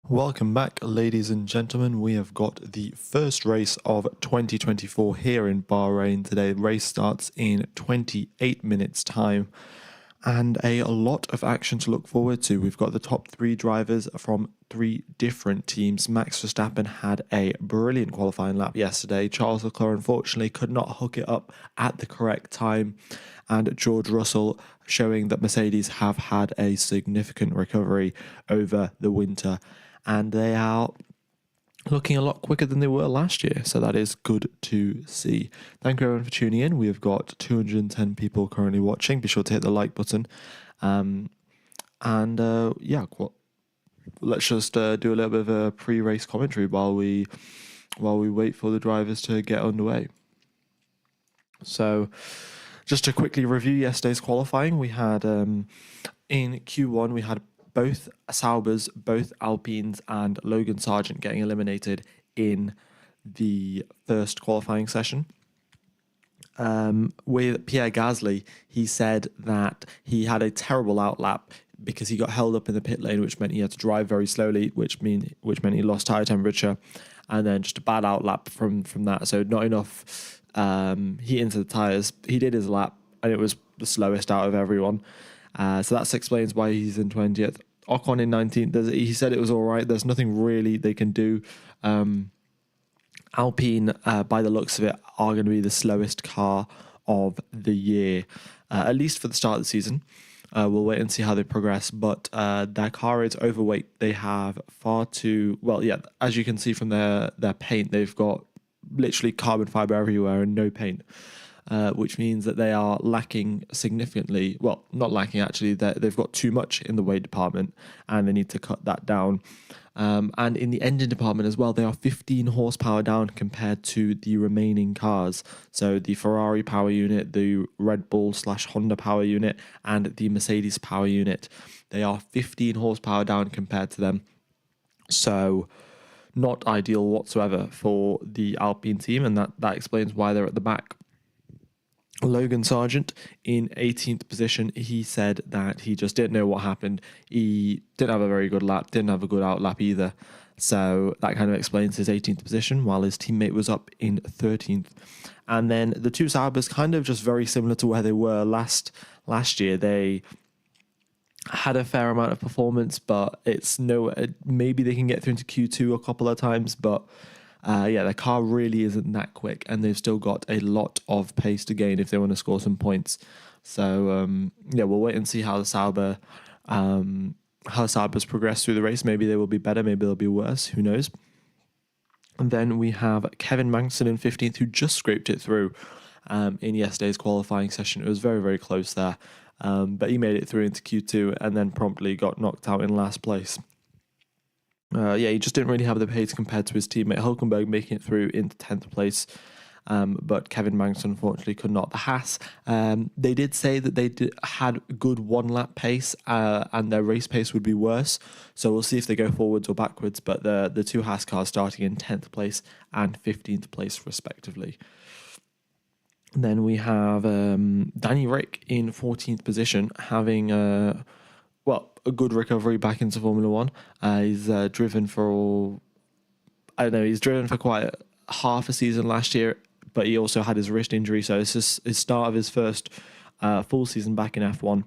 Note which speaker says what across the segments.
Speaker 1: Welcome back, ladies and gentlemen. We have got the first race of 2024 here in Bahrain today. The race starts in 28 minutes' time and a lot of action to look forward to. We've got the top three drivers from three different teams. Max Verstappen had a brilliant qualifying lap yesterday. Charles Leclerc unfortunately could not hook it up at the correct time. And George Russell showing that Mercedes have had a significant recovery over the winter. And they are looking a lot quicker than they were last year. So that is good to see. Thank you everyone for tuning in. We've got 210 people currently watching. Be sure to hit the like button. Let's just do a little bit of a pre-race commentary while we wait for the drivers to get underway. So just to quickly review yesterday's qualifying, we had in Q1 we had both Saubers, both Alpines, and Logan Sargent getting eliminated in the first qualifying session. With Pierre Gasly, he said that he had a terrible outlap because he got held up in the pit lane, which meant he had to drive very slowly, which meant he lost tire temperature, and then just a bad outlap from that. So not enough heat into the tires. He did his lap, and it was the slowest out of everyone. So that explains why he's in 20th. Ocon in 19th. He said it was all right. There's nothing really they can do. Alpine, by the looks of it, are going to be the slowest car of the year, at least for the start of the season. We'll wait and see how they progress. But their car is overweight. They have far too... Well, yeah, as you can see from their paint, they've got literally carbon fiber everywhere and no paint. Which means that they are lacking significantly. Well, not lacking actually. They've got too much in the weight department, and they need to cut that down. And in the engine department as well, they are 15 horsepower down compared to the remaining cars. So the Ferrari power unit, the Red Bull/Honda power unit, and the Mercedes power unit, they are 15 horsepower down compared to them. So not ideal whatsoever for the Alpine team, and that explains why they're at the back. Logan Sargent in 18th position. He said that he just didn't know what happened. He didn't have a very good lap, didn't have a good out lap either. So that kind of explains his 18th position, while his teammate was up in 13th. And then the two Saubers kind of just very similar to where they were last year. They had a fair amount of performance, but it's maybe they can get through into Q2 a couple of times, but their car really isn't that quick, and they've still got a lot of pace to gain if they want to score some points. So we'll wait and see how the Saubers progress through the race. Maybe they will be better, maybe they'll be worse. Who knows? And then we have Kevin Magnussen in 15th, who just scraped it through in yesterday's qualifying session. It was very, very close there, but he made it through into Q2 and then promptly got knocked out in last place. He just didn't really have the pace compared to his teammate Hulkenberg, making it through into 10th place. But Kevin Magnussen unfortunately could not. The Haas, they did say that they had good one-lap pace and their race pace would be worse. So we'll see if they go forwards or backwards. But the two Haas cars starting in 10th place and 15th place respectively. Then we have Danny Rick in 14th position, having a good recovery back into Formula One. He's driven for quite half a season last year, but he also had his wrist injury, so it's just his start of his first full season back in F1,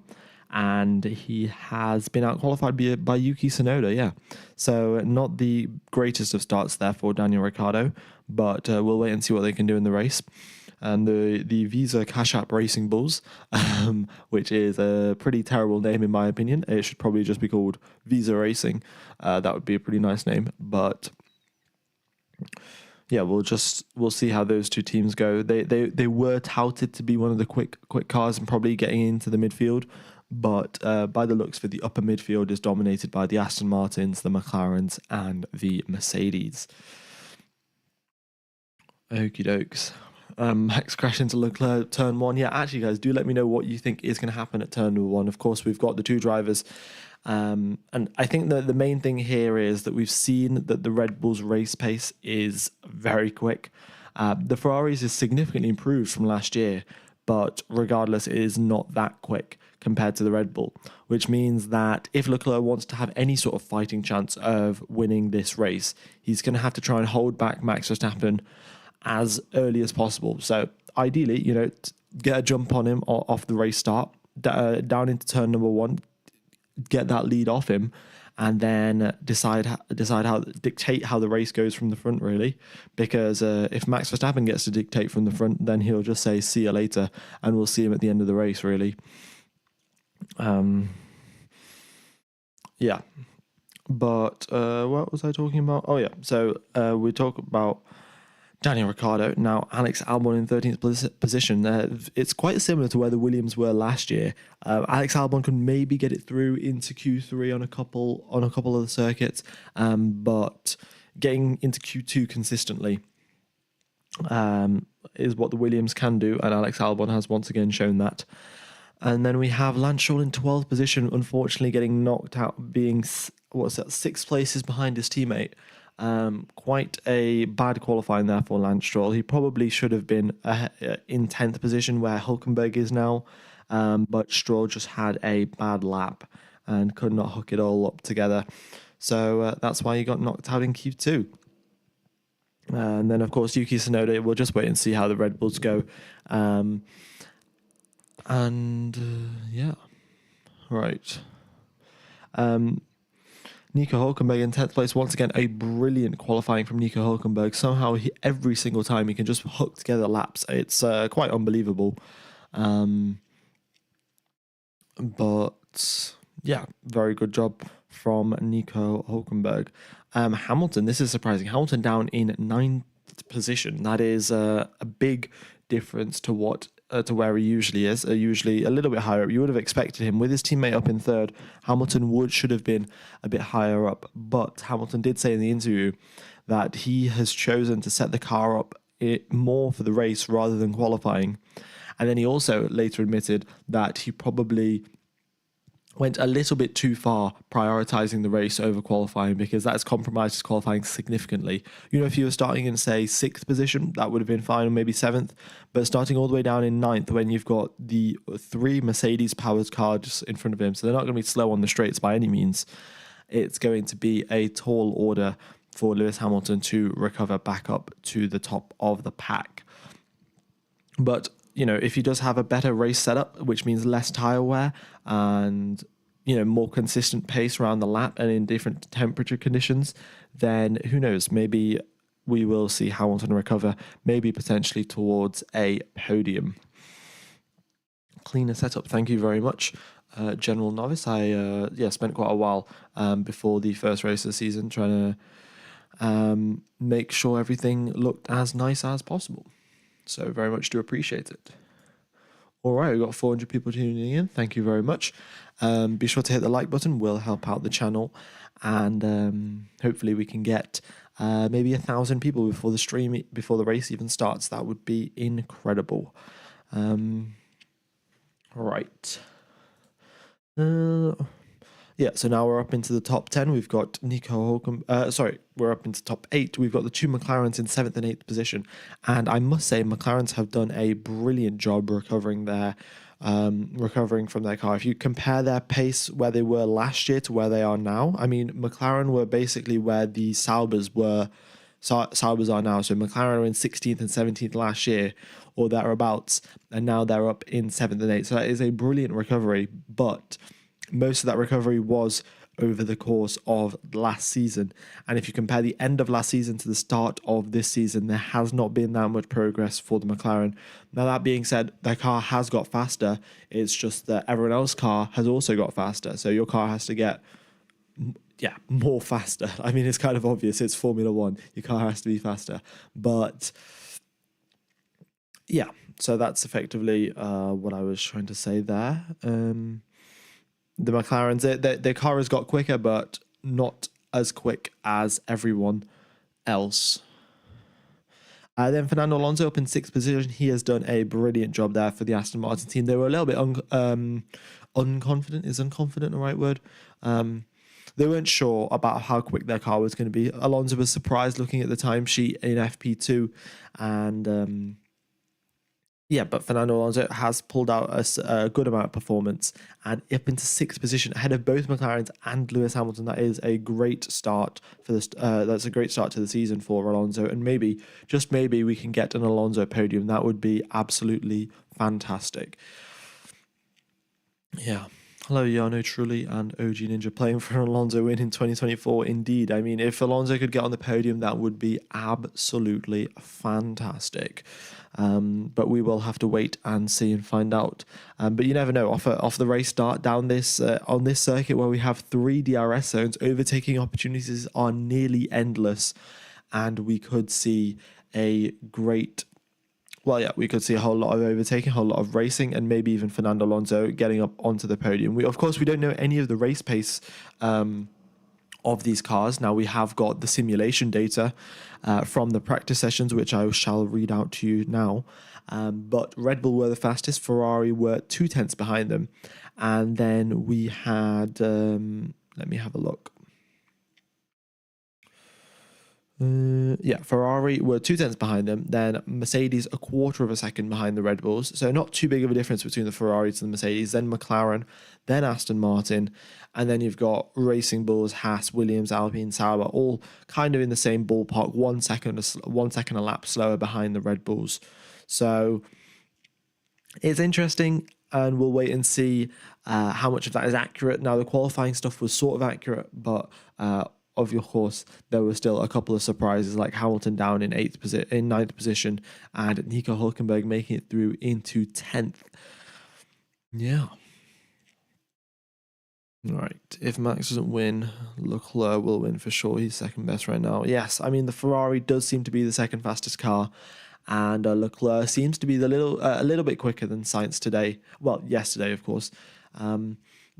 Speaker 1: and he has been out-qualified by Yuki Tsunoda, yeah. So not the greatest of starts there for Daniel Ricciardo, but we'll wait and see what they can do in the race. And the Visa Cash App Racing Bulls, which is a pretty terrible name in my opinion. It should probably just be called Visa Racing. That would be a pretty nice name. But yeah, we'll see how those two teams go. They were touted to be one of the quick cars and probably getting into the midfield. But by the looks of it, the upper midfield is dominated by the Aston Martins, the McLarens, and the Mercedes. Okie dokes. Max crashed into Leclerc turn 1. Yeah, actually, guys, do let me know what you think is going to happen at turn 1. Of course, we've got the two drivers. And I think that the main thing here is that we've seen that the Red Bull's race pace is very quick. The Ferraris is significantly improved from last year, but regardless, it is not that quick compared to the Red Bull, which means that if Leclerc wants to have any sort of fighting chance of winning this race, he's going to have to try and hold back Max Verstappen as early as possible. So ideally, get a jump on him off the race start, down into turn number one, get that lead off him, and then dictate how the race goes from the front, really. Because if Max Verstappen gets to dictate from the front, then he'll just say see you later, and we'll see him at the end of the race, really. Yeah. But what was I talking about? Oh yeah, so we talk about Daniel Ricciardo. Now Alex Albon in 13th position. It's quite similar to where the Williams were last year. Alex Albon can maybe get it through into Q3 on a couple of the circuits, but getting into Q2 consistently is what the Williams can do, and Alex Albon has once again shown that. And then we have Lance Stroll in 12th position, unfortunately getting knocked out, being 6 places behind his teammate. Quite a bad qualifying there for Lance Stroll. He probably should have been in 10th position where Hülkenberg is now, but Stroll just had a bad lap and could not hook it all up together. So that's why he got knocked out in Q2. And then, of course, Yuki Tsunoda, we'll just wait and see how the Red Bulls go. Yeah, right. Nico Hülkenberg in 10th place. Once again, a brilliant qualifying from Nico Hülkenberg. Somehow, every single time he can just hook together laps. It's quite unbelievable. But yeah, very good job from Nico Hülkenberg. Hamilton, this is surprising. Hamilton down in 9th position. That is a big difference to where he usually is. Usually a little bit higher up. You would have expected him with his teammate up in 3rd. Hamilton should have been a bit higher up, but Hamilton did say in the interview that he has chosen to set the car up more for the race rather than qualifying. And then he also later admitted that he probably went a little bit too far prioritizing the race over qualifying, because that's compromised his qualifying significantly. If you were starting in, say, 6th position, that would have been fine, or maybe 7th, but starting all the way down in 9th when you've got the 3 Mercedes-powered cars in front of him, so they're not going to be slow on the straights by any means, it's going to be a tall order for Lewis Hamilton to recover back up to the top of the pack. But if he does have a better race setup, which means less tyre wear and, more consistent pace around the lap and in different temperature conditions, then who knows, maybe we will see Hamilton recover, maybe potentially towards a podium. Cleaner setup, thank you very much, General Novice. I spent quite a while before the first race of the season trying to make sure everything looked as nice as possible. So very much do appreciate it. All right, we've got 400 people tuning in. Thank you very much. Be sure to hit the like button. Will help out the channel. And hopefully we can get maybe 1,000 people before the race even starts. That would be incredible. All right. Yeah, so now we're up into the top 10. We've got we're up into top 8. We've got the 2 McLarens in 7th and 8th position. And I must say, McLarens have done a brilliant job recovering from their car. If you compare their pace where they were last year to where they are now, I mean, McLaren were basically where the Saubers are now. So McLaren were in 16th and 17th last year, or thereabouts, and now they're up in 7th and 8th. So that is a brilliant recovery, but most of that recovery was over the course of last season. And if you compare the end of last season to the start of this season, there has not been that much progress for the McLaren. Now, that being said, their car has got faster. It's just that everyone else's car has also got faster. So your car has to get more faster. I mean, it's kind of obvious. It's Formula One. Your car has to be faster. But yeah, so that's effectively what I was trying to say there. The McLarens, their car has got quicker, but not as quick as everyone else. Then Fernando Alonso up in 6th position. He has done a brilliant job there for the Aston Martin team. They were a little bit unconfident. Is unconfident the right word? They weren't sure about how quick their car was going to be. Alonso was surprised looking at the timesheet in FP2, and Yeah, but Fernando Alonso has pulled out a good amount of performance and up into sixth position ahead of both McLarens and Lewis Hamilton. That is a great start for this. That's a great start to the season for Alonso, and maybe, just maybe, we can get an Alonso podium. That would be absolutely fantastic. Yeah. Hello, Yano Trulli and OG Ninja playing for an Alonso win in 2024. Indeed. I mean, if Alonso could get on the podium, that would be absolutely fantastic. But we will have to wait and see and find out. But you never know. Off the race start down this on this circuit where we have 3 DRS zones, overtaking opportunities are nearly endless, and we could see a great. Well, yeah, we could see a whole lot of overtaking, a whole lot of racing, and maybe even Fernando Alonso getting up onto the podium. Of course, we don't know any of the race pace of these cars. Now, we have got the simulation data from the practice sessions, which I shall read out to you now. But Red Bull were the fastest. Ferrari were 2/10 behind them. And then we had, let me have a look. Ferrari were 2/10 behind them, then Mercedes a quarter of a second behind the Red Bulls, so not too big of a difference between the Ferraris and the Mercedes, then McLaren, then Aston Martin, and then you've got Racing Bulls, Haas, Williams, Alpine, Sauber, all kind of in the same ballpark, 1 second a lap slower behind the Red Bulls. So it's interesting, and we'll wait and see how much of that is accurate. Now, the qualifying stuff was sort of accurate, but of course, there were still a couple of surprises, like Hamilton down in ninth position, and Nico Hülkenberg making it through into 10th. Yeah. All right. If Max doesn't win, Leclerc will win for sure. He's second best right now. Yes, I mean, the Ferrari does seem to be the second fastest car, and Leclerc seems to be a little bit quicker than Sainz today. Well, yesterday, of course.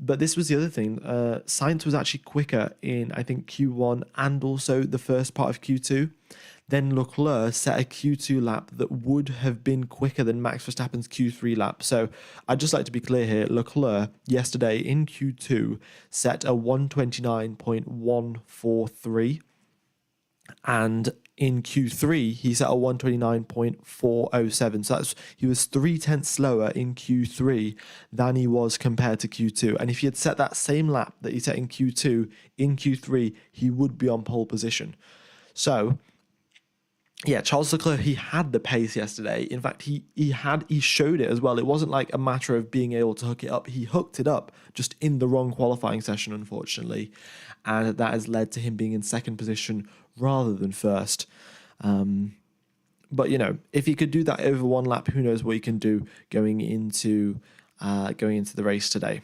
Speaker 1: But this was the other thing. Sainz was actually quicker in, I think, Q1 and also the first part of Q2. Then Leclerc set a Q2 lap that would have been quicker than Max Verstappen's Q3 lap. So I'd just like to be clear here. Leclerc yesterday in Q2 set a 129.143. And in Q3, he set a 129.407. So he was 0.3 slower in Q3 than he was compared to Q2. And if he had set that same lap that he set in Q2, in Q3, he would be on pole position. So, yeah, Charles Leclerc, he had the pace yesterday. In fact, he showed it as well. It wasn't like a matter of being able to hook it up. He hooked it up just in the wrong qualifying session, unfortunately. And that has led to him being in second position rather than first. But, if he could do that over one lap, who knows what he can do going into the race today.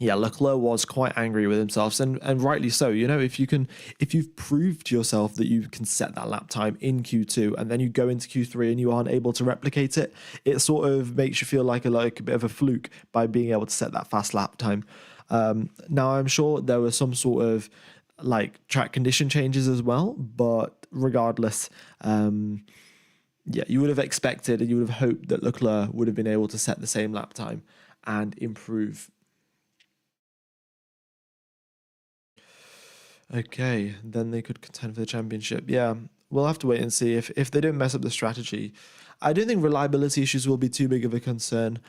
Speaker 1: Yeah, Leclerc was quite angry with himself, and rightly so. If you've proved to yourself that you can set that lap time in Q2, and then you go into Q3 and you aren't able to replicate it, it sort of makes you feel like a bit of a fluke by being able to set that fast lap time. Now, I'm sure there were some sort of track condition changes as well, but regardless, you would have expected and you would have hoped that Leclerc would have been able to set the same lap time and improve. Okay, then they could contend for the championship. Yeah, we'll have to wait and see if they don't mess up the strategy. I don't think reliability issues will be too big of a concern.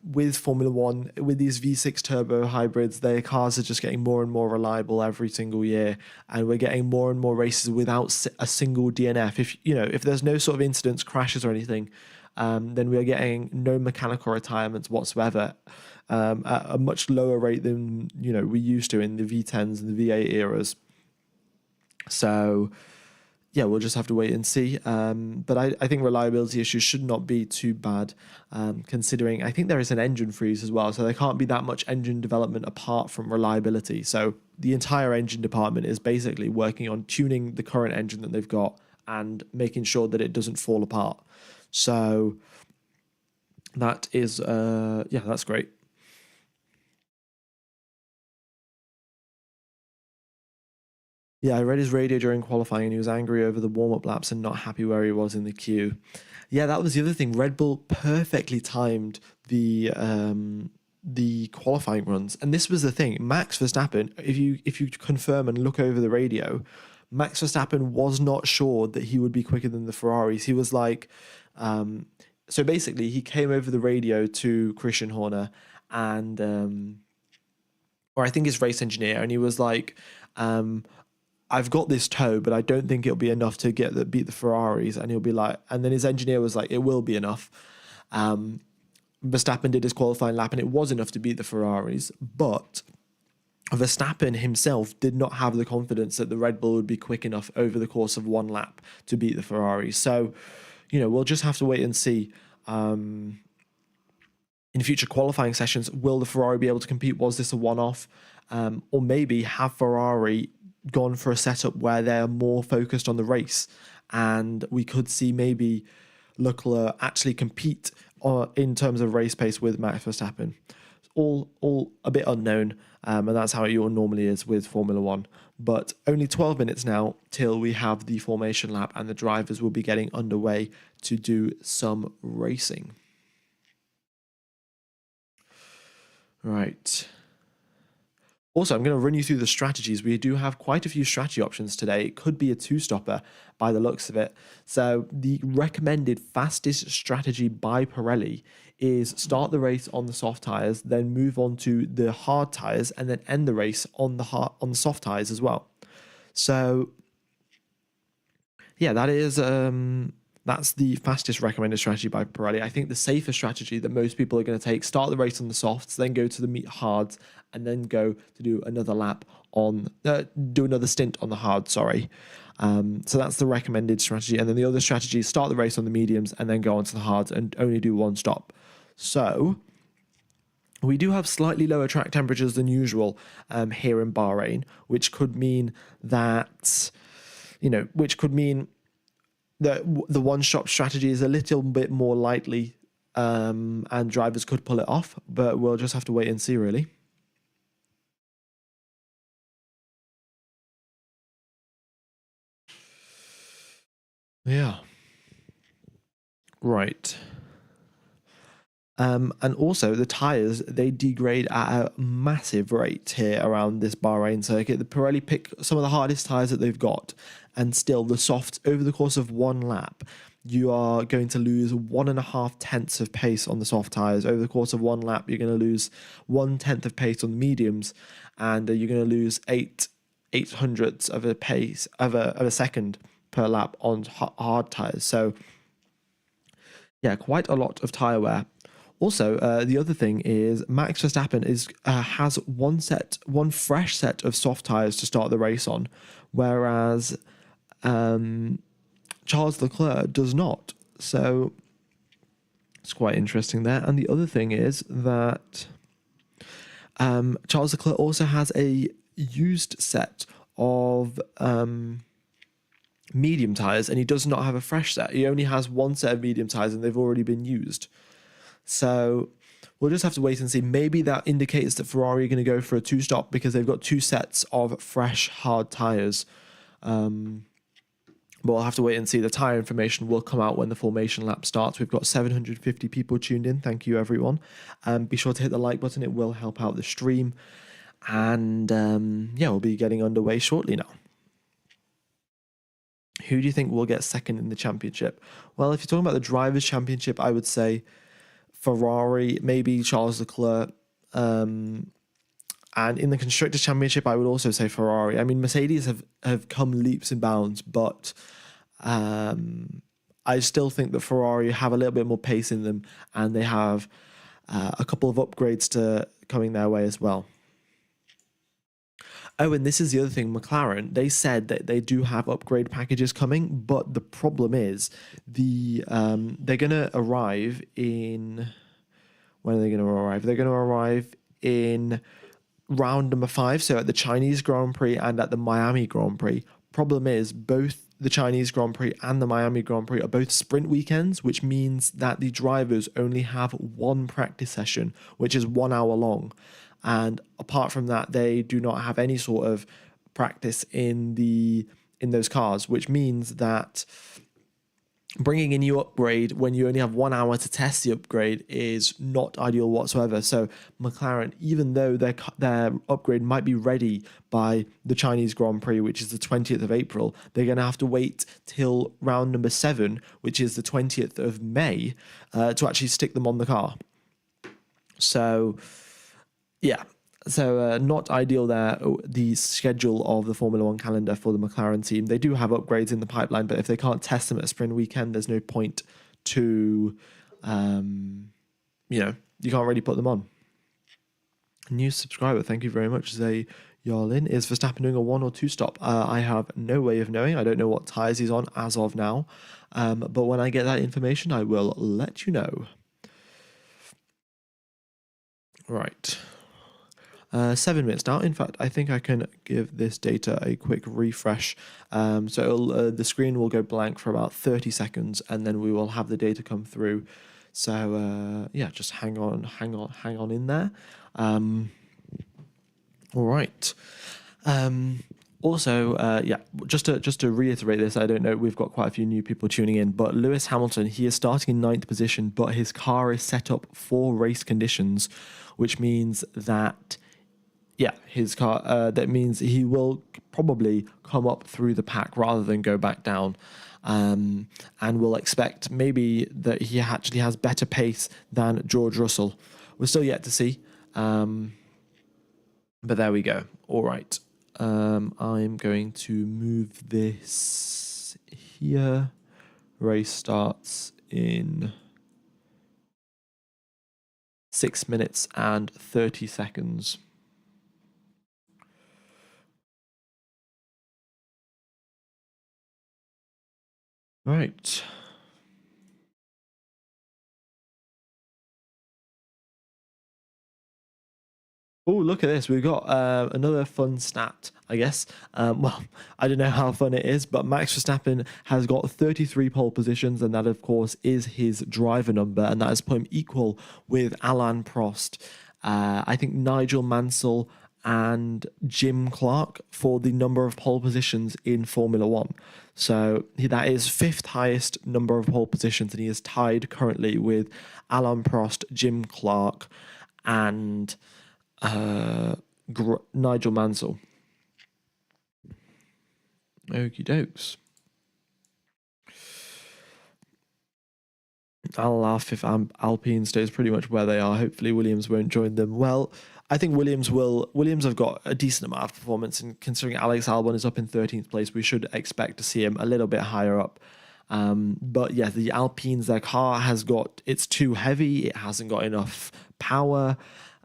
Speaker 1: With Formula One, with these V6 turbo hybrids, their cars are just getting more and more reliable every single year, and we're getting more and more races without a single DNF. If there's no sort of incidents, crashes, or anything, then we are getting no mechanical retirements whatsoever. At a much lower rate than we used to in the V10s and the V8 eras. So yeah, we'll just have to wait and see. But I think reliability issues should not be too bad, considering I think there is an engine freeze as well, so there can't be that much engine development apart from reliability. So the entire engine department is basically working on tuning the current engine that they've got and making sure that it doesn't fall apart. So that is that's great. Yeah, I read his radio during qualifying and he was angry over the warm-up laps and not happy where he was in the queue. Yeah, that was the other thing. Red Bull perfectly timed the qualifying runs. And this was the thing. Max Verstappen, if you confirm and look over the radio, Max Verstappen was not sure that he would be quicker than the Ferraris. He was like, so basically, he came over the radio to Christian Horner and, or I think his race engineer, and he was like, I've got this toe, but I don't think it'll be enough to beat the Ferraris. And he'll be like, and then his engineer was like, it will be enough. Verstappen did his qualifying lap, and it was enough to beat the Ferraris, but Verstappen himself did not have the confidence that the Red Bull would be quick enough over the course of one lap to beat the Ferrari. So, we'll just have to wait and see. In future qualifying sessions, will the Ferrari be able to compete? Was this a one-off? Or maybe have Ferrari gone for a setup where they're more focused on the race, and we could see maybe Leclerc actually compete in terms of race pace with Max Verstappen. All a bit unknown, and that's how it normally is with Formula One. But only 12 minutes now till we have the formation lap, and the drivers will be getting underway to do some racing. Right. Also, I'm going to run you through the strategies. We do have quite a few strategy options today. It could be a two-stopper by the looks of it. So the recommended fastest strategy by Pirelli is start the race on the soft tyres, then move on to the hard tyres, and then end the race on the soft tyres as well. So yeah, that's the fastest recommended strategy by Pirelli. I think the safer strategy that most people are going to take, start the race on the softs, then go to the hards, and then go to do another stint on the hard, sorry. So that's the recommended strategy. And then the other strategy is start the race on the mediums and then go on to the hards and only do one stop. So we do have slightly lower track temperatures than usual here in Bahrain, which could mean that, the one-stop strategy is a little bit more likely, and drivers could pull it off, but we'll just have to wait and see, really. Yeah. Right. And also the tyres, they degrade at a massive rate here around this Bahrain circuit. The Pirelli pick some of the hardest tyres that they've got, and still the softs, over the course of one lap, you are going to lose 1.5 tenths of pace on the soft tyres. Over the course of one lap, you're going to lose 1/10 of pace on the mediums, and you're going to lose 8/800ths of a second per lap on hard tyres. So yeah, quite a lot of tyre wear. Also, the other thing is Max Verstappen has one fresh set of soft tyres to start the race on, whereas Charles Leclerc does not. So it's quite interesting there. And the other thing is that Charles Leclerc also has a used set of medium tyres, and he does not have a fresh set. He only has one set of medium tyres, and they've already been used. So we'll just have to wait and see. Maybe that indicates that Ferrari are going to go for a two-stop because they've got two sets of fresh, hard tyres. But we'll have to wait and see. The tyre information will come out when the formation lap starts. We've got 750 people tuned in. Thank you, everyone. Be sure to hit the like button. It will help out the stream. And we'll be getting underway shortly now. Who do you think will get second in the championship? Well, if you're talking about the Drivers' Championship, I would say Ferrari, maybe Charles Leclerc. And in the Constructors' Championship, I would also say Ferrari. I mean, Mercedes have come leaps and bounds, but I still think that Ferrari have a little bit more pace in them, and they have a couple of upgrades coming their way as well. Oh, and this is the other thing, McLaren, they said that they do have upgrade packages coming, but the problem is they're going to arrive in... When are they going to arrive? They're going to arrive in round number 5, so at the Chinese Grand Prix and at the Miami Grand Prix. Problem is, both the Chinese Grand Prix and the Miami Grand Prix are both sprint weekends, which means that the drivers only have one practice session, which is 1 hour long. And apart from that, they do not have any sort of practice in those cars, which means that bringing a new upgrade when you only have 1 hour to test the upgrade is not ideal whatsoever. So McLaren, even though their upgrade might be ready by the Chinese Grand Prix, which is the 20th of April, they're going to have to wait till round number 7, which is the 20th of May, to actually stick them on the car. So, yeah. So not ideal there, the schedule of the Formula One calendar for the McLaren team. They do have upgrades in the pipeline, but if they can't test them at a sprint weekend, there's no point to, you can't really put them on. New subscriber, thank you very much, Zay Yarlin. Is Verstappen doing a 1 or 2 stop? I have no way of knowing. I don't know what tyres he's on as of now. But when I get that information, I will let you know. Right. 7 minutes now. In fact, I think I can give this data a quick refresh. So the screen will go blank for about 30 seconds, and then we will have the data come through. So yeah, just hang on in there. All right. Also, yeah, just to reiterate this, I don't know, we've got quite a few new people tuning in, but Lewis Hamilton, he is starting in 9th position, but his car is set up for race conditions, which means that, yeah, his car, that means he will probably come up through the pack rather than go back down. And we'll expect maybe that he actually has better pace than George Russell. We're still yet to see. But there we go. All right. I'm going to move this here. Race starts in 6 minutes and 30 seconds. Right. Oh, look at this. We've got another fun stat, I guess. Well, I don't know how fun it is, but Max Verstappen has got 33 pole positions, and that, of course, is his driver number, and that has put him equal with Alain Prost. I think Nigel Mansell and Jim Clark for the number of pole positions in Formula One. So that is 5th highest number of pole positions, and he is tied currently with Alain Prost, Jim Clark, and Nigel Mansell. Okie dokes. I'll laugh if Alpine stays pretty much where they are. Hopefully Williams won't join them. Well, I think Williams will. Williams have got a decent amount of performance, and considering Alex Albon is up in 13th place, we should expect to see him a little bit higher up. But yeah, the Alpines, their car it's too heavy. It hasn't got enough power.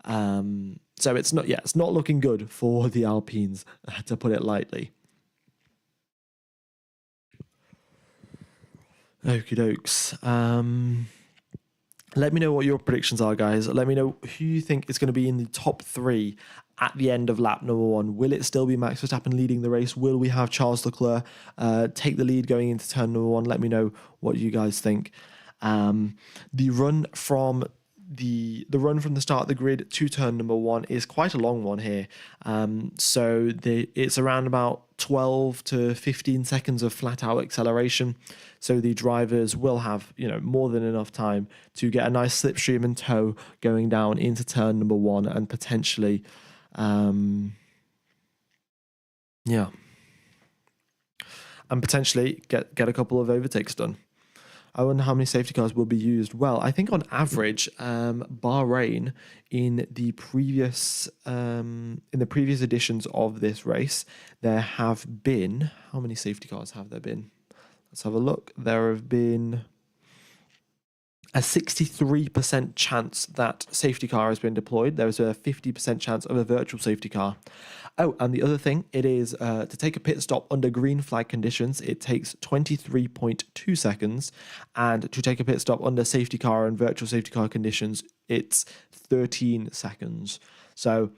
Speaker 1: So it's not looking good for the Alpines, to put it lightly. Okie dokes. Let me know what your predictions are, guys. Let me know who you think is going to be in the top 3 at the end of lap number 1. Will it still be Max Verstappen leading the race? Will we have Charles Leclerc take the lead going into turn number 1? Let me know what you guys think. The run from the start of the grid to turn number 1 is quite a long one here. So it's around about 12 to 15 seconds of flat out acceleration. So the drivers will have, more than enough time to get a nice slipstream and tow going down into turn number 1 and potentially, and potentially get a couple of overtakes done. I wonder how many safety cars will be used. Well, I think on average, Bahrain in the previous editions of this race, there have been, how many safety cars have there been? Let's have a look. There have been a 63% chance that safety car has been deployed. There is a 50% chance of a virtual safety car. Oh, and the other thing, it is to take a pit stop under green flag conditions, it takes 23.2 seconds. And to take a pit stop under safety car and virtual safety car conditions, it's 13 seconds. So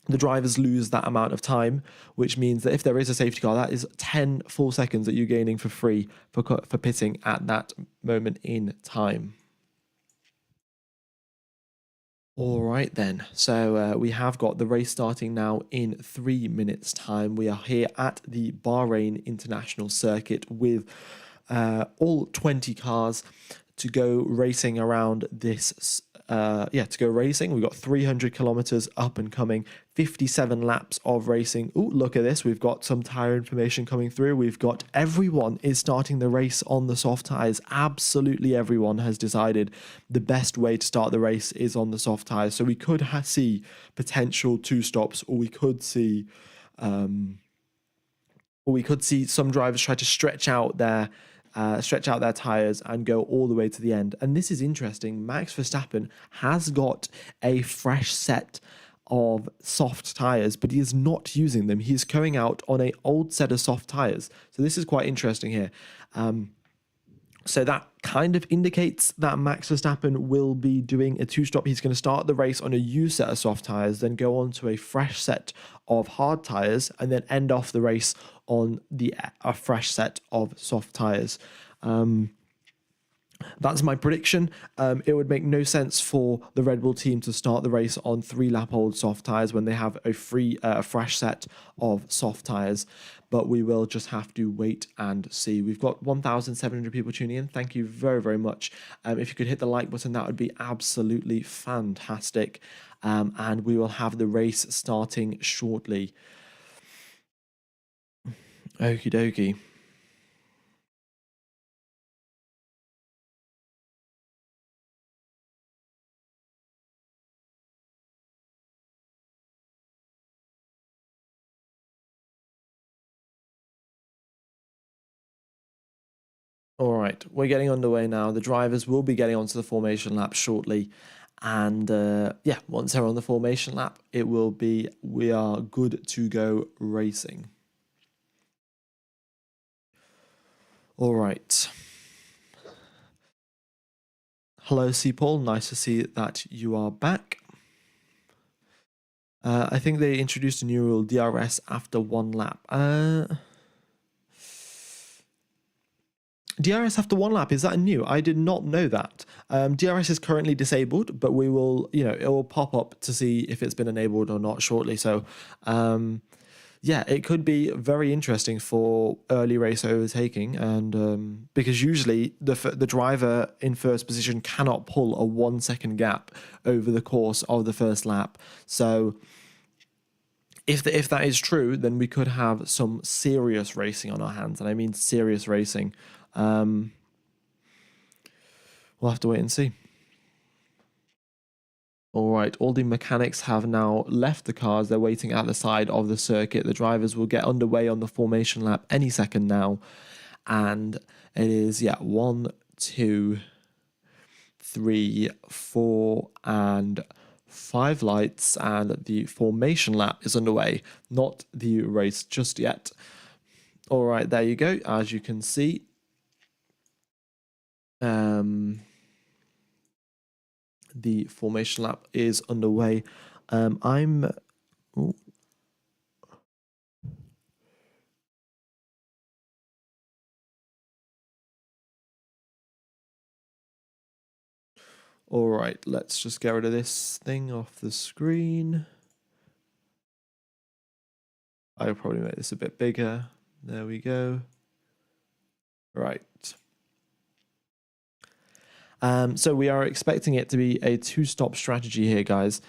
Speaker 1: the drivers lose that amount of time, which means that if there is a safety car, that is 10 full seconds that you're gaining for free for pitting at that moment in time. All right then, so we have got the race starting now in 3 minutes time. We are here at the Bahrain International Circuit with all 20 cars to go racing around this. To go racing. We've got 300 kilometers up and coming, 57 laps of racing. Oh, look at this. We've got some tire information coming through. We've got everyone is starting the race on the soft tires. Absolutely everyone has decided the best way to start the race is on the soft tires. So we could see potential two stops, or we could see some drivers try to stretch out their tires and go all the way to the end. And this is interesting. Max Verstappen has got a fresh set of soft tires, but he is not using them. He's going out on an old set of soft tires. So this is quite interesting here. So that kind of indicates that Max Verstappen will be doing a two-stop. He's going to start the race on a used set of soft tyres, then go on to a fresh set of hard tyres, and then end off the race on a fresh set of soft tyres. That's my prediction. It would make no sense for the Red Bull team to start the race on 3-lap-old soft tyres when they have a fresh set of soft tyres. But we will just have to wait and see. We've got 1,700 people tuning in. Thank you very, very much. If you could hit the like button, that would be absolutely fantastic. And we will have the race starting shortly. Okie dokie. All right, we're getting underway now. The drivers will be getting onto the formation lap shortly. And once they're on the formation lap, we are good to go racing. All right. Hello, C. Paul. Nice to see that you are back. I think they introduced a new rule, DRS after one lap. DRS after one lap, is that new? I did not know that. DRS is currently disabled, but we will, it will pop up to see if it's been enabled or not shortly. So, it could be very interesting for early race overtaking, and because usually the driver in first position cannot pull a 1 second gap over the course of the first lap. So if that is true, then we could have some serious racing on our hands, and I mean serious racing. We'll have to wait and see. All right, all the mechanics have now left the cars. They're waiting at the side of the circuit. The drivers will get underway on the formation lap any second now. And it is, 1, 2, 3, 4, and 5 lights. And the formation lap is underway, not the race just yet. All right, there you go. As you can see, the formation lap is underway. All right, let's just get rid of this thing off the screen. I'll probably make this a bit bigger. There we go. Right. So we are expecting it to be a two-stop strategy here, guys,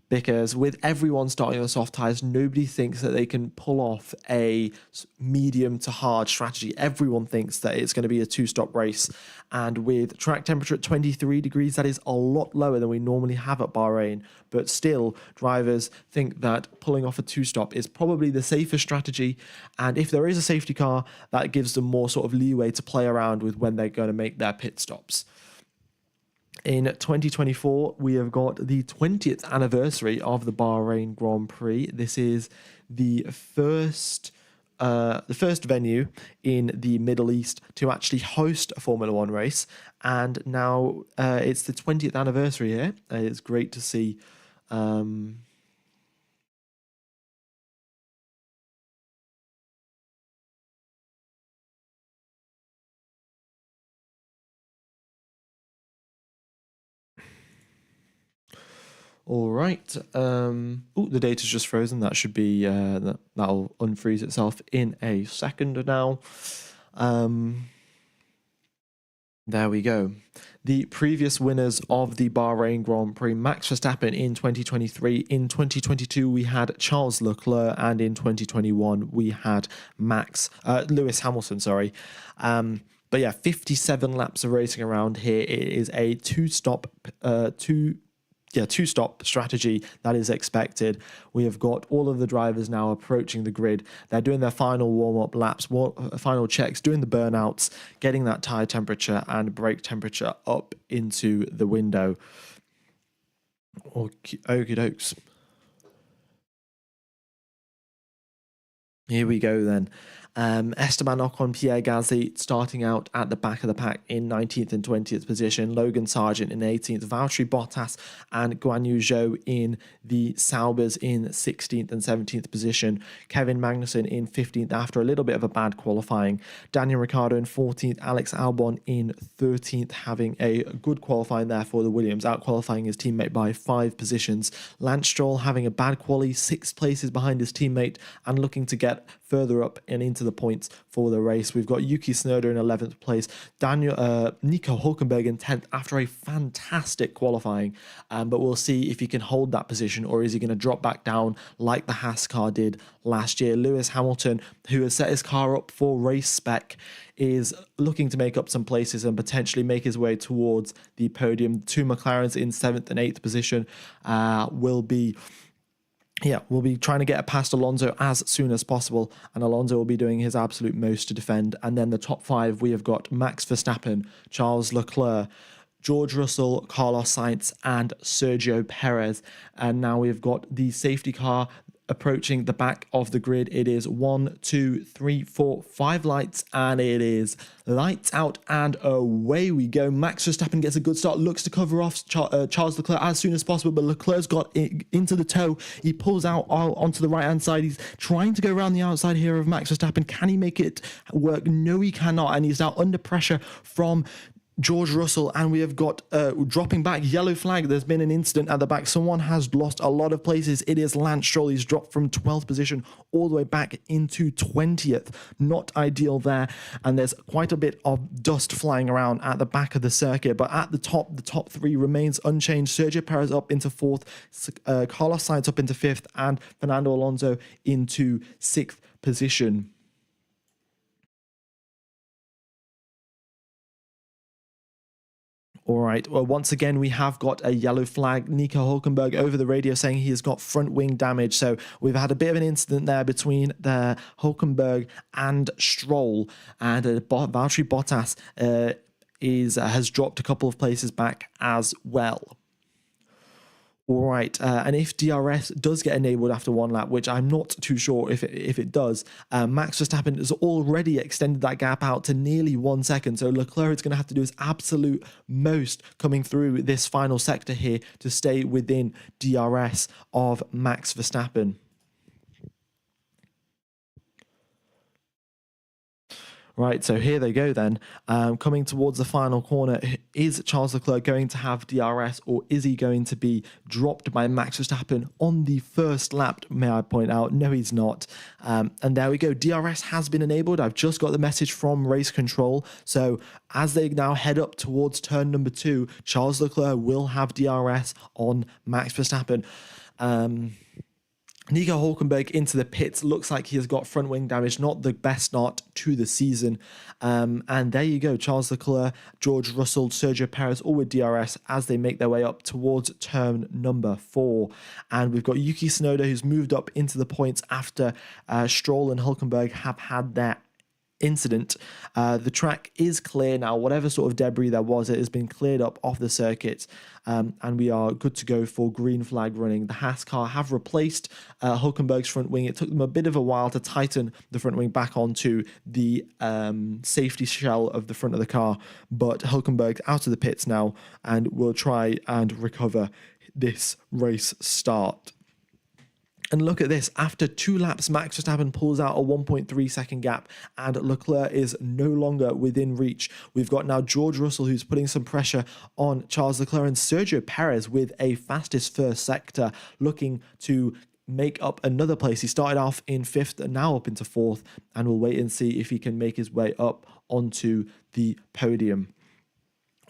Speaker 1: because with everyone starting on soft tyres, nobody thinks that they can pull off a medium to hard strategy. Everyone thinks that it's going to be a two-stop race, and with track temperature at 23 degrees, that is a lot lower than we normally have at Bahrain, but still, drivers think that pulling off a two-stop is probably the safest strategy, and if there is a safety car, that gives them more sort of leeway to play around with when they're going to make their pit stops. In 2024, we have got the 20th anniversary of the Bahrain Grand Prix. This is the first venue in the Middle East to actually host a Formula One race, and now it's the 20th anniversary here. It's great to see. All right. The data's just frozen. That should be that'll unfreeze itself in a second now. There we go. The previous winners of the Bahrain Grand Prix, Max Verstappen in 2023. In 2022, we had Charles Leclerc, and in 2021, we had Lewis Hamilton, sorry. But yeah, 57 laps of racing around here. It is a two-stop strategy that is expected. We have got all of the drivers now approaching the grid. They're doing their final warm-up laps, final checks, doing the burnouts, getting that tyre temperature and brake temperature up into the window. Okie dokes. Here we go then. Esteban Ocon, Pierre Gasly starting out at the back of the pack in 19th and 20th position. Logan Sargent in 18th. Valtteri Bottas and Guan Yu Zhou in the Saubers in 16th and 17th position. Kevin Magnussen in 15th after a little bit of a bad qualifying. Daniel Ricciardo in 14th. Alex Albon in 13th, having a good qualifying there for the Williams, out qualifying his teammate by 5 positions. Lance Stroll having a bad quali, 6 places behind his teammate and looking to get further up and into the points for the race. We've got Yuki Tsunoda in 11th place, Nico Hulkenberg in 10th after a fantastic qualifying, but we'll see if he can hold that position or is he going to drop back down like the Haas car did last year. Lewis Hamilton, who has set his car up for race spec, is looking to make up some places and potentially make his way towards the podium. 2 McLarens in 7th and 8th position will be trying to get past Alonso as soon as possible, and Alonso will be doing his absolute most to defend. And then the top 5, we have got Max Verstappen, Charles Leclerc, George Russell, Carlos Sainz, and Sergio Perez. And now we've got the safety car approaching the back of the grid. It is 1, 2, 3, 4, 5 lights, and it is lights out, and away we go. Max Verstappen gets a good start, looks to cover off Charles Leclerc as soon as possible, but Leclerc's got into the toe. He pulls out onto the right-hand side. He's trying to go around the outside here of Max Verstappen. Can he make it work? No, he cannot, and he's now under pressure from George Russell, and we have got dropping back, yellow flag. There's been an incident at the back. Someone has lost a lot of places. It is Lance Stroll. He's dropped from 12th position all the way back into 20th. Not ideal there. And there's quite a bit of dust flying around at the back of the circuit. But at the top 3 remains unchanged. Sergio Perez up into 4th, Carlos Sainz up into 5th, and Fernando Alonso into 6th position. All right. Well, once again, we have got a yellow flag. Nico Hulkenberg over the radio saying he has got front wing damage. So we've had a bit of an incident there between the Hulkenberg and Stroll, and Valtteri Bottas has dropped a couple of places back as well. All right, and if DRS does get enabled after 1 lap, which I'm not too sure if it does, Max Verstappen has already extended that gap out to nearly 1 second. So Leclerc is going to have to do his absolute most coming through this final sector here to stay within DRS of Max Verstappen. Right, so here they go then. Coming towards the final corner, is Charles Leclerc going to have DRS, or is he going to be dropped by Max Verstappen on the first lap, may I point out? No, he's not. And there we go. DRS has been enabled. I've just got the message from race control. So as they now head up towards turn number 2, Charles Leclerc will have DRS on Max Verstappen. Nico Hulkenberg into the pits. Looks like he has got front wing damage. Not the best start to the season. And there you go. Charles Leclerc, George Russell, Sergio Perez, all with DRS as they make their way up towards turn number 4. And we've got Yuki Tsunoda, who's moved up into the points after Stroll and Hulkenberg have had their incident. The track is clear now. Whatever sort of debris there was, it has been cleared up off the circuit, and we are good to go for green flag running. The Haas car have replaced Hulkenberg's front wing. It took them a bit of a while to tighten the front wing back onto the safety shell of the front of the car, but Hulkenberg's out of the pits now and will try and recover this race start. And look at this, after 2 laps, Max Verstappen pulls out a 1.3 second gap and Leclerc is no longer within reach. We've got now George Russell, who's putting some pressure on Charles Leclerc, and Sergio Perez with a fastest first sector, looking to make up another place. He started off in 5th and now up into 4th, and we'll wait and see if he can make his way up onto the podium.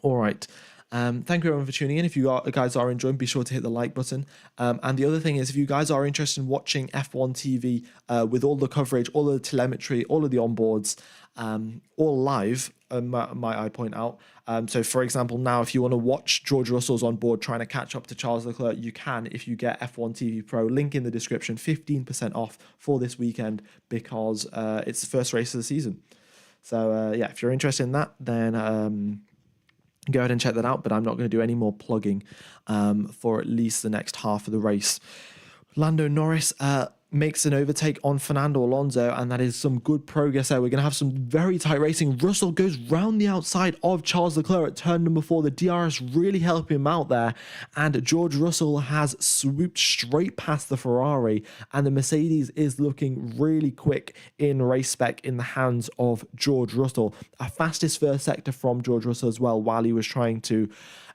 Speaker 1: All right. Thank you everyone for tuning in. If you guys are enjoying, be sure to hit the like button. And the other thing is, if you guys are interested in watching F1 TV with all the coverage, all the telemetry, all of the onboards, all live, might I point out. So, for example, now if you want to watch George Russell's on board trying to catch up to Charles Leclerc, you can if you get F1 TV Pro. Link in the description, 15% off for this weekend because it's the first race of the season. So, yeah, if you're interested in that, then go ahead and check that out, but I'm not going to do any more plugging for at least the next half of the race. Lando Norris makes an overtake on Fernando Alonso, and that is some good progress there. We're going to have some very tight racing. Russell goes round the outside of Charles Leclerc at turn number 4. The DRS really helping him out there, and George Russell has swooped straight past the Ferrari, and the Mercedes is looking really quick in race spec in the hands of George Russell. A fastest first sector from George Russell as well while he was trying to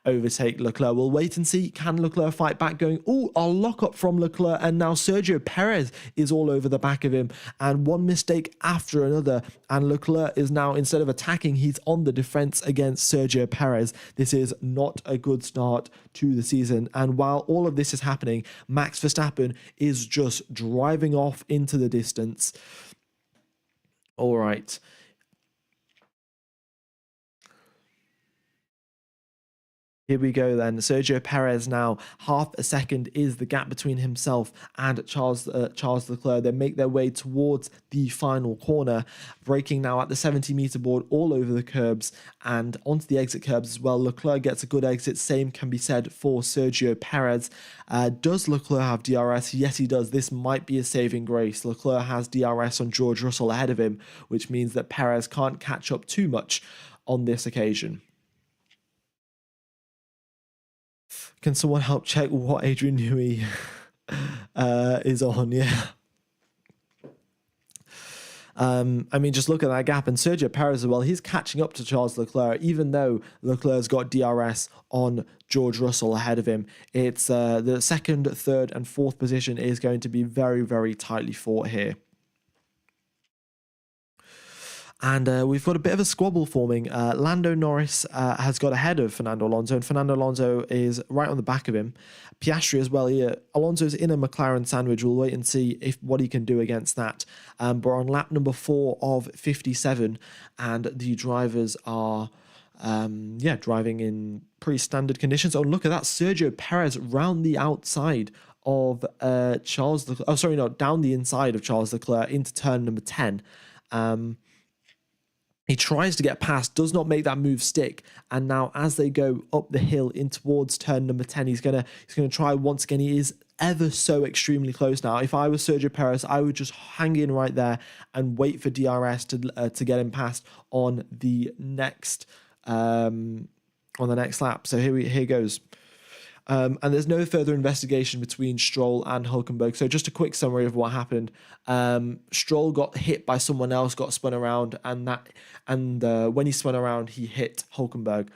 Speaker 1: overtake Leclerc. We'll wait and see. Can Leclerc fight back? Going, oh, a lock up from Leclerc, and now Sergio Perez is all over the back of him, and one mistake after another, and Leclerc is now, instead of attacking, he's on the defense against Sergio Perez. This is not a good start to the season, and while all of this is happening, Max Verstappen is just driving off into the distance. All right. Here we go then. Sergio Perez now, half a second is the gap between himself and Charles Leclerc. They make their way towards the final corner, braking now at the 70-meter board all over the curbs and onto the exit curbs as well. Leclerc gets a good exit. Same can be said for Sergio Perez. Does Leclerc have DRS? Yes, he does. This might be a saving grace. Leclerc has DRS on George Russell ahead of him, which means that Perez can't catch up too much on this occasion. Can someone help check what Adrian Newey is on? Yeah. I mean, just look at that gap. And Sergio Perez as well, he's catching up to Charles Leclerc, even though Leclerc's got DRS on George Russell ahead of him. It's the second, third, and fourth position is going to be very, very tightly fought here. And we've got a bit of a squabble forming. Lando Norris has got ahead of Fernando Alonso, and Fernando Alonso is right on the back of him. Piastri as well here. Alonso's in a McLaren sandwich. We'll wait and see what he can do against that. But on lap number 4 of 57, and the drivers are driving in pretty standard conditions. Oh, look at that. Sergio Perez round the outside of Charles Leclerc. Oh, sorry, no, down the inside of Charles Leclerc into turn number 10. He tries to get past, does not make that move stick, and now as they go up the hill in towards turn number 10, he's gonna try once again. He is ever so extremely close now. If I was Sergio Perez, I would just hang in right there and wait for DRS to get him past on the next lap. So here goes. And there's no further investigation between Stroll and Hulkenberg. So just a quick summary of what happened. Stroll got hit by someone else, got spun around, and when he spun around, he hit Hulkenberg.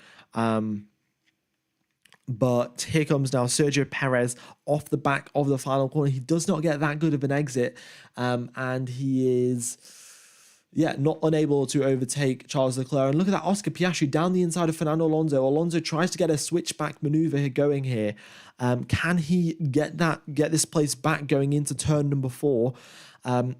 Speaker 1: But here comes now Sergio Perez off the back of the final corner. He does not get that good of an exit, and he is not unable to overtake Charles Leclerc. And look at that, Oscar Piastri down the inside of Fernando Alonso. Alonso tries to get a switchback maneuver going here. Can he get this place back going into turn number 4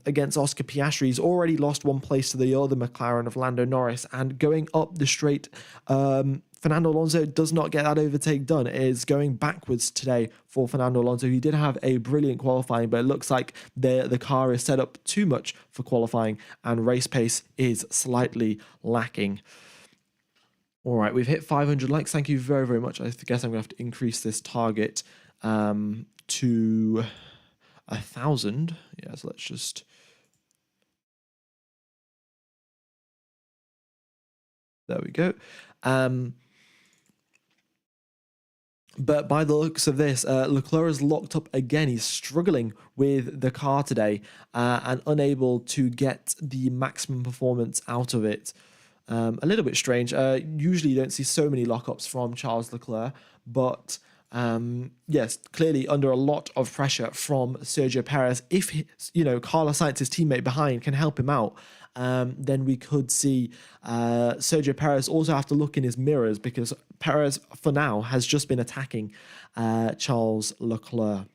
Speaker 1: against Oscar Piastri? He's already lost one place to the other McLaren of Lando Norris. And going up the straight, Fernando Alonso does not get that overtake done. It is going backwards today for Fernando Alonso. He did have a brilliant qualifying, but it looks like the car is set up too much for qualifying, and race pace is slightly lacking. All right, we've hit 500 likes. Thank you very, very much. I guess I'm going to have to increase this target to 1,000. Yeah, so let's just... There we go. But by the looks of this, Leclerc is locked up again. He's struggling with the car today and unable to get the maximum performance out of it. A little bit strange. Usually you don't see so many lockups from Charles Leclerc, but yes, clearly under a lot of pressure from Sergio Perez. If Carlos Sainz, his teammate behind, can help him out, then we could see Sergio Perez also have to look in his mirrors, because Perez, for now, has just been attacking Charles Leclerc.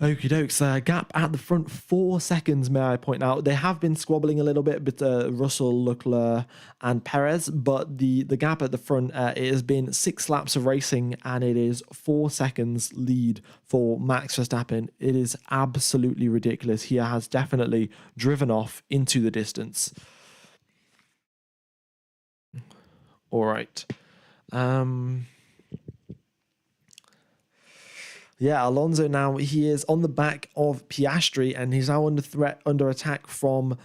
Speaker 1: Okie dokes, gap at the front 4 seconds, may I point out. They have been squabbling a little bit with Russell, Leclerc, and Perez, but the gap at the front, it has been 6 laps of racing, and it is 4 seconds lead for Max Verstappen. It is absolutely ridiculous. He has definitely driven off into the distance. All right. Yeah, Alonso now, he is on the back of Piastri, and he's now under attack from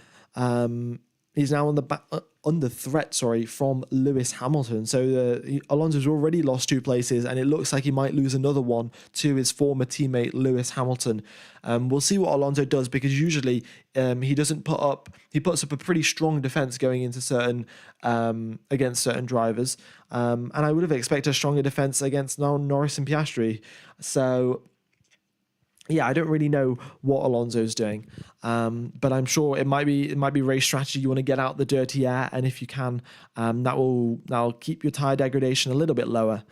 Speaker 1: he's now under threat from Lewis Hamilton. So Alonso's already lost 2 places, and it looks like he might lose another one to his former teammate Lewis Hamilton. We'll see what Alonso does, because usually he puts up a pretty strong defense going into certain against certain drivers, and I would have expected a stronger defense against Norris and Piastri. So yeah, I don't really know what Alonso's doing, but I'm sure it might be race strategy. You want to get out the dirty air, and if you can, that'll keep your tire degradation a little bit lower.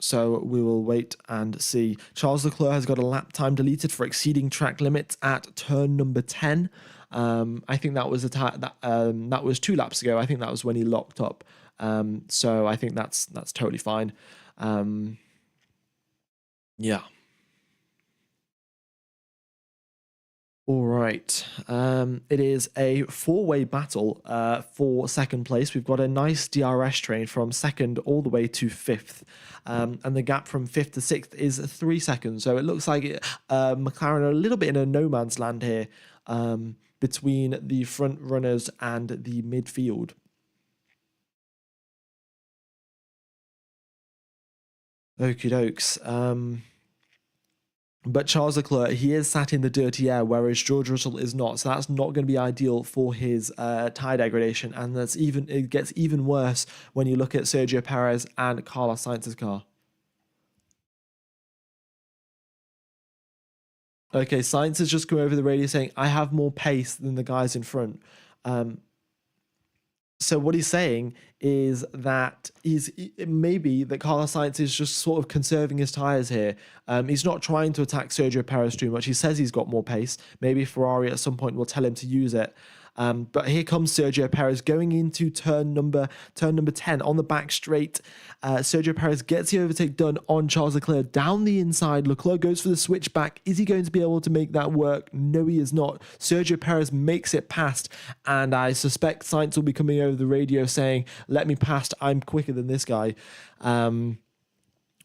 Speaker 1: So we will wait and see. Charles Leclerc has got a lap time deleted for exceeding track limits at turn number 10. I think that was that was 2 laps ago. I think that was when he locked up. So I think that's totally fine. Yeah. All right. It is a 4-way battle for second place. We've got a nice DRS train from second all the way to 5th. And the gap from 5th to 6th is 3 seconds. So it looks like McLaren are a little bit in a no man's land here between the front runners and the midfield. Okie dokes. But Charles Leclerc, he is sat in the dirty air, whereas George Russell is not. So that's not going to be ideal for his tire degradation. And it gets even worse when you look at Sergio Perez and Carlos Sainz's car. Okay, Sainz has just come over the radio saying, I have more pace than the guys in front. So what he's saying is that it may be that Carlos Sainz is just sort of conserving his tyres here. He's not trying to attack Sergio Perez too much. He says he's got more pace. Maybe Ferrari at some point will tell him to use it. But here comes Sergio Perez going into turn number 10 on the back straight. Sergio Perez gets the overtake done on Charles Leclerc down the inside. Leclerc goes for the switchback. Is he going to be able to make that work? No, he is not. Sergio Perez makes it past, and I suspect Sainz will be coming over the radio saying, let me past, I'm quicker than this guy.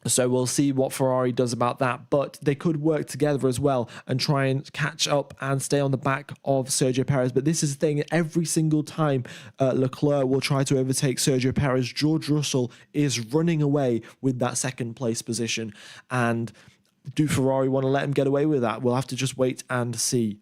Speaker 1: So we'll see what Ferrari does about that, but they could work together as well and try and catch up and stay on the back of Sergio Perez. But this is the thing, every single time Leclerc will try to overtake Sergio Perez, George Russell is running away with that second place position. And do Ferrari want to let him get away with that? We'll have to just wait and see.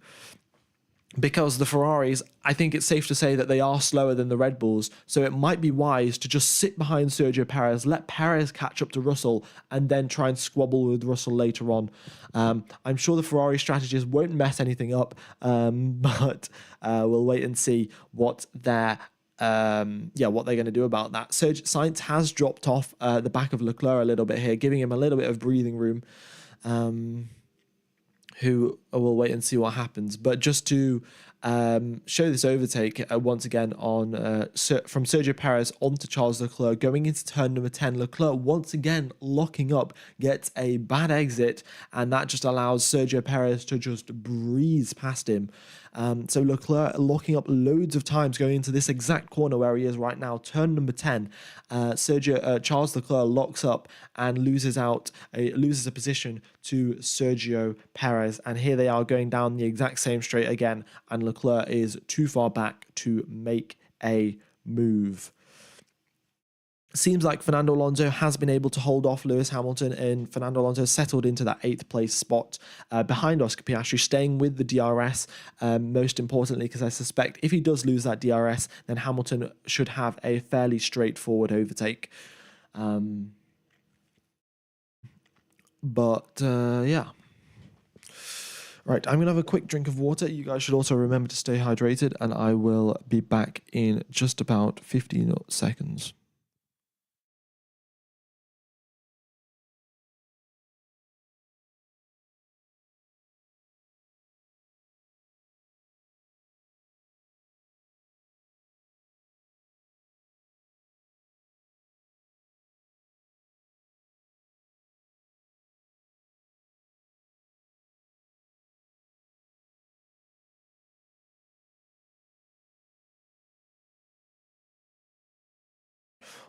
Speaker 1: Because the Ferraris, I think it's safe to say that they are slower than the Red Bulls, so it might be wise to just sit behind Sergio Perez, let Perez catch up to Russell, and then try and squabble with Russell later on. I'm sure the Ferrari strategists won't mess anything up, but we'll wait and see what they're going to do about that. Sainz has dropped off the back of Leclerc a little bit here, giving him a little bit of breathing room. Who will wait and see what happens. But just to show this overtake once again on from Sergio Perez onto Charles Leclerc going into turn number 10. Leclerc once again locking up, gets a bad exit, and that just allows Sergio Perez to just breeze past him. So Leclerc locking up loads of times going into this exact corner where he is right now, turn number 10. Charles Leclerc locks up and loses a position to Sergio Perez, and here they are going down the exact same straight again, and Leclerc is too far back to make a move. Seems like Fernando Alonso has been able to hold off Lewis Hamilton, and Fernando Alonso settled into that 8th place spot behind Oscar Piastri, staying with the DRS, most importantly, because I suspect if he does lose that DRS, then Hamilton should have a fairly straightforward overtake. Yeah. Right, I'm going to have a quick drink of water. You guys should also remember to stay hydrated, and I will be back in just about 15 seconds.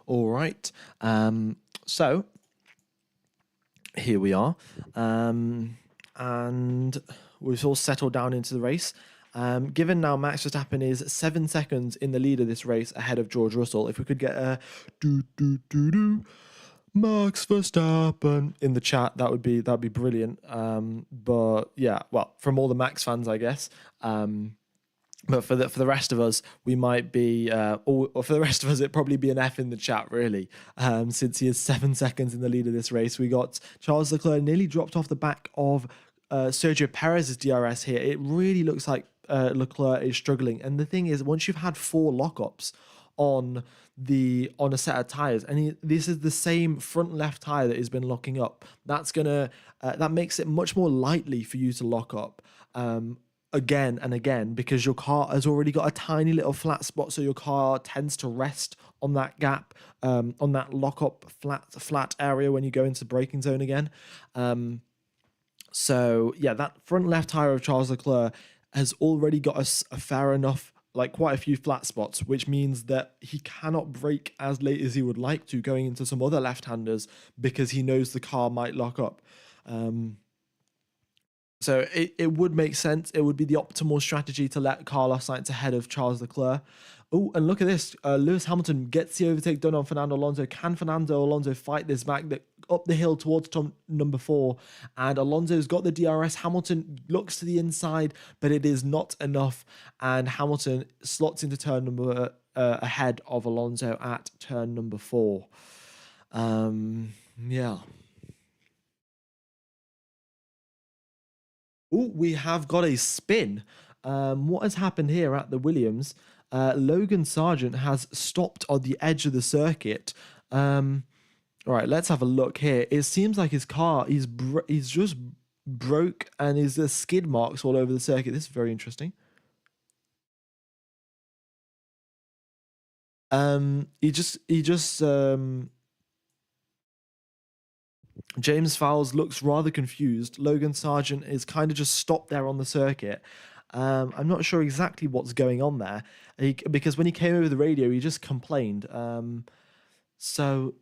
Speaker 1: All right. So here we are. And we've all settled down into the race. Given now Max Verstappen is 7 seconds in the lead of this race ahead of George Russell, if we could get a Max Verstappen in the chat, that'd be brilliant. But yeah, well, from all the Max fans, I guess. But for the rest of us, we might be, or for the rest of us, it'd probably be an F in the chat, really, since he is 7 seconds in the lead of this race. We got Charles Leclerc nearly dropped off the back of Sergio Perez's DRS here. It really looks like Leclerc is struggling. And the thing is, once you've had 4 lockups on a set of tires, and this is the same front left tire that has been locking up, that makes it much more likely for you to lock up. Again and again, because your car has already got a tiny little flat spot, so your car tends to rest on that gap, on that lock-up flat area when you go into braking zone again. So yeah, that front left tire of Charles Leclerc has already got a fair enough, like quite a few flat spots, which means that he cannot brake as late as he would like to going into some other left-handers because he knows the car might lock up. So it would make sense. It would be the optimal strategy to let Carlos Sainz ahead of Charles Leclerc. Oh, and look at this. Lewis Hamilton gets the overtake done on Fernando Alonso. Can Fernando Alonso fight this back up the hill towards number 4? And Alonso's got the DRS. Hamilton looks to the inside, but it is not enough. And Hamilton slots into turn number ahead of Alonso at turn number 4. Yeah. Oh, we have got a spin. What has happened here at the Williams? Logan Sargent has stopped on the edge of the circuit. All right, let's have a look here. It seems like his car, he's just broke, and there's skid marks all over the circuit. This is very interesting. He just James Fowles looks rather confused. Logan Sargent is kind of just stopped there on the circuit. I'm not sure exactly what's going on there, because when he came over the radio, he just complained. So,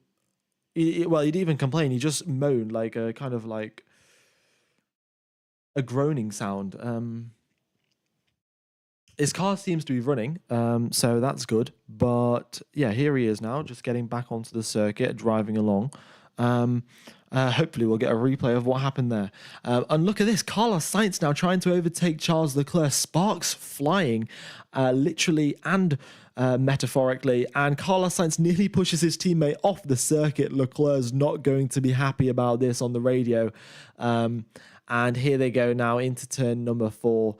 Speaker 1: he didn't even complain. He just moaned, like a kind of like a groaning sound. His car seems to be running, so that's good. But yeah, here he is now, just getting back onto the circuit, driving along. Hopefully we'll get a replay of what happened there. And look at this, Carlos Sainz now trying to overtake Charles Leclerc, sparks flying, literally and metaphorically, and Carlos Sainz nearly pushes his teammate off the circuit. Leclerc's not going to be happy about this on the radio. And here they go now into turn number 4.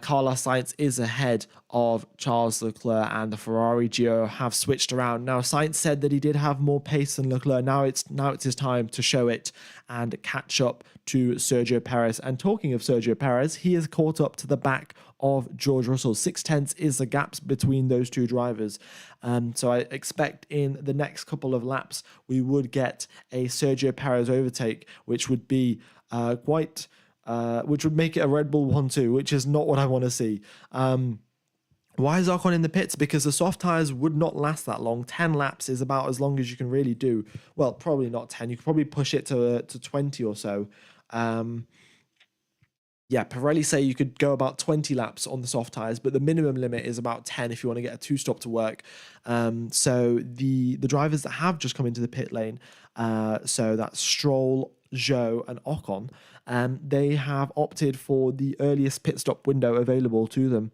Speaker 1: Carlos Sainz is ahead of Charles Leclerc, and the Ferrari duo have switched around. Now, Sainz said that he did have more pace than Leclerc. Now it's his time to show it and catch up to Sergio Perez. And talking of Sergio Perez, he is caught up to the back of George Russell. 0.6 is the gaps between those two drivers. So I expect in the next couple of laps, we would get a Sergio Perez overtake, which would be which would make it a Red Bull 1-2, which is not what I want to see. Why is Ocon in the pits? Because the soft tyres would not last that long. 10 laps is about as long as you can really do. Well, probably not 10. You could probably push it to 20 or so. Yeah, Pirelli say you could go about 20 laps on the soft tyres, but the minimum limit is about 10 if you want to get a 2-stop to work. So the drivers that have just come into the pit lane, so that's Stroll, Zhou, and Ocon, they have opted for the earliest pit stop window available to them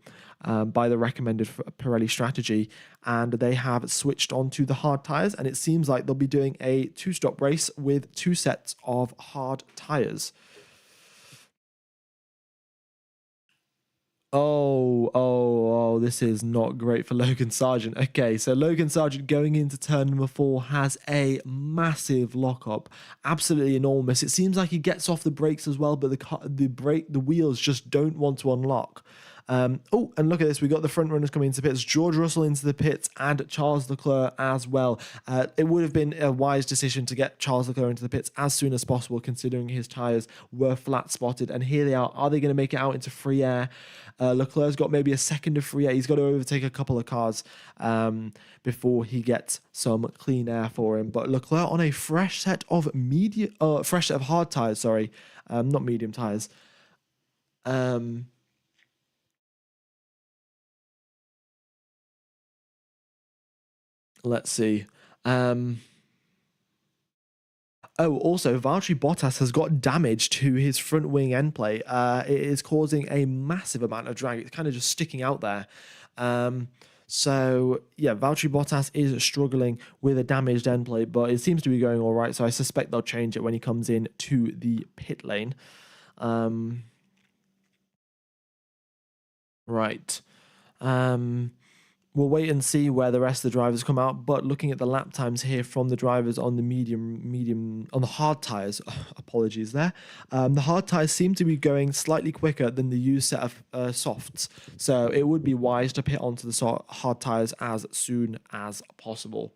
Speaker 1: by the recommended Pirelli strategy, and they have switched on to the hard tyres, and it seems like they'll be doing a 2-stop race with 2 sets of hard tyres. This is not great for Logan Sargent. Okay, so Logan Sargent going into turn number 4 has a massive lockup, absolutely enormous. It seems like he gets off the brakes as well, but the wheels just don't want to unlock. And look at this. We got the front runners coming into pits. George Russell into the pits and Charles Leclerc as well. It would have been a wise decision to get Charles Leclerc into the pits as soon as possible, considering his tyres were flat spotted. And here they are. Are they going to make it out into free air? Leclerc's got maybe a second of free air. He's got to overtake a couple of cars before he gets some clean air for him. But Leclerc on a fresh set of hard tyres. Sorry, not medium tyres. Let's see. Also, Valtteri Bottas has got damage to his front wing end plate. It is causing a massive amount of drag. It's kind of just sticking out there. Valtteri Bottas is struggling with a damaged end plate, but it seems to be going all right. So I suspect they'll change it when he comes in to the pit lane. Right. We'll wait and see where the rest of the drivers come out. But looking at the lap times here from the drivers on the on the hard tyres, apologies there. The hard tyres seem to be going slightly quicker than the used set of softs. So it would be wise to pit onto the hard tyres as soon as possible.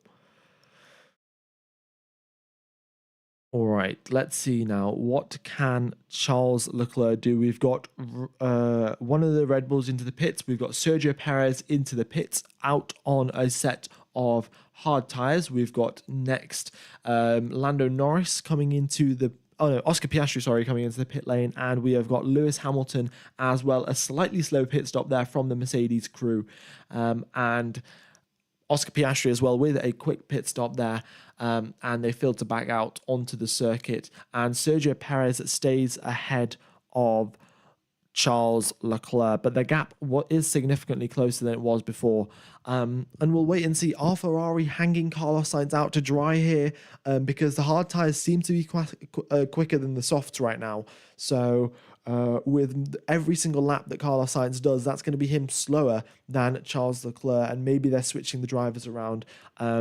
Speaker 1: All right, let's see now. What can Charles Leclerc do? We've got one of the Red Bulls into the pits. We've got Sergio Perez into the pits out on a set of hard tyres. We've got next Lando Norris coming into the Oscar Piastri, sorry, coming into the pit lane. And we have got Lewis Hamilton as well, a slightly slow pit stop there from the Mercedes crew. And Oscar Piastri as well with a quick pit stop there, and they failed to back out onto the circuit. And Sergio Perez stays ahead of Charles Leclerc, but the gap is significantly closer than it was before. And we'll wait and see. Are Ferrari hanging Carlos Sainz out to dry here? Because the hard tyres seem to be quicker than the softs right now. So with every single lap that Carlos Sainz does, that's going to be him slower than Charles Leclerc. And maybe they're switching the drivers around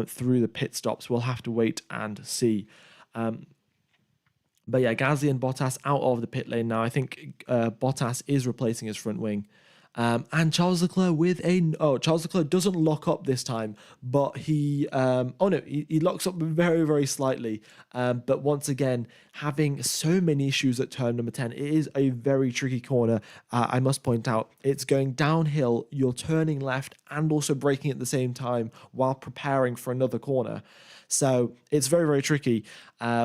Speaker 1: through the pit stops. We'll have to wait and see. But yeah, Gasly and Bottas out of the pit lane now. I think Bottas is replacing his front wing. And Charles Leclerc Charles Leclerc doesn't lock up this time, but he locks up very, very slightly. But once again, having so many issues at turn number 10, it is a very tricky corner. I must point out, it's going downhill, you're turning left and also braking at the same time while preparing for another corner. So it's very, very tricky,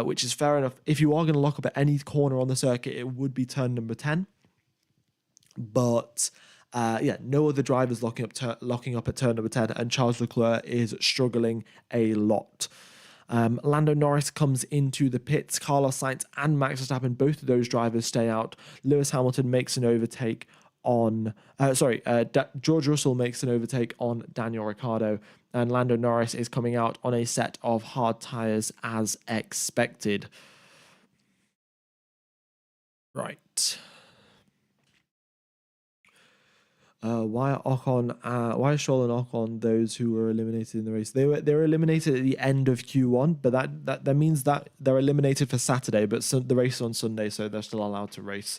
Speaker 1: which is fair enough. If you are going to lock up at any corner on the circuit, it would be turn number 10. But no other drivers locking up at turn number 10, and Charles Leclerc is struggling a lot. Lando Norris comes into the pits. Carlos Sainz and Max Verstappen, both of those drivers stay out. Lewis Hamilton makes an overtake on... George Russell makes an overtake on Daniel Ricciardo, and Lando Norris is coming out on a set of hard tyres as expected. Right. Why are Stroll and Ocon those who were eliminated in the race? They were eliminated at the end of Q1, but that means that they're eliminated for Saturday, but the race is on Sunday, so they're still allowed to race.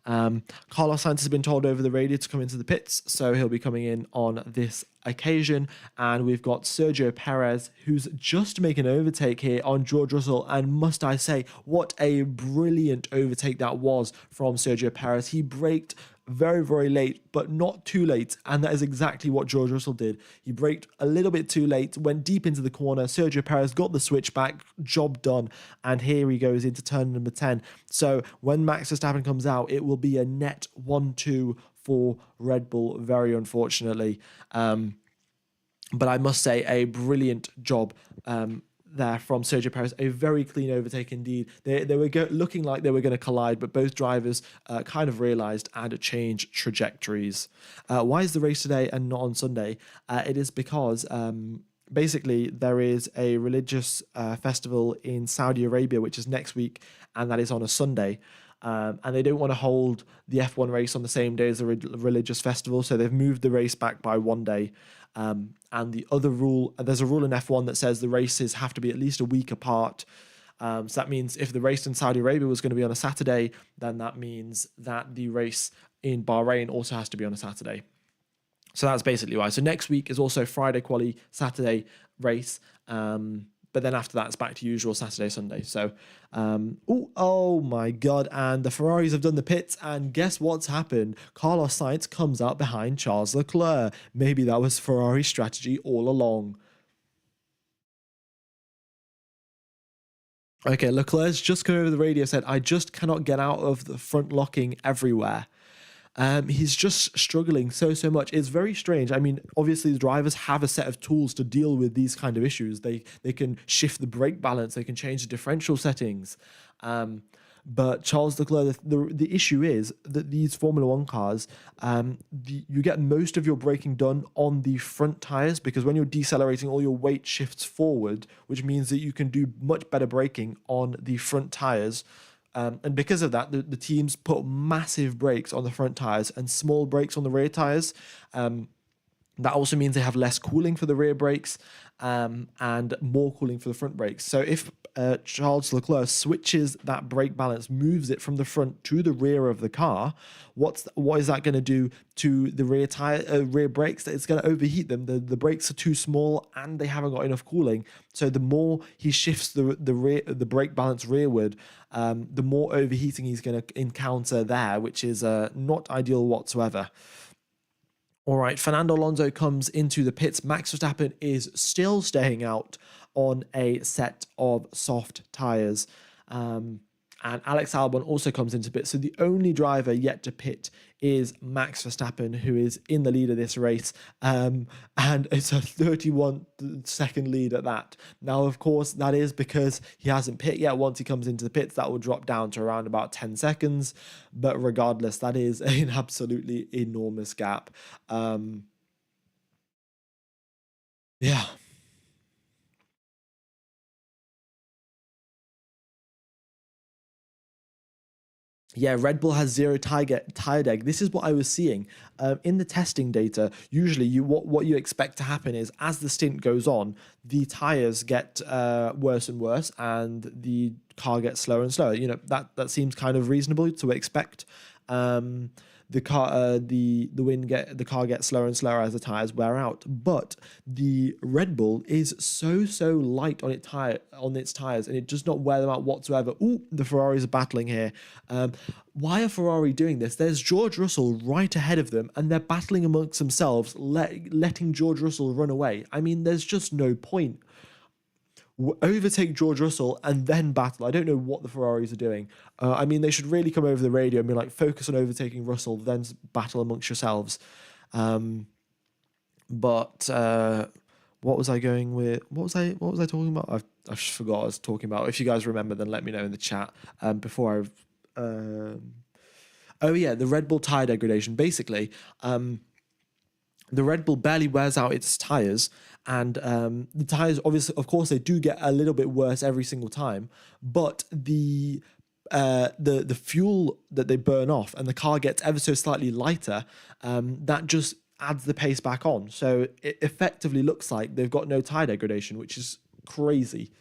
Speaker 1: Carlos Sainz has been told over the radio to come into the pits, so he'll be coming in on this occasion. And we've got Sergio Perez, who's just making an overtake here on George Russell. And must I say, what a brilliant overtake that was from Sergio Perez. He braked very, very late, but not too late. And that is exactly what George Russell did. He braked a little bit too late, went deep into the corner. Sergio Perez got the switch back, job done. And here he goes into turn number 10. So when Max Verstappen comes out, it will be a net 1-2 for Red Bull, very unfortunately. But I must say, a brilliant job there from Sergio Perez. A very clean overtake indeed. They were looking like they were going to collide, but both drivers kind of realised and changed trajectories. Why is the race today and not on Sunday? It is because basically there is a religious festival in Saudi Arabia, which is next week, and that is on a Sunday. and they don't want to hold the F1 race on the same day as a religious festival, so they've moved the race back by one day. And the other rule, there's a rule in F1 that says the races have to be at least a week apart. So that means if the race in Saudi Arabia was going to be on a Saturday, then that means that the race in Bahrain also has to be on a Saturday. So that's basically why. So next week is also Friday quali, Saturday race. But then after that, it's back to usual Saturday, Sunday. So, oh my God. And the Ferraris have done the pits. And guess what's happened? Carlos Sainz comes out behind Charles Leclerc. Maybe that was Ferrari's strategy all along. Okay, Leclerc's just come over the radio, said, I just cannot get out of the front locking everywhere. He's just struggling so much. It's very strange. I mean, obviously the drivers have a set of tools to deal with these kind of issues. They can shift the brake balance. They can change the differential settings. But Charles Leclerc, the issue is that these Formula One cars, you get most of your braking done on the front tires, because when you're decelerating, all your weight shifts forward, which means that you can do much better braking on the front tires. And because of that, the teams put massive brakes on the front tires and small brakes on the rear tires. That also means they have less cooling for the rear brakes and more cooling for the front brakes. So if Charles Leclerc switches that brake balance, moves it from the front to the rear of the car, what is that going to do to the rear brakes? It's going to overheat them. The brakes are too small and they haven't got enough cooling. So the more he shifts the brake balance rearward, the more overheating he's going to encounter there, which is not ideal whatsoever. All right, Fernando Alonso comes into the pits. Max Verstappen is still staying out on a set of soft tyres. And Alex Albon also comes into pit. So the only driver yet to pit is Max Verstappen, who is in the lead of this race. And it's a 31-second lead at that. Now, of course, that is because he hasn't pit yet. Once he comes into the pits, that will drop down to around about 10 seconds. But regardless, that is an absolutely enormous gap. Yeah. Yeah, Red Bull has zero tire deg. This is what I was seeing in the testing data. Usually, what you expect to happen is as the stint goes on, the tires get worse and worse, and the car gets slower and slower. You know, that seems kind of reasonable to expect. The car gets slower and slower as the tires wear out. But the Red Bull is so light on its tires, and it does not wear them out whatsoever. Ooh, the Ferraris are battling here. Why are Ferrari doing this? There's George Russell right ahead of them, and they're battling amongst themselves, letting George Russell run away. I mean, there's just no point. Overtake George Russell and then battle. I don't know what the Ferraris are doing. I mean, they should really come over the radio and be like, focus on overtaking Russell, then battle amongst yourselves. But what was I going with? What was I talking about? I just forgot what I was talking about. If you guys remember, then let me know in the chat. Before oh yeah, the Red Bull tire degradation. Basically, the Red Bull barely wears out its tires, and the tires, obviously, of course, they do get a little bit worse every single time. But the fuel that they burn off, and the car gets ever so slightly lighter, that just adds the pace back on. So it effectively looks like they've got no tire degradation, which is crazy.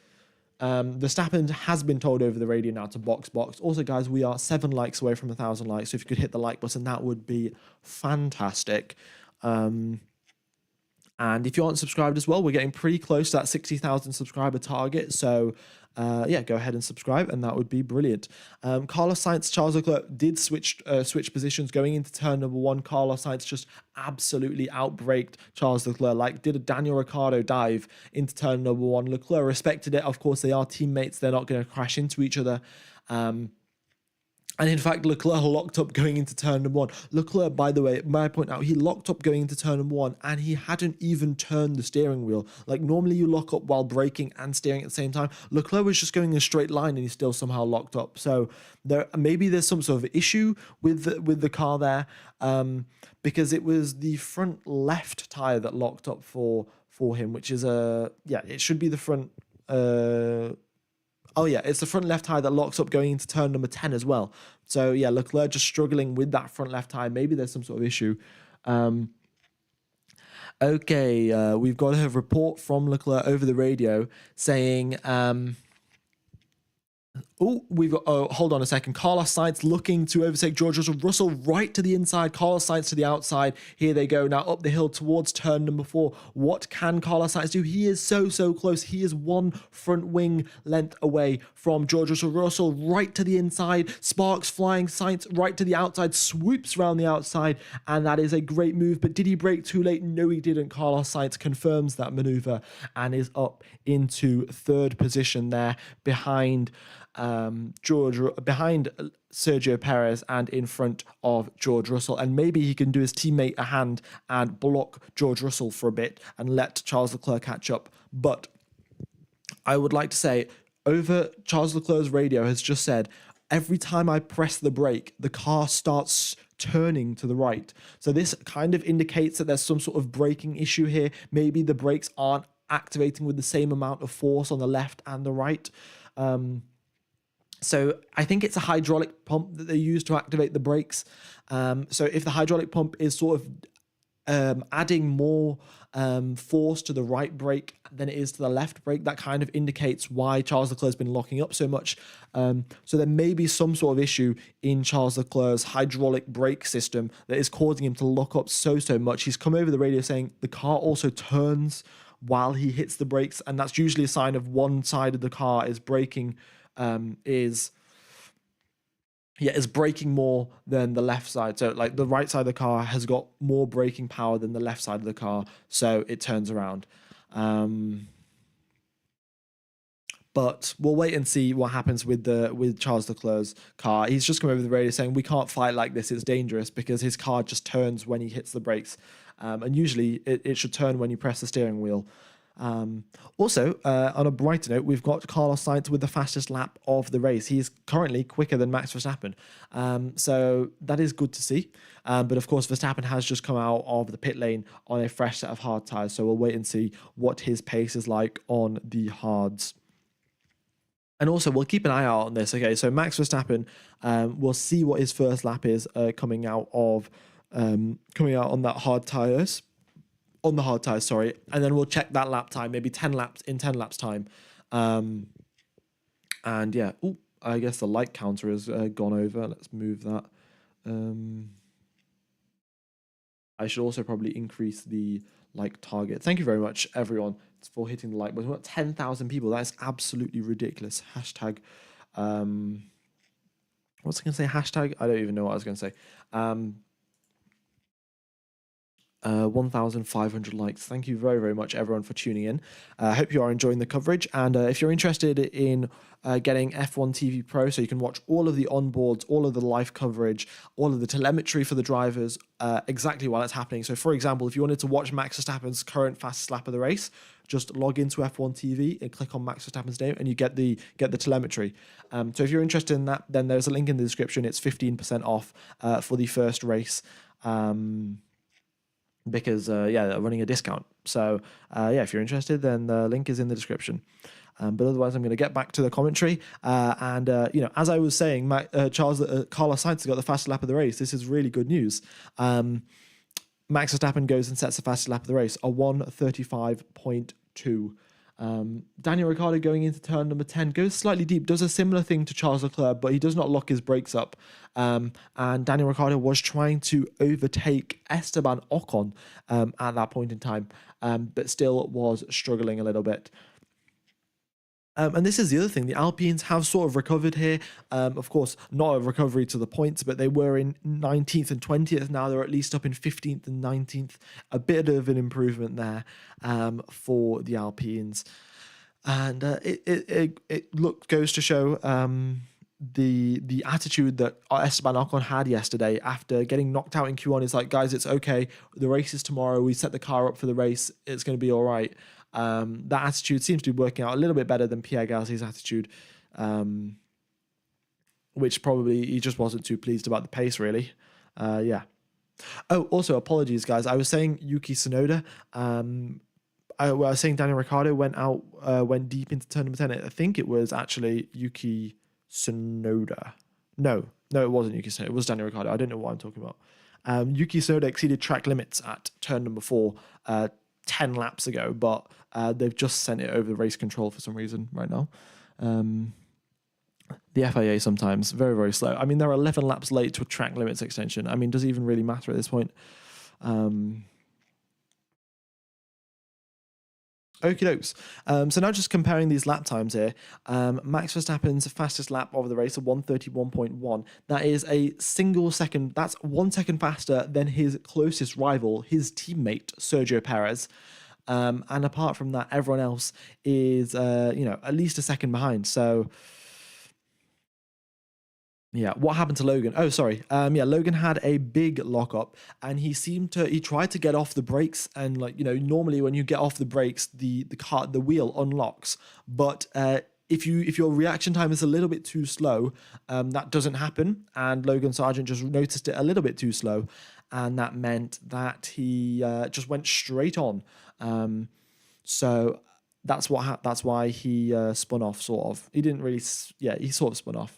Speaker 1: Verstappen has been told over the radio now to box. Also, guys, we are 7 likes away from 1,000 likes. So if you could hit the like button, that would be fantastic. And if you aren't subscribed as well, we're getting pretty close to that 60,000 subscriber target. So yeah, go ahead and subscribe, and that would be brilliant. Carlos Sainz, Charles Leclerc did switch positions going into turn number 1. Carlos Sainz just absolutely outbraked Charles Leclerc, like did a Daniel Ricciardo dive into turn number 1. Leclerc respected it. Of course, they are teammates. They're not going to crash into each other. And in fact, Leclerc locked up going into turn number 1. Leclerc, by the way, may I point out, he locked up going into turn number 1 and he hadn't even turned the steering wheel. Like normally you lock up while braking and steering at the same time. Leclerc was just going in a straight line and he still somehow locked up. So maybe there's some sort of issue with the car there, because it was the front left tire that locked up for him, which is it should be the front. Oh yeah, it's the front left tire that locks up going into turn number 10 as well. So yeah, Leclerc just struggling with that front left tire. Maybe there's some sort of issue. Okay, we've got a report from Leclerc over the radio saying we've got. Oh, hold on a second. Carlos Sainz looking to overtake George Russell. Russell right to the inside. Carlos Sainz to the outside. Here they go now up the hill towards turn number 4. What can Carlos Sainz do? He is so close. He is one front wing length away from George Russell. Russell right to the inside. Sparks flying. Sainz right to the outside. Swoops around the outside, and that is a great move. But did he brake too late? No, he didn't. Carlos Sainz confirms that maneuver and is up into third position there behind behind Sergio Perez and in front of George Russell. And maybe he can do his teammate a hand and block George Russell for a bit and let Charles Leclerc catch up. But I would like to say, over Charles Leclerc's radio has just said, every time I press the brake, the car starts turning to the right. So this kind of indicates that there's some sort of braking issue here. Maybe the brakes aren't activating with the same amount of force on the left and the right. So I think it's a hydraulic pump that they use to activate the brakes. So if the hydraulic pump is sort of adding more force to the right brake than it is to the left brake, that kind of indicates why Charles Leclerc's been locking up so much. So there may be some sort of issue in Charles Leclerc's hydraulic brake system that is causing him to lock up so much. He's come over the radio saying the car also turns while he hits the brakes, and that's usually a sign of one side of the car is braking is braking more than the left side. So like the right side of the car has got more braking power than the left side of the car, so it turns around. But we'll wait and see what happens with Charles Leclerc's car. He's just come over the radio saying we can't fight like this, it's dangerous, because his car just turns when he hits the brakes. And usually it should turn when you press the steering wheel. Also, on a brighter note, we've got Carlos Sainz with the fastest lap of the race. He is currently quicker than Max Verstappen. So that is good to see. But of course, Verstappen has just come out of the pit lane on a fresh set of hard tyres. So we'll wait and see what his pace is like on the hards. And also, we'll keep an eye out on this. Okay, so Max Verstappen, we'll see what his first lap is coming out on that hard tyres. On the hard tires, sorry, and then we'll check that lap time, maybe 10 laps time. And yeah, I guess the light counter has gone over. Let's move that. I should also probably increase the like target. Thank you very much, everyone, for hitting the like button. We've got 10,000 people. That is absolutely ridiculous. Hashtag. What's I going to say? Hashtag. I don't even know what I was going to say. 1,500 likes. Thank you very much, everyone, for tuning in. I hope you are enjoying the coverage. And if you're interested in getting F1 TV Pro, so you can watch all of the onboards, all of the live coverage, all of the telemetry for the drivers exactly while it's happening. So, for example, if you wanted to watch Max Verstappen's current fastest lap of the race, just log into F1 TV and click on Max Verstappen's name, and you get the telemetry. So, if you're interested in that, then there's a link in the description. It's 15% off for the first race. Because they're running a discount. So if you're interested, then the link is in the description. But otherwise, I'm going to get back to the commentary. As I was saying, Carlos Sainz has got the fastest lap of the race. This is really good news. Max Verstappen goes and sets the fastest lap of the race, a 1:35.2. Daniel Ricciardo going into turn number 10 goes slightly deep, does a similar thing to Charles Leclerc, but he does not lock his brakes up. And Daniel Ricciardo was trying to overtake Esteban Ocon at that point in time, but still was struggling a little bit. And this is the other thing. The Alpines have sort of recovered here. Of course, not a recovery to the points, but they were in 19th and 20th. Now they're at least up in 15th and 19th. A bit of an improvement there for the Alpines. And it goes to show the attitude that Esteban Ocon had yesterday after getting knocked out in Q1. It's like, guys, it's okay. The race is tomorrow. We set the car up for the race. It's going to be all right. That attitude seems to be working out a little bit better than Pierre Gasly's attitude, which probably he just wasn't too pleased about the pace, really. Yeah. Oh, also, apologies, guys. I was saying Yuki Tsunoda. well, I was saying Daniel Ricciardo went deep into turn number 10. I think it was actually Yuki Tsunoda. No, it wasn't Yuki Tsunoda. It was Daniel Ricciardo. I don't know what I'm talking about. Yuki Tsunoda exceeded track limits at turn number 4 10 laps ago, but they've just sent it over the race control for some reason right now. The FIA sometimes very, very slow. I mean, they're 11 laps late to a track limits extension. I mean, does it even really matter at this point? Okie dokes. So now just comparing these lap times here. Max Verstappen's fastest lap of the race, a 1:31.1. That is a single second. That's 1 second faster than his closest rival, his teammate Sergio Perez. And apart from that, everyone else is, at least a second behind. So. Yeah, what happened to Logan? Oh, sorry. Logan had a big lockup, and he tried to get off the brakes, and normally when you get off the brakes, the wheel unlocks. But if your reaction time is a little bit too slow, that doesn't happen. And Logan Sargent just noticed it a little bit too slow, and that meant that he just went straight on. So that's why he spun off. Sort of. He didn't really. Yeah, he sort of spun off.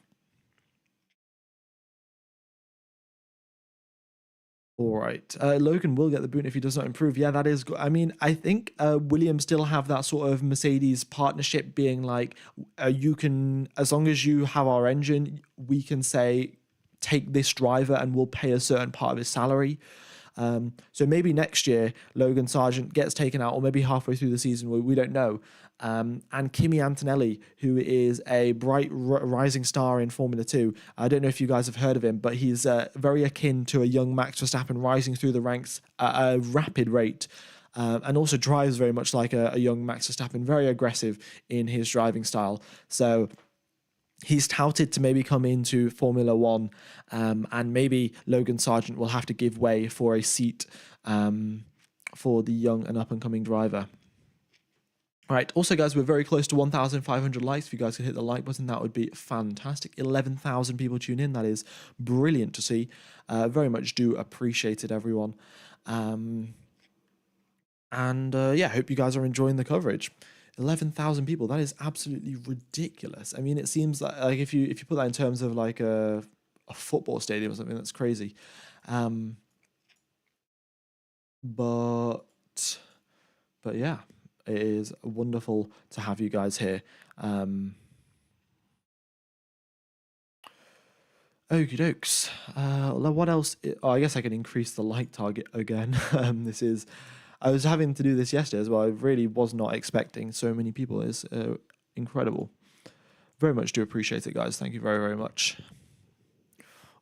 Speaker 1: All right. Logan will get the boot if he does not improve. Yeah, that is good. I mean, I think Williams still have that sort of Mercedes partnership being like, you can, as long as you have our engine, we can say, take this driver and we'll pay a certain part of his salary. So maybe next year, Logan Sargent gets taken out, or maybe halfway through the season, we don't know. And Kimi Antonelli, who is a bright rising star in Formula 2. I don't know if you guys have heard of him, but he's very akin to a young Max Verstappen, rising through the ranks at a rapid rate. And also drives very much like a young Max Verstappen, very aggressive in his driving style. So he's touted to maybe come into Formula 1, and maybe Logan Sargent will have to give way for a seat for the young and up-and-coming driver. All right, also, guys, we're very close to 1,500 likes. If you guys could hit the like button, that would be fantastic. 11,000 people tune in. That is brilliant to see. Very much do appreciate it, everyone. Hope you guys are enjoying the coverage. 11,000 people, that is absolutely ridiculous. I mean, it seems like if you put that in terms of like a football stadium or something, that's crazy. But yeah, it is wonderful to have you guys here. Okie dokes. What else? I guess I can increase the like target again. I was having to do this yesterday as well. I really was not expecting so many people. It's incredible. Very much do appreciate it, guys. Thank you very, very much.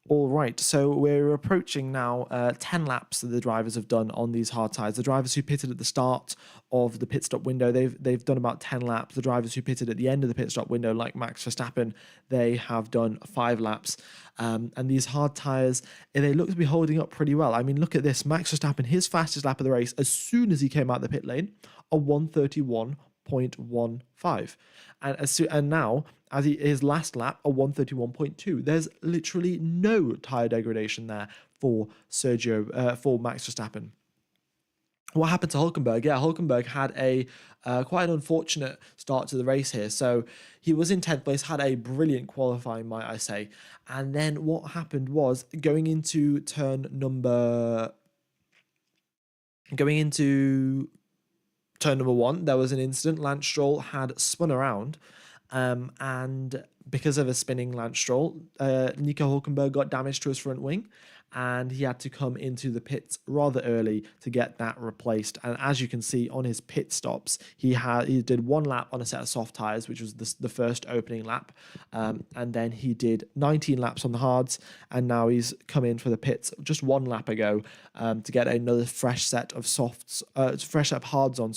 Speaker 1: All right, so we're approaching now 10 laps that the drivers have done on these hard tyres. The drivers who pitted at the start of the pit stop window, they've done about 10 laps. The drivers who pitted at the end of the pit stop window, like Max Verstappen, they have done 5 laps. And these hard tyres, they look to be holding up pretty well. I mean, look at this. Max Verstappen, his fastest lap of the race, as soon as he came out the pit lane, a 1:31.15, and now his last lap, a 1:31.2. There's literally no tire degradation there for Max Verstappen. What happened to Hulkenberg? Yeah, Hulkenberg had a quite an unfortunate start to the race here. So he was in 10th place, had a brilliant qualifying, might I say. And then what happened was, going into turn number 1, there was an incident. Lance Stroll had spun around, and because of a spinning Lance Stroll, Nico Hulkenberg got damage to his front wing, and he had to come into the pits rather early to get that replaced. And as you can see on his pit stops, he did 1 lap on a set of soft tires, which was the first opening lap, and then he did 19 laps on the hards, and now he's come in for the pits just 1 lap ago to get another fresh set of hards on,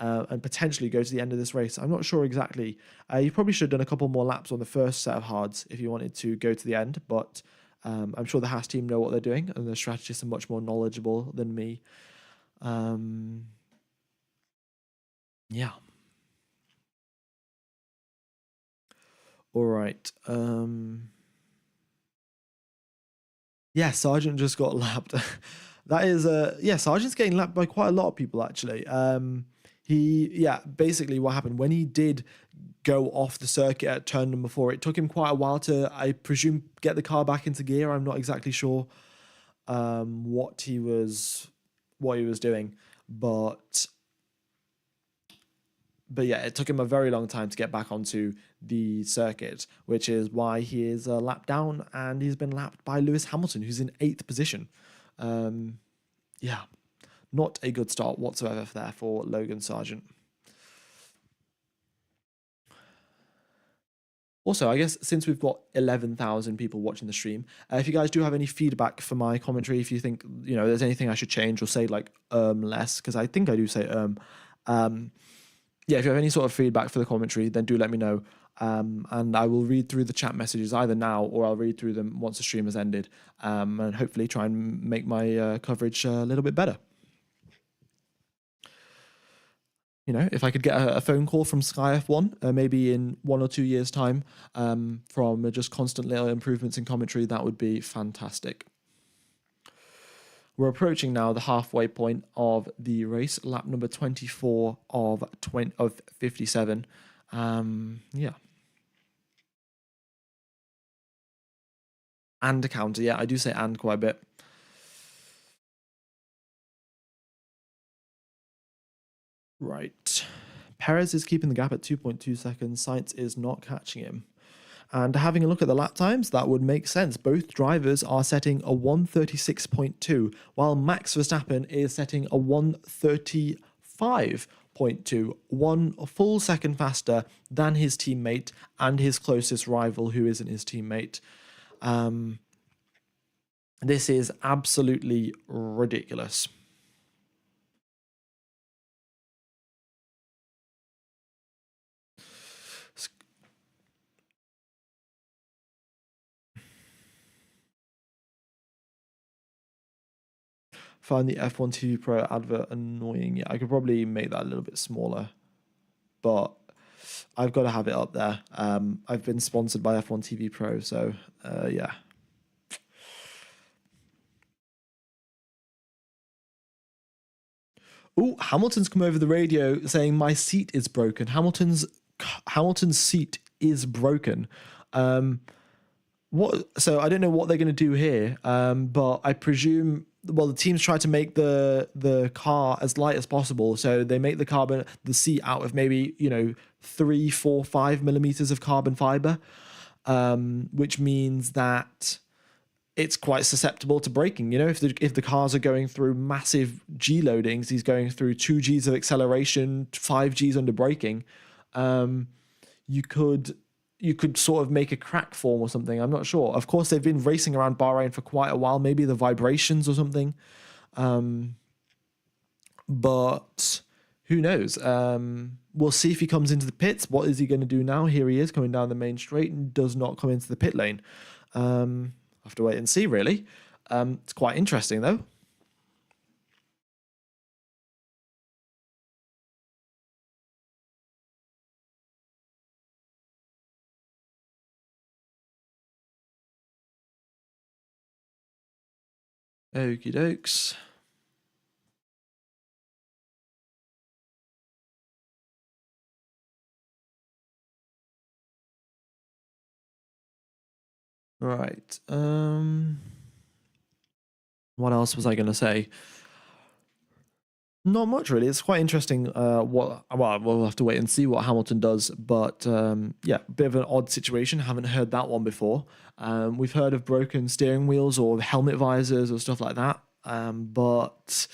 Speaker 1: and potentially go to the end of this race. I'm not sure exactly. You probably should have done a couple more laps on the first set of hards if you wanted to go to the end, but I'm sure the Haas team know what they're doing, and the strategists are much more knowledgeable than me. Yeah. All right. Yeah, Sargent just got lapped. That is, Sargent's getting lapped by quite a lot of people, actually. Basically what happened when he did go off the circuit at turn number 4, it took him quite a while to, I presume, get the car back into gear. I'm not exactly sure what he was doing, but yeah, it took him a very long time to get back onto the circuit, which is why he is a lap down, and he's been lapped by Lewis Hamilton, who's in 8th position. Yeah, not a good start whatsoever there for Logan Sargent. Also, I guess since we've got 11,000 people watching the stream, if you guys do have any feedback for my commentary, if you think, there's anything I should change or say like less, because I think I do say yeah, if you have any sort of feedback for the commentary, then do let me know. And I will read through the chat messages either now or I'll read through them once the stream has ended, and hopefully try and make my coverage a little bit better. If I could get a phone call from Sky F1, maybe in 1 or 2 years' time, from just constant little improvements in commentary, that would be fantastic. We're approaching now the halfway point of the race, lap number 24 of 57. Yeah. And a counter. Yeah, I do say and quite a bit. Right. Perez is keeping the gap at 2.2 seconds. Sainz is not catching him. And having a look at the lap times, that would make sense. Both drivers are setting a 1:36.2, while Max Verstappen is setting a 1:35.2, 1 full second faster than his teammate and his closest rival, who isn't his teammate. This is absolutely ridiculous. Find the F1 TV Pro advert annoying. Yeah, I could probably make that a little bit smaller, but I've got to have it up there. I've been sponsored by F1 TV Pro, so yeah. Oh, Hamilton's come over the radio saying my seat is broken. Hamilton's seat is broken. So I don't know what they're going to do here, but I presume, well, the teams try to make the car as light as possible, so they make the seat out of maybe 3, 4, 5 millimeters of carbon fiber, which means that it's quite susceptible to braking. If the cars are going through massive G loadings, he's going through 2 Gs of acceleration, 5 Gs under braking. You could sort of make a crack form or something. I'm not sure. Of course, they've been racing around Bahrain for quite a while. Maybe the vibrations or something. But who knows? We'll see if he comes into the pits. What is he going to do now? Here he is coming down the main straight and does not come into the pit lane. Have to wait and see, really. It's quite interesting, though. Okie dokes. Right. What else was I going to say? Not much, really. It's quite interesting. We'll have to wait and see what Hamilton does. But yeah, bit of an odd situation. Haven't heard that one before. We've heard of broken steering wheels or helmet visors or stuff like that. But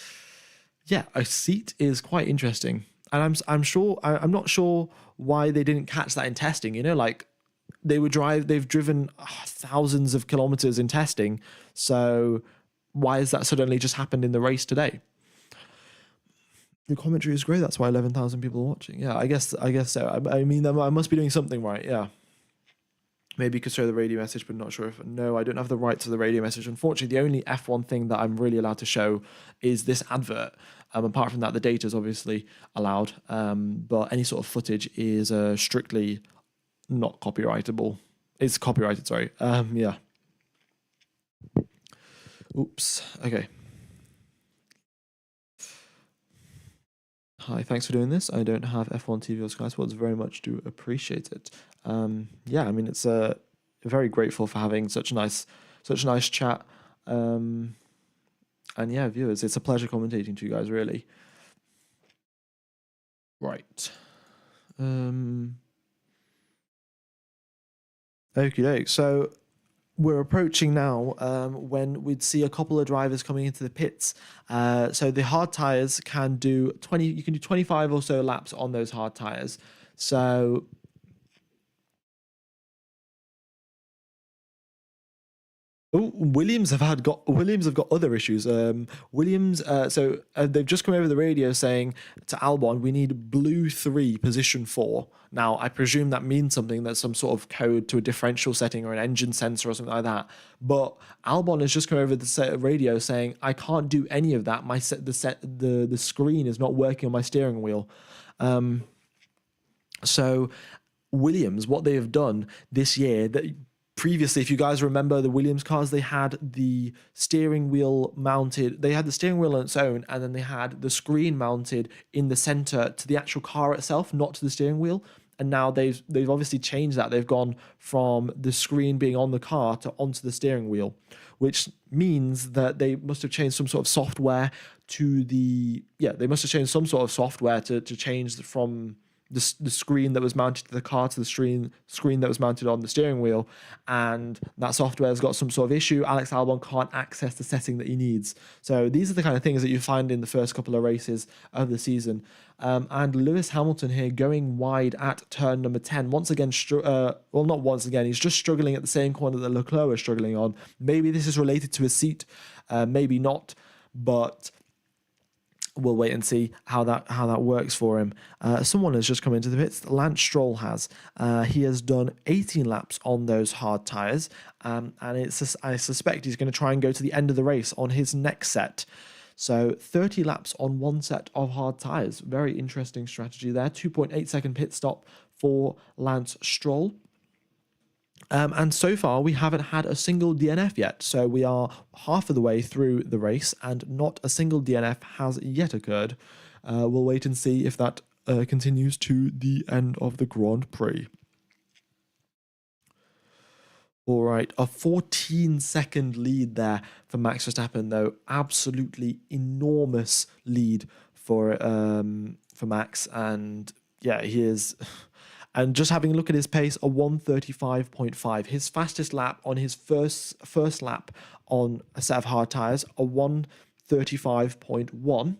Speaker 1: yeah, a seat is quite interesting. And I'm not sure why they didn't catch that in testing. Like they've driven thousands of kilometers in testing. So why has that suddenly just happened in the race today? The commentary is great. That's why 11,000 people are watching. Yeah, I guess so. I mean, I must be doing something right. Yeah. Maybe you could show the radio message, but not sure if... No, I don't have the rights to the radio message. Unfortunately, the only F1 thing that I'm really allowed to show is this advert. Apart from that, the data is obviously allowed. But any sort of footage is strictly not copyrightable. It's copyrighted, sorry. Yeah. Oops. Okay. Hi, thanks for doing this. I don't have F1 TV or Sky Sports. Very much do appreciate it. Yeah, I mean, it's very grateful for having such a nice chat. Um, and yeah, viewers, it's a pleasure commentating to you guys. Really. Right. Um, Okie doke. So we're approaching now when we'd see a couple of drivers coming into the pits. So the hard tires can do 20. You can do 25 or so laps on those hard tires. So oh, Williams have got other issues. Williams, they've just come over the radio saying to Albon, we need blue 3, position 4. Now, I presume that means something. That's some sort of code to a differential setting or an engine sensor or something like that. But Albon has just come over the radio saying, I can't do any of that. The screen is not working on my steering wheel. So Williams, what they have done this year, that previously, if you guys remember the Williams cars, they had the steering wheel mounted. They had the steering wheel on its own, and then they had the screen mounted in the center to the actual car itself, not to the steering wheel. And now they've obviously changed that. They've gone from the screen being on the car to onto the steering wheel, which means that they must have changed some sort of software they must have changed some sort of software to change from the screen that was mounted to the car to the screen that was mounted on the steering wheel, and that software has got some sort of issue. Alex Albon can't access the setting that he needs. So these are the kind of things that you find in the first couple of races of the season. And Lewis Hamilton here going wide at turn number 10. Once again, not once again, he's just struggling at the same corner that Leclerc was struggling on. Maybe this is related to his seat, maybe not, but we'll wait and see how that works for him. Someone has just come into the pits. Lance Stroll has. He has done 18 laps on those hard tyres, and I suspect he's going to try and go to the end of the race on his next set. So 30 laps on one set of hard tyres. Very interesting strategy there. 2.8 second pit stop for Lance Stroll. And so far, we haven't had a single DNF yet. So we are half of the way through the race, and not a single DNF has yet occurred. We'll wait and see if that continues to the end of the Grand Prix. All right, a 14-second lead there for Max Verstappen, though. Absolutely enormous lead for Max, and yeah, he is. And just having a look at his pace, a 1:35.5. His fastest lap on his first lap on a set of hard tyres, a 1:35.1.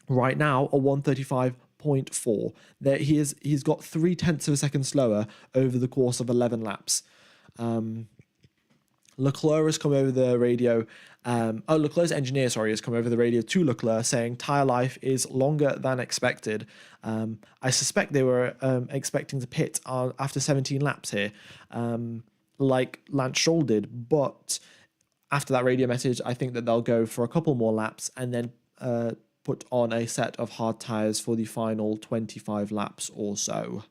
Speaker 1: Right now, a 1:35.4. There he's got 0.3 of a second slower over the course of 11 laps. Leclerc has come over the radio. Leclerc's engineer, has come over the radio to Leclerc saying tyre life is longer than expected. I suspect they were expecting to pit after 17 laps here, like Lance Stroll did. But after that radio message, I think that they'll go for a couple more laps and then put on a set of hard tyres for the final 25 laps or so.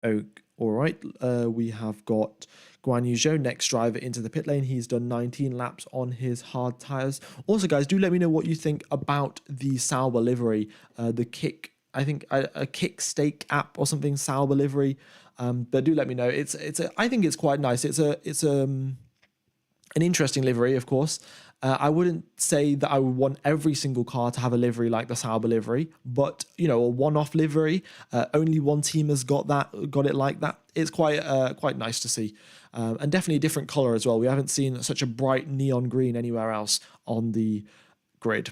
Speaker 1: Oh, all right. We have got Guan Yu Zhou, next driver into the pit lane. He's done 19 laps on his hard tyres. Also, guys, do let me know what you think about the Sauber livery, the kick. I think a kick stake app or something, Sauber livery. But do let me know. I think it's quite nice. It's an interesting livery, of course. I wouldn't say that I would want every single car to have a livery like the Sauber livery, but a one-off livery, only one team has got it like that. It's quite nice to see, and definitely a different color as well. We haven't seen such a bright neon green anywhere else on the grid.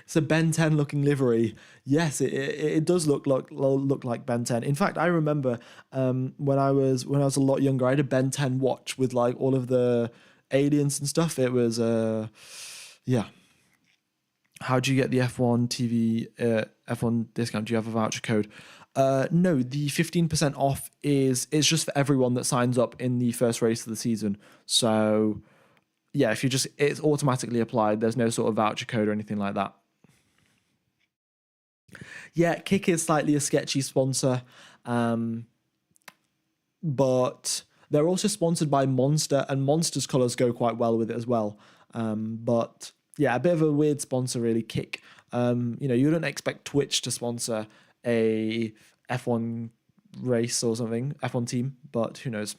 Speaker 1: It's a Ben 10 looking livery. Yes, it does look like Ben 10. In fact, I remember when I was a lot younger, I had a Ben 10 watch with like all of the aliens and stuff. It was yeah. How do you get the F1 TV F1 discount? Do you have a voucher code? No, the 15% off is just for everyone that signs up in the first race of the season. So yeah, it's automatically applied. There's no sort of voucher code or anything like that. Yeah, Kick is slightly a sketchy sponsor, but they're also sponsored by Monster, and Monster's colours go quite well with it as well. But yeah, a bit of a weird sponsor, really. Kick. You don't expect Twitch to sponsor a F1 race or something, F1 team, but who knows?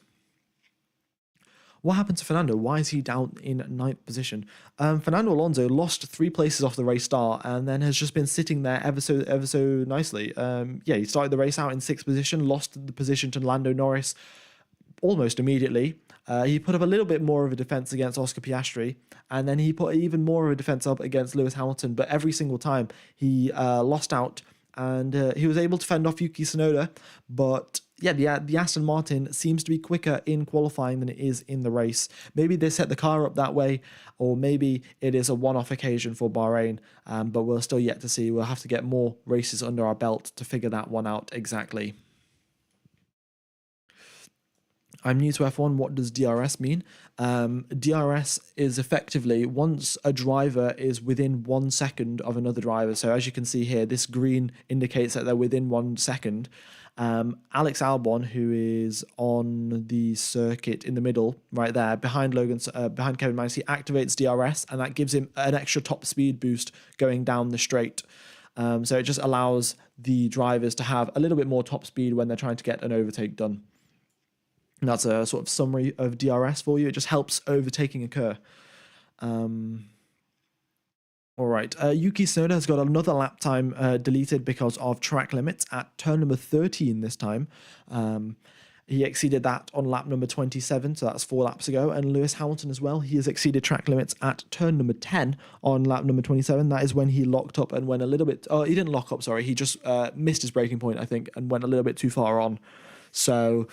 Speaker 1: What happened to Fernando? Why is he down in ninth position? Fernando Alonso lost 3 places off the race start and then has just been sitting there ever so nicely. He started the race out in 6th position, lost the position to Lando Norris almost immediately. He put up a little bit more of a defense against Oscar Piastri, and then he put even more of a defense up against Lewis Hamilton. But every single time he lost out, and he was able to fend off Yuki Tsunoda. But yeah, the Aston Martin seems to be quicker in qualifying than it is in the race. Maybe they set the car up that way, or maybe it is a one-off occasion for Bahrain. But we're still yet to see. We'll have to get more races under our belt to figure that one out exactly. I'm new to F1. What does DRS mean? DRS is effectively once a driver is within 1 second of another driver. So as you can see here, this green indicates that they're within 1 second. Alex Albon, who is on the circuit in the middle, right there, behind Kevin Magnussen, he activates DRS, and that gives him an extra top speed boost going down the straight. So it just allows the drivers to have a little bit more top speed when they're trying to get an overtake done. And that's a sort of summary of DRS for you. It just helps overtaking occur. All right. Yuki Tsunoda has got another lap time deleted because of track limits at turn number 13 this time. He exceeded that on lap number 27, so that's 4 laps ago. And Lewis Hamilton as well. He has exceeded track limits at turn number 10 on lap number 27. That is when he locked up and went a little bit... Oh, he didn't lock up, sorry. He just missed his braking point, I think, and went a little bit too far on. So...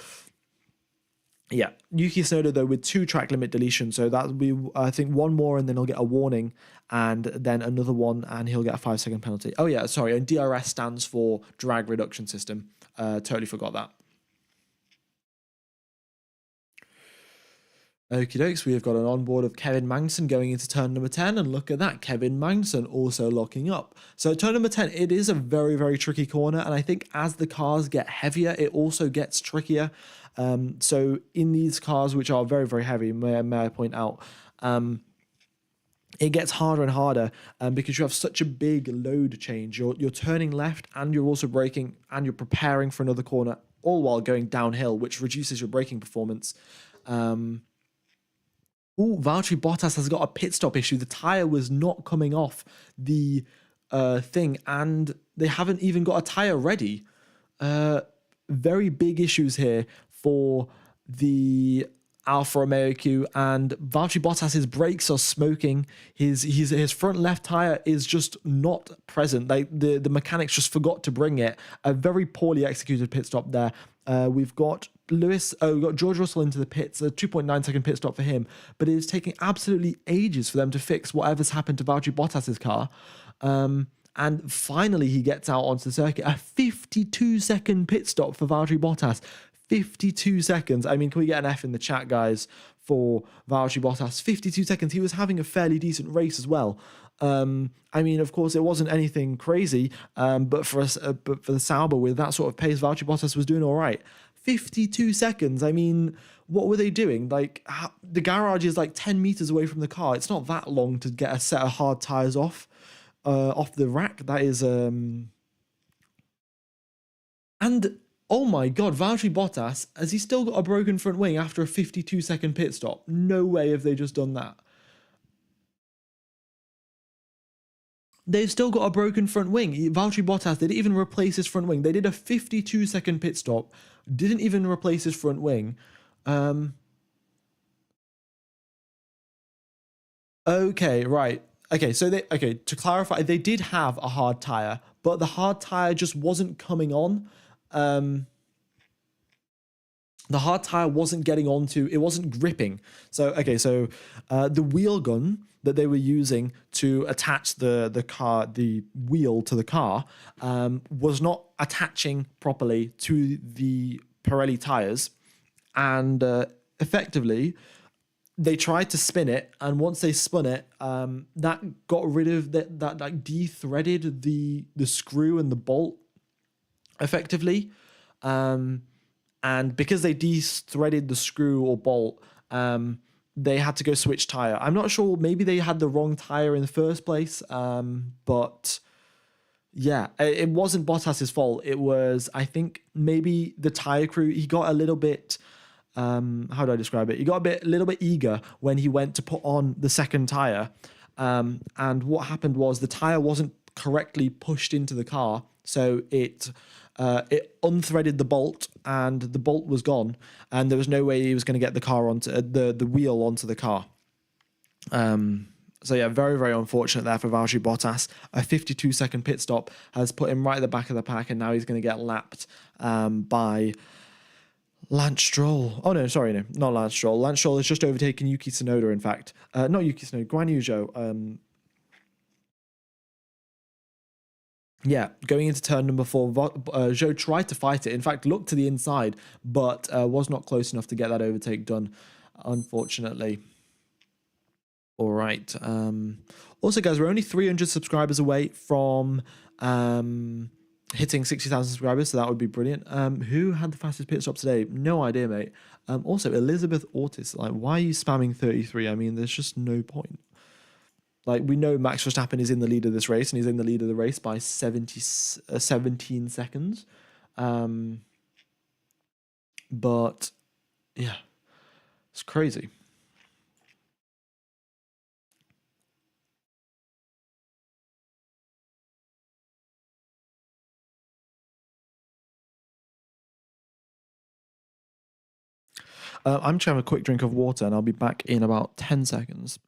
Speaker 1: yeah, Yuki Tsunoda, though, with 2 track limit deletions. So that will be, I think, 1 more and then he'll get a warning, and then another one and he'll get a 5-second penalty. Oh, yeah, sorry. And DRS stands for drag reduction system. Totally forgot that. Okie dokes, we have got an onboard of Kevin Magnussen going into turn number 10, and look at that, Kevin Magnussen also locking up. So turn number 10, it is a very, very tricky corner, and I think as the cars get heavier, it also gets trickier. So in these cars, which are very, very heavy, may I point out, it gets harder and harder because you have such a big load change. You're turning left and you're also braking and you're preparing for another corner, all while going downhill, which reduces your braking performance. Valtteri Bottas has got a pit stop issue. The tyre was not coming off the thing, and they haven't even got a tyre ready. Very big issues here for the Alfa Romeo Q, and Valtteri Bottas's brakes are smoking. His front left tyre is just not present. Like the mechanics just forgot to bring it. A very poorly executed pit stop there. We've got we've got George Russell into the pits, a 2.9 second pit stop for him, but it is taking absolutely ages for them to fix whatever's happened to Valtteri Bottas's car. And finally he gets out onto the circuit. A 52-second pit stop for Valtteri Bottas. 52 seconds. I mean, can we get an F in the chat, guys, for Valtteri Bottas? 52 seconds. He was having a fairly decent race as well. I mean, of course, it wasn't anything crazy, but for the Sauber with that sort of pace, Valtteri Bottas was doing all right. 52 seconds. I mean, what were they doing? Like, the garage is like 10 meters away from the car. It's not that long to get a set of hard tires off the rack. That is and oh my God, Valtteri Bottas, has he still got a broken front wing after a 52-second pit stop? No way have they just done that. They've still got a broken front wing. Valtteri Bottas, they didn't even replace his front wing. They did a 52-second pit stop, didn't even replace his front wing. Okay, right. Okay, so to clarify, they did have a hard tire, but the hard tire just wasn't coming on. The hard tire wasn't getting onto, it wasn't gripping. So the wheel gun that they were using to attach the wheel to the car was not attaching properly to the Pirelli tires, and effectively they tried to spin it, and once they spun it, that got rid of that like de-threaded the screw and the bolt effectively. And because they de-threaded the screw or bolt, they had to go switch tire. I'm not sure. Maybe they had the wrong tire in the first place. But yeah, it wasn't Bottas's fault. It was, I think, maybe the tire crew. He got a little bit. How do I describe it? He got a little bit eager when he went to put on the second tire. And what happened was the tire wasn't correctly pushed into the car, so it unthreaded the bolt, and the bolt was gone, and there was no way he was going to get the car onto the wheel onto the car. So yeah, very, very unfortunate there for Valtteri Bottas. A 52-second pit stop has put him right at the back of the pack, and now he's going to get lapped by Lance Stroll. Oh no, sorry, no, not Lance Stroll. Lance Stroll has just overtaken Yuki Tsunoda, in fact. Not Yuki Tsunoda, Guan Yu Zhou. Yeah, going into turn number 4, Zhou tried to fight it. In fact, looked to the inside, but was not close enough to get that overtake done, unfortunately. All right. Also, guys, we're only 300 subscribers away from hitting 60,000 subscribers, so that would be brilliant. Who had the fastest pit stop today? No idea, mate. Also, Elizabeth Ortiz, like, why are you spamming 33? I mean, there's just no point. Like, we know Max Verstappen is in the lead of this race, and he's in the lead of the race by 17 seconds. But, yeah, it's crazy. I'm just having a quick drink of water, and I'll be back in about 10 seconds.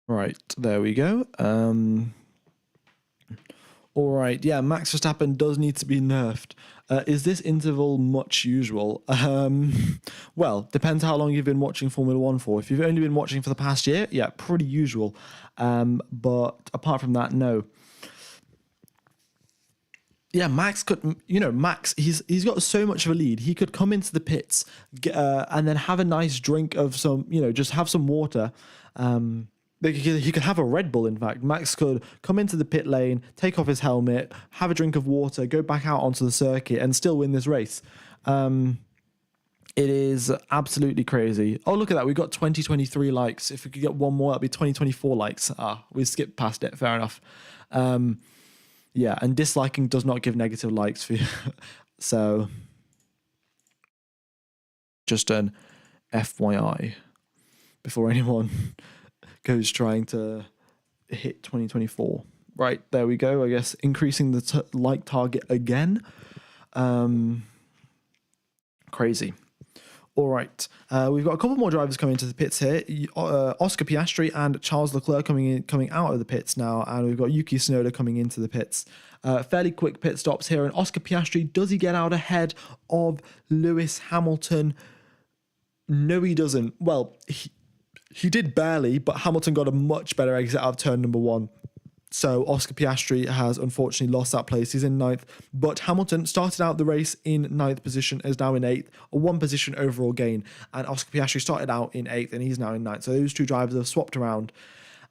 Speaker 1: Right, there we go. All right, yeah, Max Verstappen does need to be nerfed. Is this interval much usual? Well, depends how long you've been watching Formula One for. If you've only been watching for the past year, yeah, pretty usual. But apart from that, no. Yeah, Max could, Max, he's got so much of a lead. He could come into the pits and then have a nice drink of some, just have some water. He could have a Red Bull, in fact. Max could come into the pit lane, take off his helmet, have a drink of water, go back out onto the circuit, and still win this race. It is absolutely crazy. Oh, look at that. We got 2023 likes. If we could get one more, that'd be 2024 likes. We skipped past it. Fair enough. Yeah, and disliking does not give negative likes for you. So, just an FYI before anyone goes trying to hit 2024. Right, there we go. I guess increasing the like target again. Crazy. All right, we've got a couple more drivers coming into the pits here. Oscar Piastri and Charles Leclerc coming out of the pits now, and we've got Yuki Tsunoda coming into the pits. Fairly quick pit stops here, and Oscar Piastri, does he get out ahead of Lewis Hamilton? No, he doesn't. Well, he did barely, but Hamilton got a much better exit out of turn number 1. So Oscar Piastri has unfortunately lost that place. He's in 9th. But Hamilton started out the race in 9th position, is now in 8th, a 1 position overall gain. And Oscar Piastri started out in 8th, and he's now in 9th. So those two drivers have swapped around.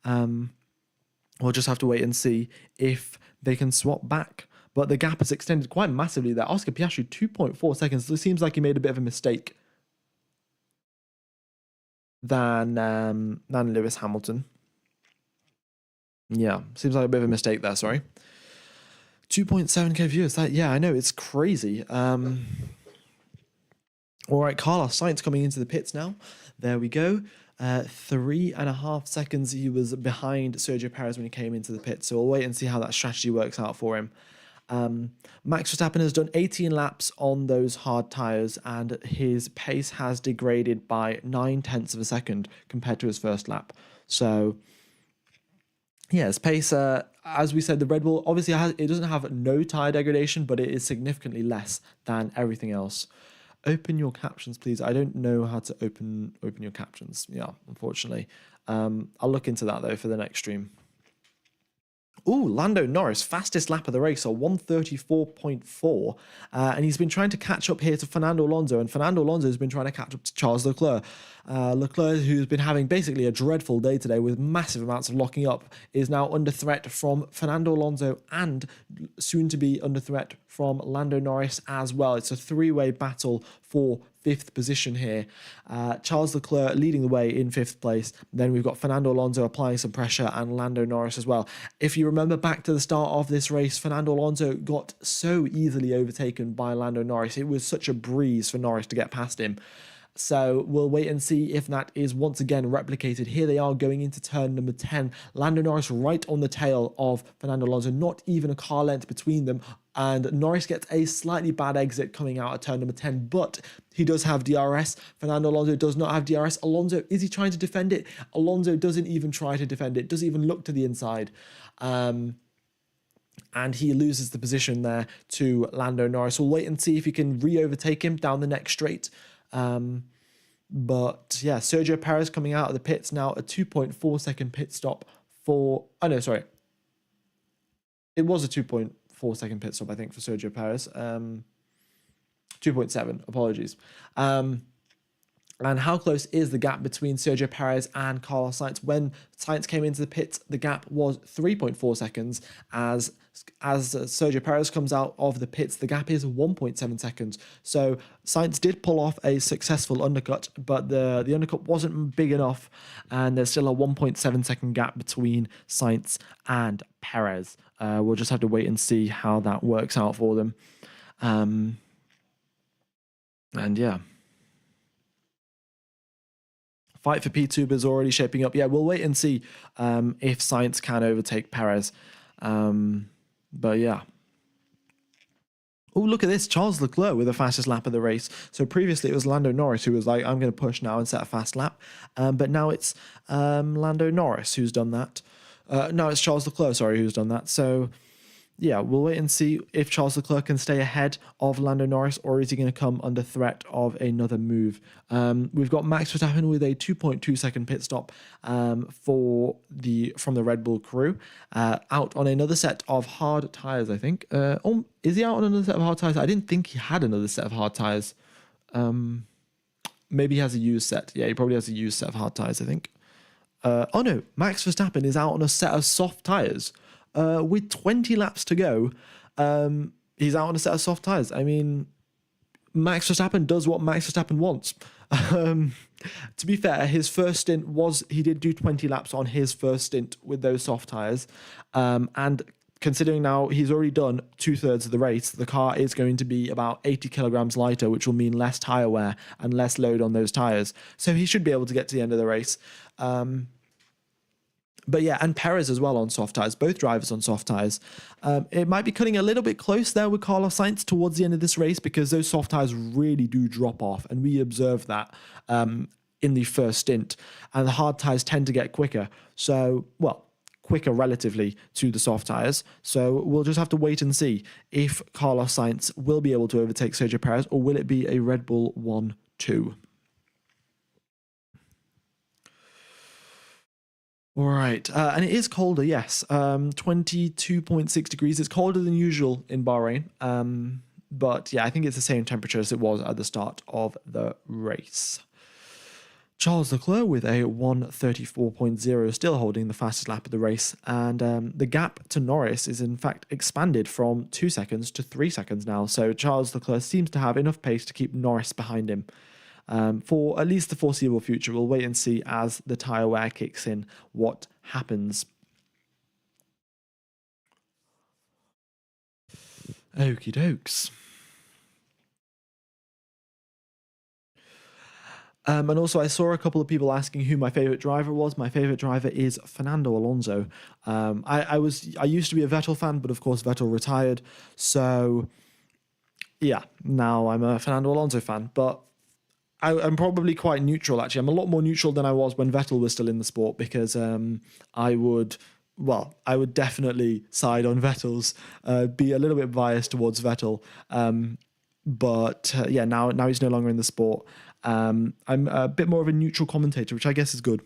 Speaker 1: We'll just have to wait and see if they can swap back. But the gap has extended quite massively there. Oscar Piastri, 2.4 seconds. So it seems like he made a bit of a mistake than Lewis Hamilton. Yeah, seems like a bit of a mistake there, sorry. 2.7k viewers. Yeah, I know, it's crazy. All right, Carlos Sainz coming into the pits now. There we go. 3.5 seconds he was behind Sergio Perez when he came into the pit. So we'll wait and see how that strategy works out for him. Max Verstappen has done 18 laps on those hard tyres, and his pace has degraded by 0.9 of a second compared to his first lap. So yeah, his pace, as we said, the Red Bull obviously it doesn't have no tyre degradation, but it is significantly less than everything else. Open your captions, please. I don't know how to open your captions. Yeah, unfortunately. I'll look into that though for the next stream. Ooh, Lando Norris, fastest lap of the race, so 134.4. And he's been trying to catch up here to Fernando Alonso, and Fernando Alonso has been trying to catch up to Charles Leclerc. Leclerc, who's been having basically a dreadful day today with massive amounts of locking up, is now under threat from Fernando Alonso and soon to be under threat from Lando Norris as well. It's a three-way battle for fifth position here. Charles Leclerc leading the way in fifth place. Then we've got Fernando Alonso applying some pressure and Lando Norris as well. If you remember back to the start of this race, Fernando Alonso got so easily overtaken by Lando Norris. It was such a breeze for Norris to get past him. So we'll wait and see if that is once again replicated. Here they are going into turn number 10. Lando Norris right on the tail of Fernando Alonso, not even a car length between them. And Norris gets a slightly bad exit coming out at turn number 10, but he does have DRS. Fernando Alonso does not have DRS. Alonso, is he trying to defend it? Alonso doesn't even try to defend it, doesn't even look to the inside. And he loses the position there to Lando Norris. We'll wait and see if he can re-overtake him down the next straight. But yeah, Sergio Perez coming out of the pits now, a 2.4 second pit stop for, oh no, sorry. It was a 2.4 second pit stop, I think, for Sergio Perez. 2.7, apologies. And how close is the gap between Sergio Perez and Carlos Sainz? When Sainz came into the pits, the gap was 3.4 seconds. As Sergio Perez comes out of the pits, the gap is 1.7 seconds. So Sainz did pull off a successful undercut, but the undercut wasn't big enough, and there's still a 1.7 second gap between Sainz and Perez. We'll just have to wait and see how that works out for them. And yeah. Fight for P2 is already shaping up. Yeah, we'll wait and see if Sainz can overtake Perez. But yeah. Oh, look at this. Charles Leclerc with the fastest lap of the race. So previously it was Lando Norris who was like, I'm going to push now and set a fast lap. But now it's Lando Norris who's done that. No, it's Charles Leclerc, sorry, who's done that. So yeah, we'll wait and see if Charles Leclerc can stay ahead of Lando Norris, or is he going to come under threat of another move? We've got Max Verstappen with a 2.2 second pit stop from the Red Bull crew, out on another set of hard tyres, I think. Is he out on another set of hard tyres? I didn't think he had another set of hard tyres. Maybe he has a used set. Yeah, he probably has a used set of hard tyres, I think. Oh no, Max Verstappen is out on a set of soft tyres. With 20 laps to go, he's out on a set of soft tyres. I mean, Max Verstappen does what Max Verstappen wants. To be fair, his first stint he did do 20 laps on his first stint with those soft tyres. And considering now he's already done 2/3 of the race, the car is going to be about 80 kilograms lighter, which will mean less tyre wear and less load on those tyres. So he should be able to get to the end of the race. But yeah, and Perez as well on soft tyres, both drivers on soft tyres. It might be cutting a little bit close there with Carlos Sainz towards the end of this race, because those soft tyres really do drop off, and we observed that in the first stint. And the hard tyres tend to get quicker. So, well, quicker relatively to the soft tyres. So we'll just have to wait and see if Carlos Sainz will be able to overtake Sergio Perez, or will it be a Red Bull 1-2. All right, and it is colder, yes. 22.6 degrees. It's colder than usual in Bahrain. But yeah, I think it's the same temperature as it was at the start of the race. Charles Leclerc with a 1:34.0, still holding the fastest lap of the race. And the gap to Norris is in fact expanded from 2 seconds to 3 seconds now. So Charles Leclerc seems to have enough pace to keep Norris behind him. For at least the foreseeable future. We'll wait and see as the tyre wear kicks in what happens. Okie dokes. And also I saw a couple of people asking who my favourite driver was. My favourite driver is Fernando Alonso. I used to be a Vettel fan, but of course Vettel retired. So yeah, now I'm a Fernando Alonso fan. But I'm probably quite neutral, actually. I'm a lot more neutral than I was when Vettel was still in the sport, because I would definitely side on Vettel's, be a little bit biased towards Vettel. But yeah, now he's no longer in the sport. I'm a bit more of a neutral commentator, which I guess is good.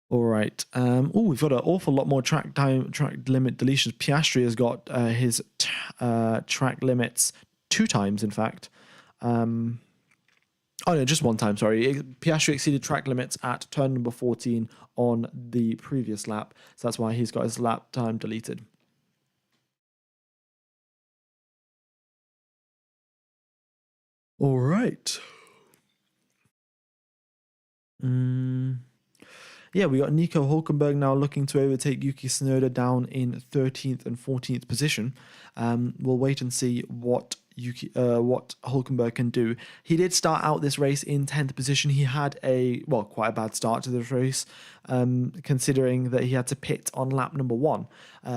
Speaker 1: All right. We've got an awful lot more track limit deletions. Piastri has got his track limits 2 times, in fact. Oh no, just 1 time. Sorry, Piastri exceeded track limits at turn number 14 on the previous lap, so that's why he's got his lap time deleted. All right. Yeah, we got Nico Hulkenberg now looking to overtake Yuki Tsunoda down in 13th and 14th position. We'll wait and see what Hulkenberg can do. He did start out this race in 10th position. He had quite a bad start to this race, considering that he had to pit on lap number 1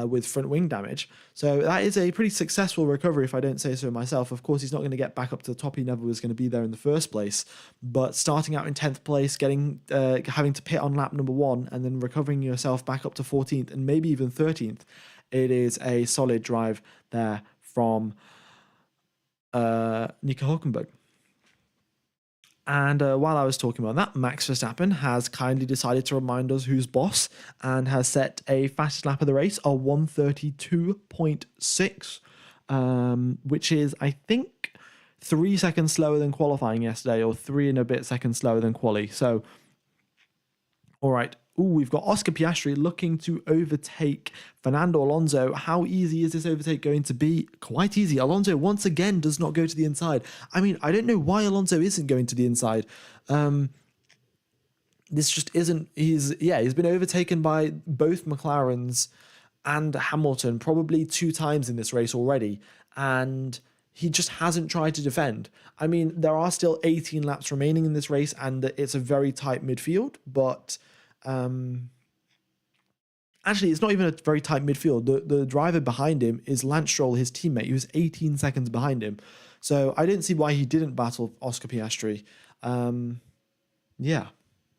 Speaker 1: with front wing damage. So that is a pretty successful recovery, if I don't say so myself. Of course, he's not going to get back up to the top. He never was going to be there in the first place. But starting out in 10th place, having to pit on lap number 1, and then recovering yourself back up to 14th and maybe even 13th, it is a solid drive there from Nico Hulkenberg. And while I was talking about that, Max Verstappen has kindly decided to remind us who's boss and has set a fastest lap of the race, a 1:32.6, which is, I think, 3 seconds slower than qualifying yesterday, or 3 and a bit seconds slower than quali. So, all right. We've got Oscar Piastri looking to overtake Fernando Alonso. How easy is this overtake going to be? Quite easy. Alonso once again does not go to the inside. I mean, I don't know why Alonso isn't going to the inside. This just isn't. He's been overtaken by both McLarens and Hamilton probably 2 times in this race already, and he just hasn't tried to defend. I mean, there are still 18 laps remaining in this race, and it's a very tight midfield, but actually, it's not even a very tight midfield. The driver behind him is Lance Stroll, his teammate, who's 18 seconds behind him. So I didn't see why he didn't battle Oscar Piastri.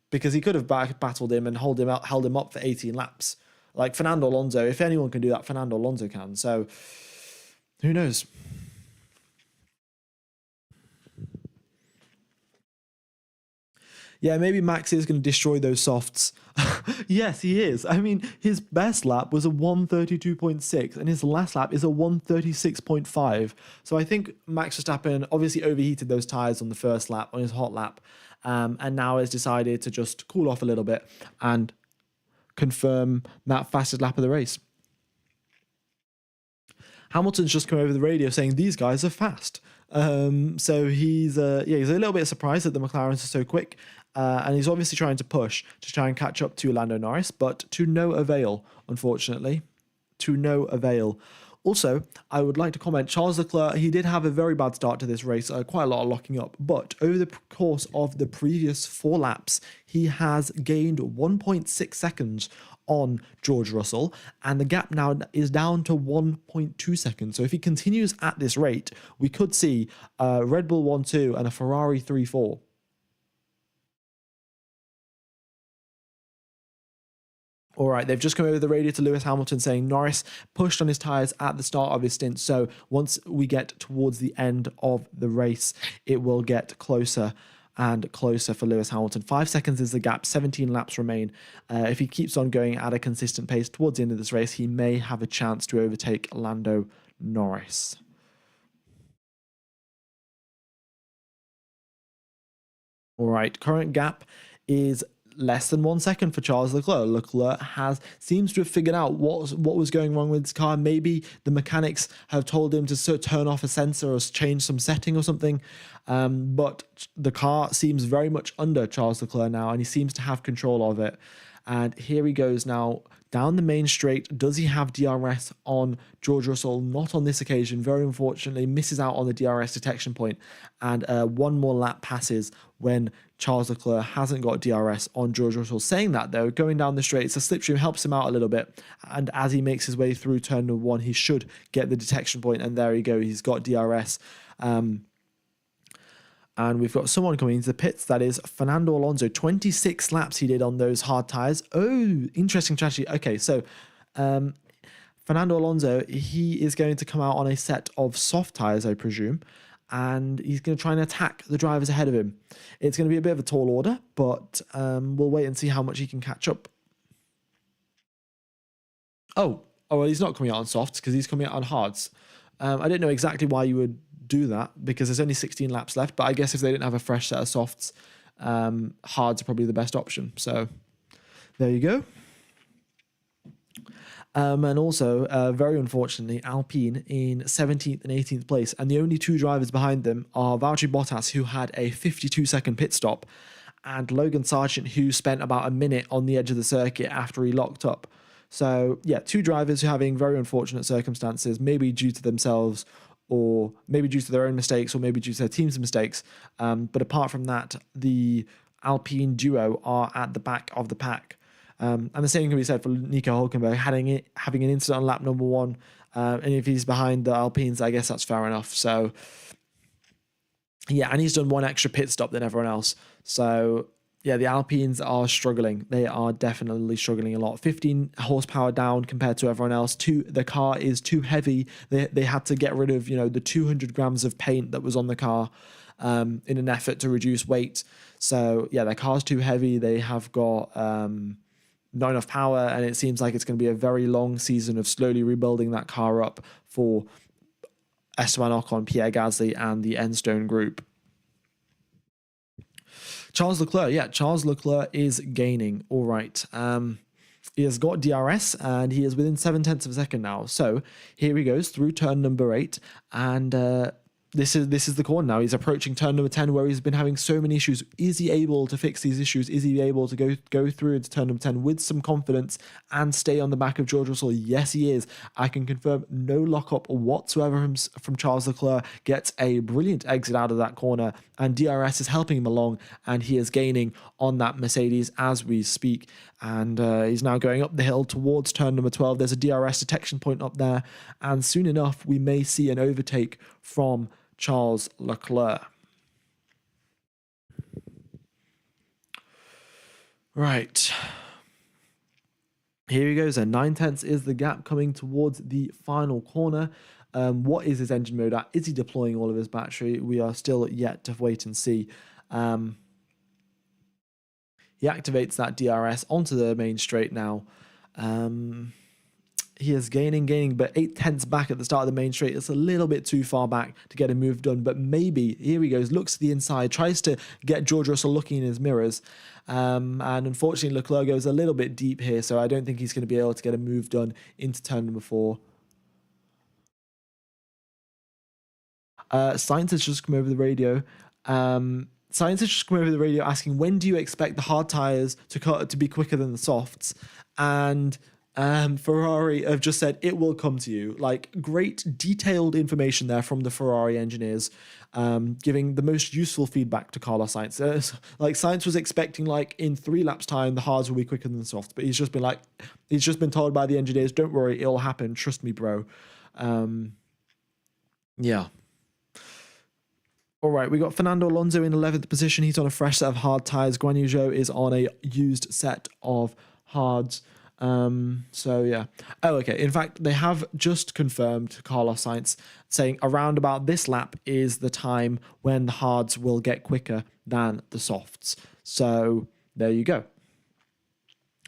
Speaker 1: Because he could have battled him and held him up for 18 laps. Like Fernando Alonso, if anyone can do that, Fernando Alonso can. So who knows? Yeah, maybe Max is going to destroy those softs. Yes, he is. I mean, his best lap was a 1:32.6, and his last lap is a 1:36.5. So I think Max Verstappen obviously overheated those tyres on the first lap, on his hot lap, and now has decided to just cool off a little bit and confirm that fastest lap of the race. Hamilton's just come over the radio saying these guys are fast. So he's a little bit surprised that the McLarens are so quick, and he's obviously trying to push to try and catch up to Lando Norris, but to no avail, unfortunately. To no avail. Also, I would like to comment, Charles Leclerc, he did have a very bad start to this race, quite a lot of locking up, but over the course of the previous 4 laps, he has gained 1.6 seconds on George Russell, and the gap now is down to 1.2 seconds. So if he continues at this rate, we could see a Red Bull 1-2 and a Ferrari 3-4. All right, they've just come over the radio to Lewis Hamilton saying Norris pushed on his tyres at the start of his stint. So once we get towards the end of the race, it will get closer and closer for Lewis Hamilton. 5 seconds is the gap, 17 laps remain. If he keeps on going at a consistent pace towards the end of this race, he may have a chance to overtake Lando Norris. All right, current gap is less than 1 second for Charles Leclerc. Leclerc seems to have figured out what was going wrong with his car. Maybe the mechanics have told him to turn off a sensor or change some setting or something. But the car seems very much under Charles Leclerc now, and he seems to have control of it. And here he goes now down the main straight. Does he have DRS on George Russell? Not on this occasion. Very unfortunately, misses out on the DRS detection point. And one more lap passes when Charles Leclerc hasn't got DRS on George Russell. Saying that, though, going down the straight, so slipstream helps him out a little bit. And as he makes his way through turn number 1, he should get the detection point. And there you go. He's got DRS. And we've got someone coming into the pits. That is Fernando Alonso. 26 laps he did on those hard tyres. Oh, interesting strategy. Okay, so Fernando Alonso, he is going to come out on a set of soft tyres, I presume. And he's going to try and attack the drivers ahead of him. It's going to be a bit of a tall order, but we'll wait and see how much he can catch up Well, he's not coming out on softs because he's coming out on hards. I didn't know exactly why you would do that because there's only 16 laps left. But I guess if they didn't have a fresh set of softs, hards are probably the best option. So there you go. And also, very unfortunately, Alpine in 17th and 18th place. And the only two drivers behind them are Valtteri Bottas, who had a 52-second pit stop, and Logan Sargent, who spent about a minute on the edge of the circuit after he locked up. So, yeah, two drivers who are having very unfortunate circumstances, maybe due to themselves or maybe due to their own mistakes or maybe due to their team's mistakes. But apart from that, the Alpine duo are at the back of the pack. And the same can be said for Nico Hülkenberg having an incident on lap number one. And if he's behind the Alpines, I guess that's fair enough. So, yeah, and he's done one extra pit stop than everyone else. So, yeah, the Alpines are struggling. They are definitely struggling a lot. 15 horsepower down compared to everyone else. The car is too heavy. They had to get rid of, the 200 grams of paint that was on the car in an effort to reduce weight. So, yeah, their car's too heavy. They have got not enough power, and it seems like it's going to be a very long season of slowly rebuilding that car up for Esteban Ocon, Pierre Gasly, and the Enstone group. Charles Leclerc is gaining. All right. He has got DRS, and he is within 0.7 of a second now. So here he goes through turn number 8, and this is the corner now. He's approaching turn number 10, where he's been having so many issues. Is he able to fix these issues? Is he able to go through into turn number 10 with some confidence and stay on the back of George Russell? Yes, he is. I can confirm no lockup whatsoever from Charles Leclerc. Gets a brilliant exit out of that corner, and DRS is helping him along, and he is gaining on that Mercedes as we speak. And he's now going up the hill towards turn number 12. There's a DRS detection point up there, and soon enough we may see an overtake from Charles Leclerc. Right. Here he goes. And 9/10 is the gap coming towards the final corner. What is his engine mode at? Is he deploying all of his battery? We are still yet to wait and see. He activates that DRS onto the main straight now. He is gaining, but 0.8 back at the start of the main straight. It's a little bit too far back to get a move done, but maybe, here he goes, looks to the inside, tries to get George Russell looking in his mirrors, and unfortunately Leclerc goes a little bit deep here, so I don't think he's going to be able to get a move done into turn number 4. Sainz has just come over the radio. Sainz has just come over the radio asking, when do you expect the hard tyres to be quicker than the softs? And Ferrari have just said it will come to you. Like, great detailed information there from the Ferrari engineers, giving the most useful feedback to Carlos Sainz. Like, Sainz was expecting, like, in 3 laps time the hards will be quicker than the softs, but he's just been told by the engineers, don't worry, it'll happen, trust me, bro. Yeah. All right, we got Fernando Alonso in 11th position. He's on a fresh set of hard tyres. Guan Yu Zhou is on a used set of hards. So yeah. Oh, okay. In fact, they have just confirmed Carlos Sainz saying around about this lap is the time when the hards will get quicker than the softs. So there you go.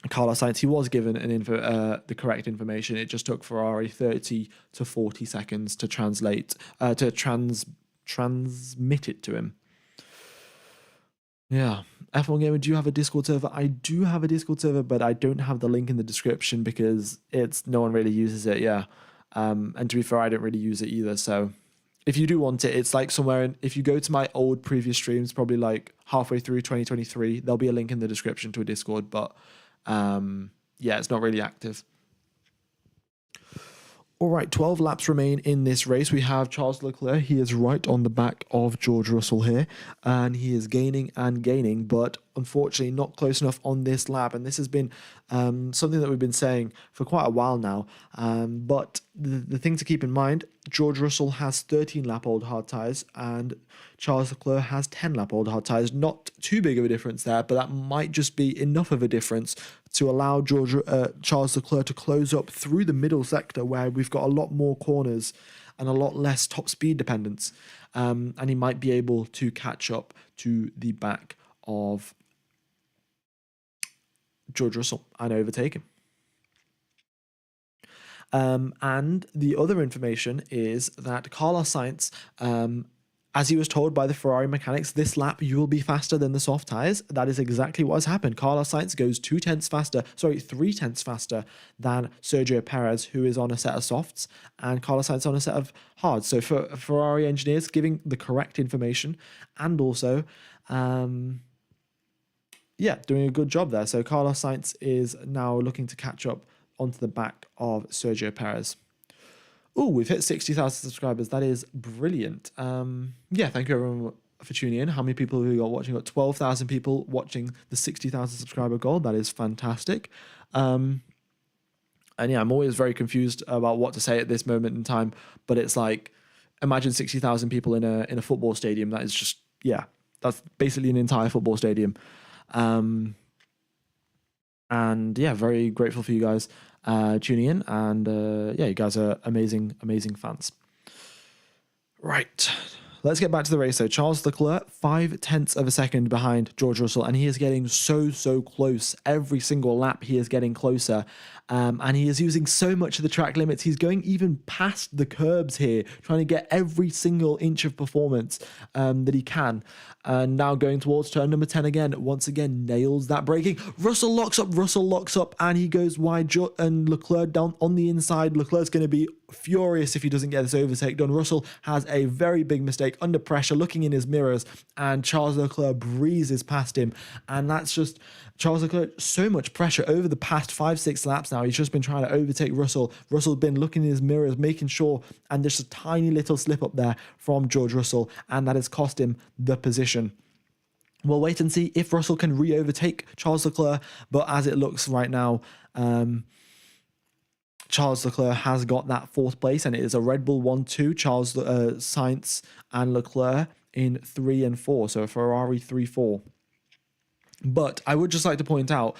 Speaker 1: Carlos Sainz, he was given the correct information. It just took Ferrari 30 to 40 seconds to transmit it to him. Yeah. F1 Gamer, do you have a Discord server? I do have a Discord server, but I don't have the link in the description because no one really uses it. Yeah. And to be fair, I don't really use it either. So if you do want it, it's like somewhere if you go to my old previous streams, probably like halfway through 2023, there'll be a link in the description to a Discord, but yeah, it's not really active. All right, 12 laps remain in this race. We have Charles Leclerc. He is right on the back of George Russell here, and he is gaining and gaining, but unfortunately not close enough on this lap. And this has been something that we've been saying for quite a while now. But the thing to keep in mind, George Russell has 13-lap-old hard tyres, and Charles Leclerc has 10-lap-old hard tyres. Not too big of a difference there, but that might just be enough of a difference to allow Charles Leclerc to close up through the middle sector where we've got a lot more corners and a lot less top speed dependence. And he might be able to catch up to the back of George Russell and overtake him. And the other information is that Carlos Sainz, as he was told by the Ferrari mechanics, this lap you will be faster than the soft tyres. That is exactly what has happened. Carlos Sainz goes 3 tenths faster than Sergio Perez, who is on a set of softs, and Carlos Sainz on a set of hards. So for Ferrari engineers, giving the correct information, and also, doing a good job there. So Carlos Sainz is now looking to catch up onto the back of Sergio Perez. Oh, we've hit 60,000 subscribers. That is brilliant. Thank you everyone for tuning in. How many people have we got watching? We've got 12,000 people watching the 60,000 subscriber goal. That is fantastic. I'm always very confused about what to say at this moment in time. But it's like, imagine 60,000 people in a football stadium. That is just, that's basically an entire football stadium. Very grateful for you guys tuning in, and you guys are amazing fans. Right, let's get back to the race. So Charles Leclerc, 0.5 of a second behind George Russell, and he is getting so close. Every single lap he is getting closer, and he is using so much of the track limits. He's going even past the curbs here, trying to get every single inch of performance that he can. And now going towards turn number 10 again. Once again, nails that braking. Russell locks up, and he goes wide, and Leclerc down on the inside. Leclerc's going to be furious if he doesn't get this overtake done. Russell has a very big mistake under pressure, looking in his mirrors, and Charles Leclerc breezes past him. And that's just Charles Leclerc, so much pressure over the past 5-6 laps now. He's just been trying to overtake Russell. Russell's been looking in his mirrors, making sure, and there's a tiny little slip up there from George Russell, and that has cost him the position. We'll wait and see if Russell can re-overtake Charles Leclerc, but as it looks right now, Charles Leclerc has got that fourth place, and it is a Red Bull 1-2, Charles Sainz and Leclerc in 3 and 4, so a Ferrari 3-4. But I would just like to point out,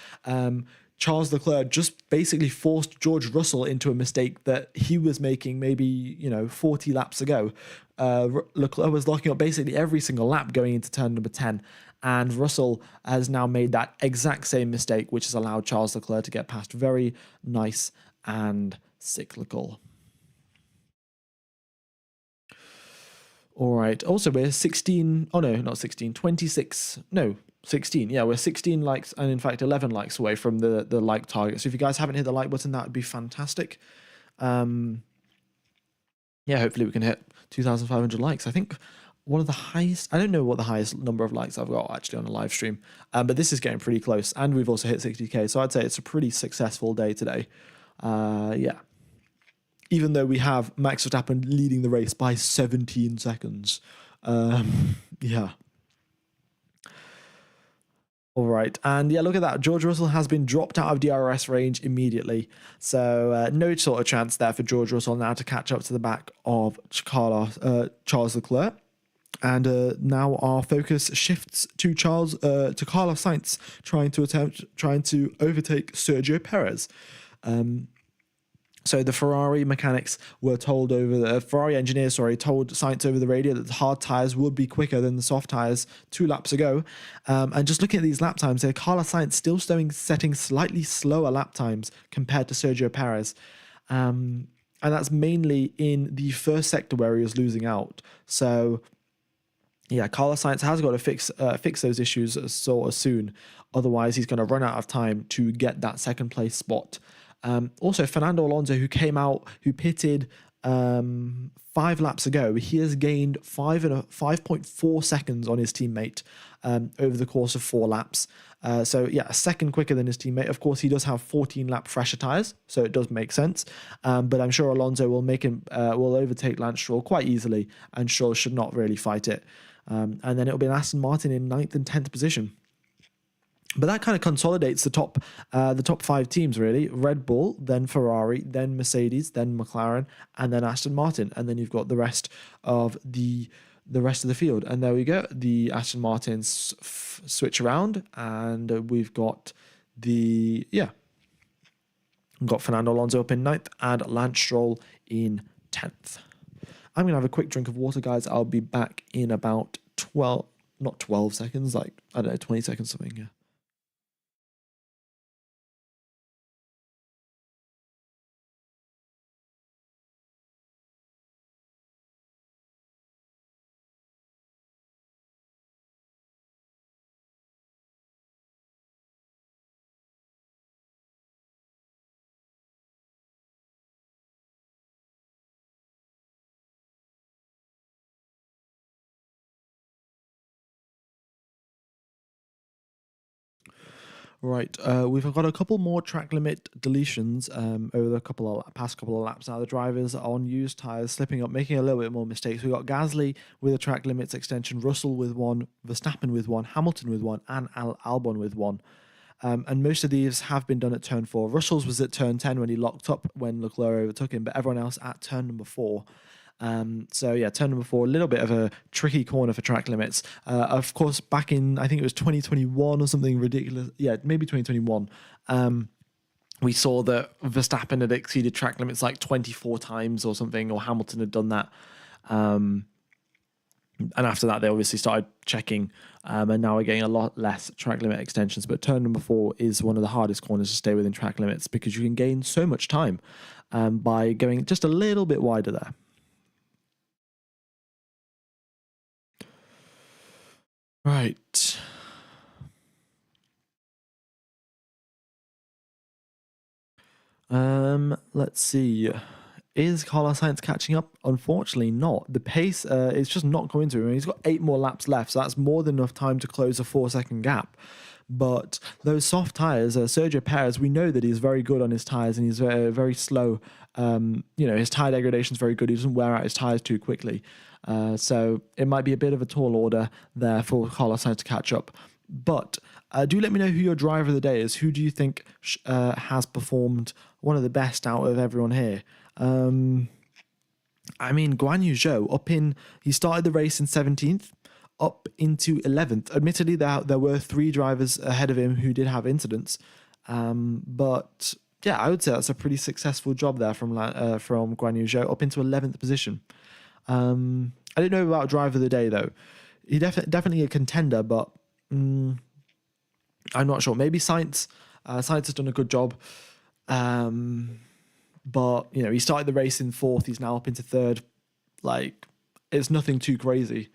Speaker 1: Charles Leclerc just basically forced George Russell into a mistake that he was making maybe 40 laps ago. Leclerc was locking up basically every single lap going into turn number 10, and Russell has now made that exact same mistake, which has allowed Charles Leclerc to get past. Very nice and cyclical. All right. Also, we're 16. Oh, no, not 16. 26. No, 16. Yeah, we're 16 likes and in fact 11 likes away from the like target. So if you guys haven't hit the like button, that would be fantastic. Hopefully we can hit 2,500 likes. I think one of the highest, I don't know what the highest number of likes I've got actually on a live stream, but this is getting pretty close, and we've also hit 60k. So I'd say it's a pretty successful day today. Even though we have Max Verstappen leading the race by 17 seconds. All right, and look at that. George Russell has been dropped out of DRS range immediately. So no sort of chance there for George Russell now to catch up to the back of Charles Leclerc. And now our focus shifts to Carlos Sainz, trying to overtake Sergio Perez. So the Ferrari mechanics were told Ferrari engineers, told Sainz over the radio that the hard tyres would be quicker than the soft tyres 2 laps ago. And just looking at these lap times here, Carlos Sainz still setting slightly slower lap times compared to Sergio Perez. And that's mainly in the first sector where he was losing out. So Carlos Sainz has got to fix those issues sort of soon. Otherwise, he's going to run out of time to get that second place spot. Also, Fernando Alonso, who pitted 5 laps ago, he has gained 5.4 seconds on his teammate over the course of 4 laps. A second quicker than his teammate. Of course, he does have 14-lap fresher tyres, so it does make sense. But I'm sure Alonso will overtake Lance Stroll quite easily, and Stroll should not really fight it. And then it'll be an Aston Martin in 9th and 10th position. But that kind of consolidates the top 5 teams, really. Red Bull, then Ferrari, then Mercedes, then McLaren, and then Aston Martin. And then you've got the rest of the field. And there we go. The Aston Martins switch around, and we've got Fernando Alonso up in 9th and Lance Stroll in 10th. I'm going to have a quick drink of water, guys. I'll be back in about 12 seconds, 20 seconds, something, yeah. Right, we've got a couple more track limit deletions over the past couple of laps. Now the drivers on used tyres slipping up, making a little bit more mistakes. We've got Gasly with a track limits extension, Russell with one, Verstappen with one, Hamilton with one, and Albon with one. And most of these have been done at turn 4. Russell's was at turn 10 when he locked up when Leclerc overtook him, but everyone else at turn number 4. So yeah, turn number 4, a little bit of a tricky corner for track limits. Of course, back in, I think it was 2021 or something ridiculous. Yeah, maybe 2021. We saw that Verstappen had exceeded track limits like 24 times or something, or Hamilton had done that. And after that, they obviously started checking, and now we're getting a lot less track limit extensions. But turn number 4 is one of the hardest corners to stay within track limits because you can gain so much time by going just a little bit wider there. Right. Let's see. Is Carlos Sainz catching up? Unfortunately not. The pace is just not coming to him. He's got 8 more laps left, so that's more than enough time to close a 4-second gap. But those soft tyres, Sergio Perez, we know that he's very good on his tyres and he's very, very slow. His tyre degradation is very good. He doesn't wear out his tyres too quickly. So it might be a bit of a tall order there for Carlos Sainz to catch up. But do let me know who your driver of the day is. Who do you think has performed one of the best out of everyone here? Guan Yu Zhou, he started the race in 17th, up into 11th. Admittedly, there were 3 drivers ahead of him who did have incidents. But yeah, I would say that's a pretty successful job there from Guan Yu Zhou, up into 11th position. I don't know about driver of the day, though. He definitely a contender, but I'm not sure. Maybe Sainz. Sainz has done a good job. But, he started the race in 4th. He's now up into 3rd. Like, it's nothing too crazy.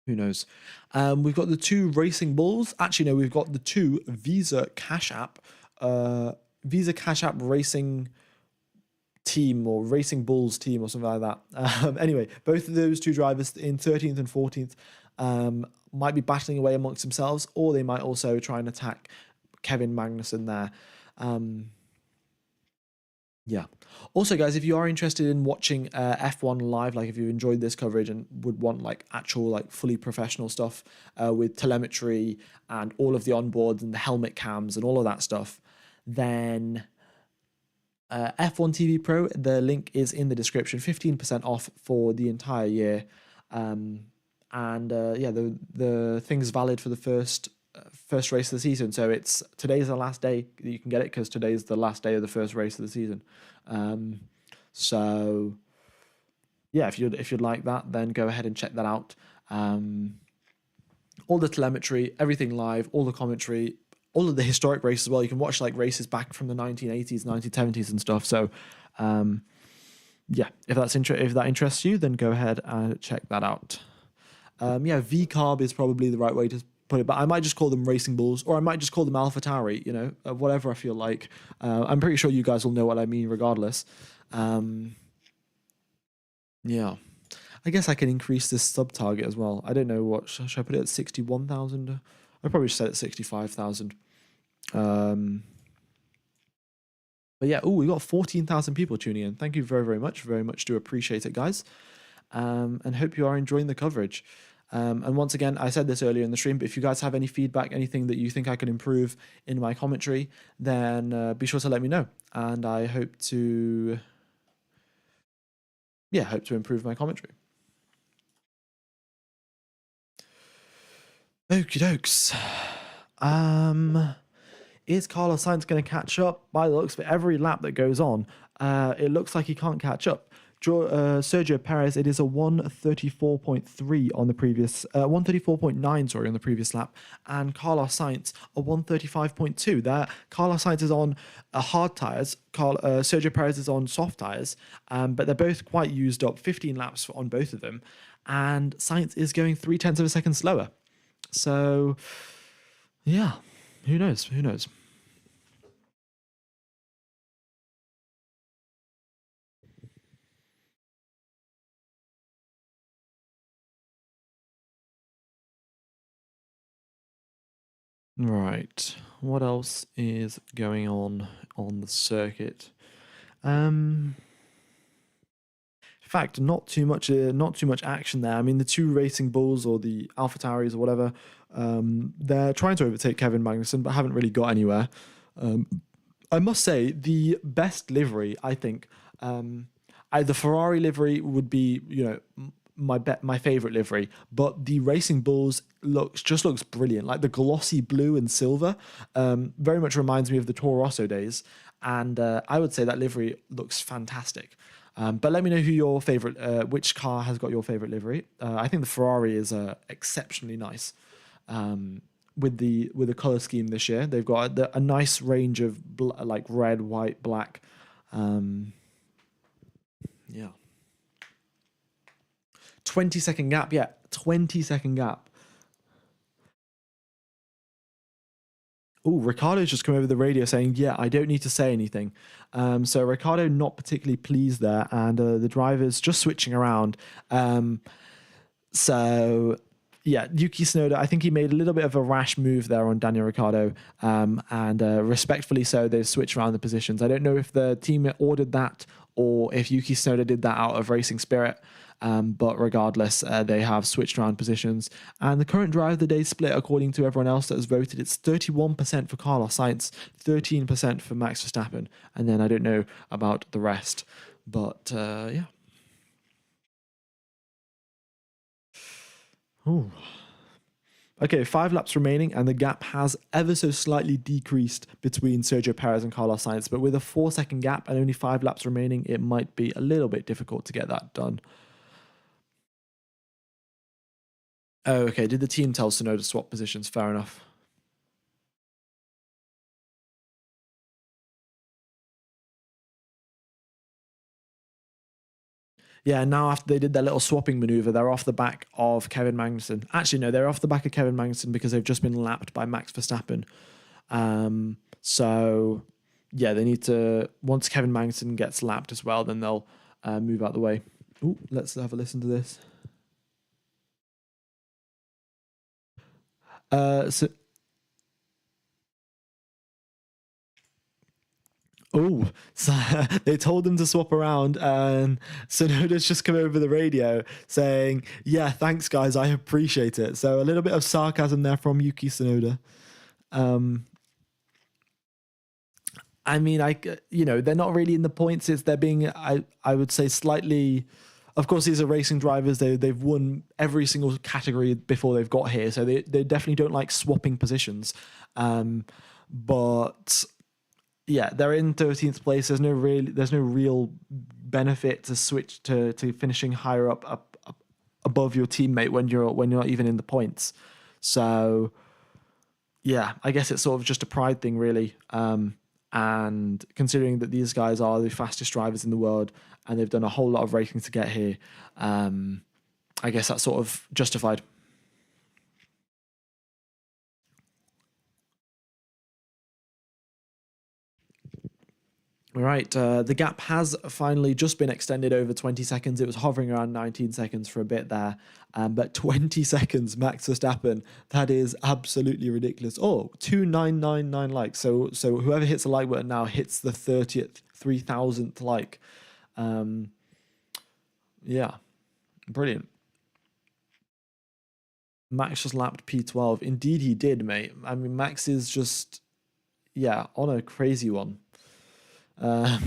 Speaker 1: Who knows? We've got the 2 Racing Bulls. Actually, no, we've got the 2 Visa Cash App. Visa Cash App Racing team or Racing Bulls team or something like that. Anyway, both of those 2 drivers in 13th and 14th might be battling away amongst themselves, or they might also try and attack Kevin Magnussen there. Yeah. Also, guys, if you are interested in watching F1 live, like if you enjoyed this coverage and would want like actual like fully professional stuff with telemetry and all of the onboards and the helmet cams and all of that stuff, then F1 TV Pro, the link is in the description. 15% off for the entire year. The thing's valid for the first race of the season. So today's the last day that you can get it because today's the last day of the first race of the season. So yeah, if you'd like that, then go ahead and check that out. All the telemetry, everything live, all the commentary, all of the historic races as well. You can watch like races back from the 1980s, 1970s and stuff. So if that interests you, then go ahead and check that out. VCarb is probably the right way to put it, but I might just call them Racing Bulls, or I might just call them AlphaTauri, whatever I feel like. I'm pretty sure you guys will know what I mean regardless. I guess I can increase this sub target as well. I don't know what, should I put it at 61,000? I probably just set it at 65,000. But yeah, we got 14,000 people tuning in. Thank you very, very much. Very much do appreciate it, guys. And hope you are enjoying the coverage. And once again, I said this earlier in the stream, but if you guys have any feedback, anything that you think I can improve in my commentary, then be sure to let me know. And I hope to improve my commentary. Okie dokes. Is Carlos Sainz going to catch up? By the looks of it, every lap that goes on, it looks like he can't catch up. Sergio Perez, it is a 134.3 on the previous, 134.9, sorry, on the previous lap, and Carlos Sainz a 135.2. There, Carlos Sainz is on hard tyres, Sergio Perez is on soft tyres, but they're both quite used up, 15 laps on both of them, and Sainz is going 0.3 of a second slower. So, yeah, who knows? Who knows? Right. What else is going on the circuit? In fact, not too much action there. I mean, the two Racing Bulls or the AlphaTauris or whatever, they're trying to overtake Kevin Magnussen, but haven't really got anywhere. Um, I must say, the best livery, I think, the Ferrari livery would be, my favorite livery, but the Racing Bulls looks brilliant. Like the glossy blue and silver, very much reminds me of the Toro Rosso days, and I would say that livery looks fantastic. But let me know who your favorite, which car has got your favorite livery. I think the Ferrari is exceptionally nice. With the color scheme this year, they've got a nice range of like red, white, black. Um, yeah, 20-second gap. Yeah, 20-second gap. Oh, Ricardo's just come over the radio saying, "Yeah, I don't need to say anything." So Ricardo not particularly pleased there, and the drivers just switching around. So yeah, Yuki Tsunoda, I think he made a little bit of a rash move there on Daniel Ricciardo, and respectfully so, they've switched around the positions. I don't know if the team ordered that or if Yuki Tsunoda did that out of racing spirit, but regardless, they have switched around positions. And the current drive of the day split, according to everyone else that has voted, it's 31% for Carlos Sainz, 13% for Max Verstappen, and then I don't know about the rest, but yeah. Ooh. Okay, 5 laps remaining, and the gap has ever so slightly decreased between Sergio Perez and Carlos Sainz. But with a 4-second gap and only 5 laps remaining, it might be a little bit difficult to get that done. Oh, okay. Did the team tell Tsunoda to swap positions? Fair enough. Yeah, now after they did their little swapping maneuver, they're off the back of Kevin Magnussen. Actually, no, they're off the back of Kevin Magnussen because they've just been lapped by Max Verstappen. So, yeah, they need to, once Kevin Magnussen gets lapped as well, then they'll move out the way. Ooh, let's have a listen to this. So, oh, so they told them to swap around, and Sonoda's just come over the radio saying, "Yeah, thanks, guys, I appreciate it." So a little bit of sarcasm there from Yuki Tsunoda. Um, I mean, they're not really in the points. They're being, I would say, slightly. Of course, these are racing drivers. They've won every single category before they've got here, so they definitely don't like swapping positions. But yeah, they're in 13th place. There's no real benefit to switch to finishing higher up above your teammate when you're not even in the points. So yeah, I guess it's sort of just a pride thing, really. And considering that these guys are the fastest drivers in the world and they've done a whole lot of racing to get here, I guess that's sort of justified. All right, the gap has finally just been extended over 20 seconds. It was hovering around 19 seconds for a bit there, but 20 seconds, Max Verstappen. That is absolutely ridiculous. Oh, 2,999 likes. So whoever hits the like button now hits the 30th, 3,000th like. Yeah, brilliant. Max just lapped P12. Indeed, he did, mate. I mean, Max is just, yeah, on a crazy one. Uh,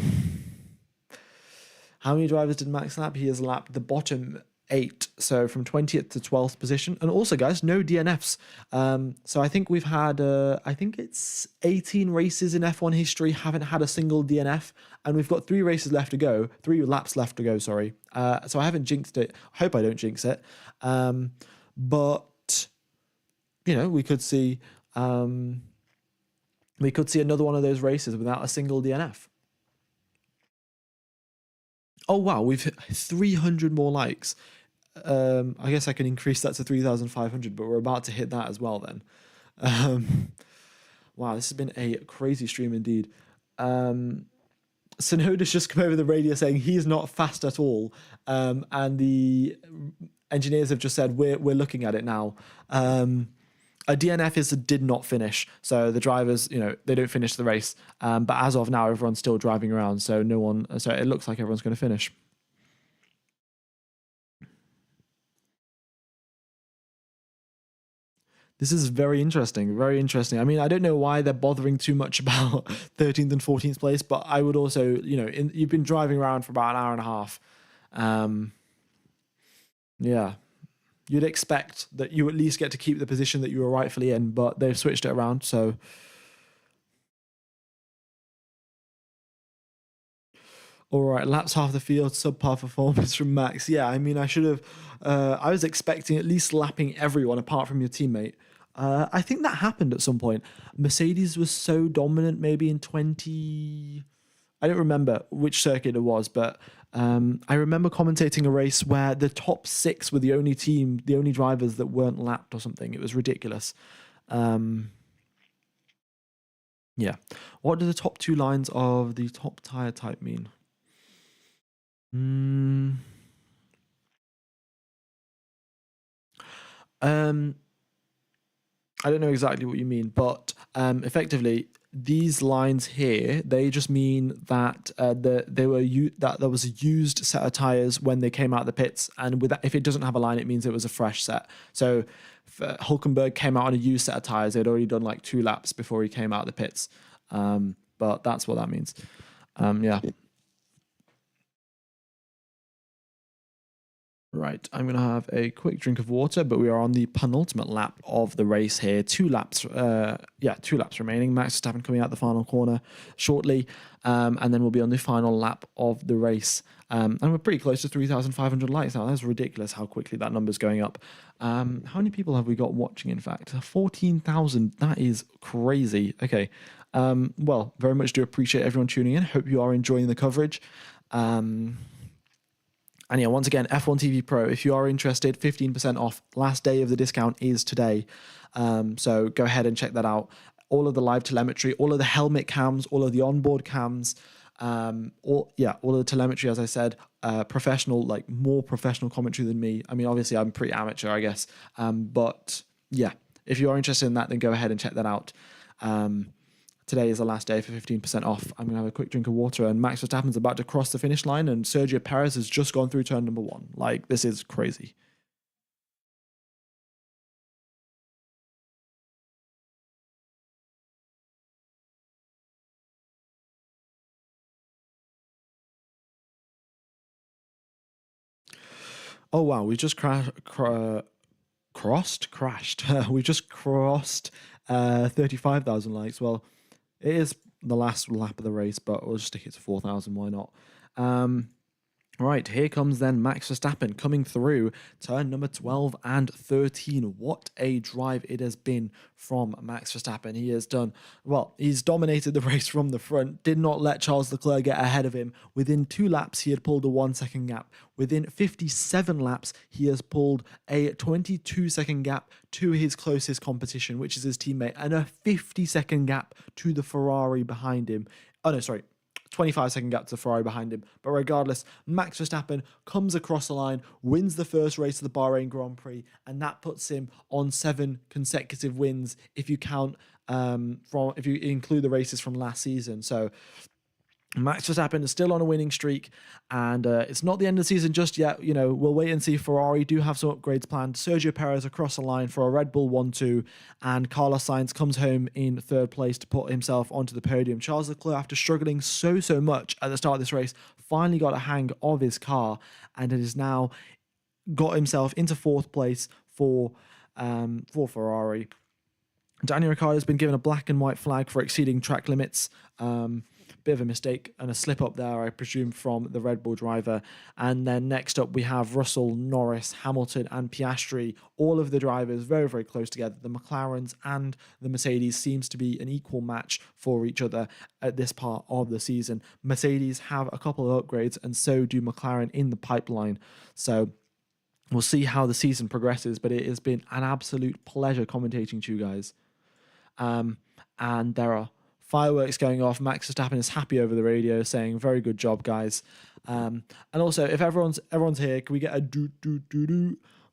Speaker 1: How many drivers did Max lap? He has lapped the bottom 8, so from 20th to 12th position. And also, guys, no DNFs. So I think we've had, I think it's 18 races in F1 history, haven't had a single DNF. And we've got 3 races left to go, 3 laps left to go, sorry. So I haven't jinxed it. I hope I don't jinx it. But, we could see. We could see another one of those races without a single DNF. Oh wow, we've hit 300 more likes. I guess I can increase that to 3,500, but we're about to hit that as well then. Um, wow, this has been a crazy stream indeed. Sonoda's just come over the radio saying he's not fast at all, and the engineers have just said we're looking at it now. A DNF is a did not finish. So the drivers, they don't finish the race. But as of now, everyone's still driving around. So no one, so it looks like everyone's going to finish. This is very interesting. Very interesting. I mean, I don't know why they're bothering too much about 13th and 14th place, but I would also, you've been driving around for about an hour and a half. Yeah. You'd expect that you at least get to keep the position that you were rightfully in, but they've switched it around. So, all right, laps half the field, subpar performance from Max. Yeah, I mean, I should have. I was expecting at least lapping everyone apart from your teammate. I think that happened at some point. Mercedes was so dominant, maybe in 20. I don't remember which circuit it was, but I remember commentating a race where the top six were the only drivers that weren't lapped or something. It was ridiculous. Yeah. What do the top two lines of the top tire type mean? Mm, um, I don't know exactly what you mean, but effectively, these lines here, they just mean that that there was a used set of tires when they came out of the pits, and with that, if it doesn't have a line, it means it was a fresh set. So Hulkenberg came out on a used set of tires. They'd already done like 2 laps before he came out of the pits, but that's what that means. Yeah. Right, I'm going to have a quick drink of water, but we are on the penultimate lap of the race here. 2 laps, 2 laps remaining. Max Verstappen coming out the final corner shortly, and then we'll be on the final lap of the race. And we're pretty close to 3,500 likes now. That's ridiculous how quickly that number's going up. How many people have we got watching, in fact? 14,000. That is crazy. Okay. Well, very much do appreciate everyone tuning in. Hope you are enjoying the coverage. And yeah, once again, F1 TV Pro, if you are interested, 15% off. Last day of the discount is today. So go ahead and check that out. All of the live telemetry, all of the helmet cams, all of the onboard cams, all of the telemetry, as I said, professional, like more professional commentary than me. I mean, obviously I'm pretty amateur, I guess. But yeah, if you are interested in that, then go ahead and check that out. Today is the last day for 15% off. I'm going to have a quick drink of water, and Max Verstappen's about to cross the finish line, and Sergio Perez has just gone through turn number 1. Like, this is crazy. Oh, wow. We just crashed. We just crossed 35,000 likes. Well, it is the last lap of the race, but we'll just stick it to 4,000. Why not? Right, here comes then Max Verstappen coming through turn number 12 and 13. What a drive it has been from Max Verstappen. He has done, well, he's dominated the race from the front, did not let Charles Leclerc get ahead of him. Within 2 laps, he had pulled a 1-second gap. Within 57 laps, he has pulled a 22-second gap to his closest competition, which is his teammate, and a 50-second gap to the Ferrari behind him. Oh, no, sorry. 25-second gap to Ferrari behind him. But regardless, Max Verstappen comes across the line, wins the first race of the Bahrain Grand Prix, and that puts him on 7 consecutive wins if you count if you include the races from last season. So Max Verstappen is still on a winning streak, and it's not the end of the season just yet. We'll wait and see. Ferrari do have some upgrades planned. Sergio Perez across the line for a Red Bull 1-2, and Carlos Sainz comes home in 3rd place to put himself onto the podium. Charles Leclerc, after struggling so much at the start of this race, finally got a hang of his car, and it has now got himself into 4th place for Ferrari. Daniel Ricciardo has been given a black and white flag for exceeding track limits. Bit of a mistake and a slip up there, I presume, from the Red Bull driver. And then next up, we have Russell, Norris, Hamilton, and Piastri. All of the drivers very, very close together. The McLarens and the Mercedes seems to be an equal match for each other at this part of the season. Mercedes have a couple of upgrades, and so do McLaren in the pipeline. So we'll see how the season progresses, but it has been an absolute pleasure commentating to you guys. And there are fireworks going off. Max Verstappen is happy over the radio, saying, "Very good job, guys." And also, if everyone's here, can we get a do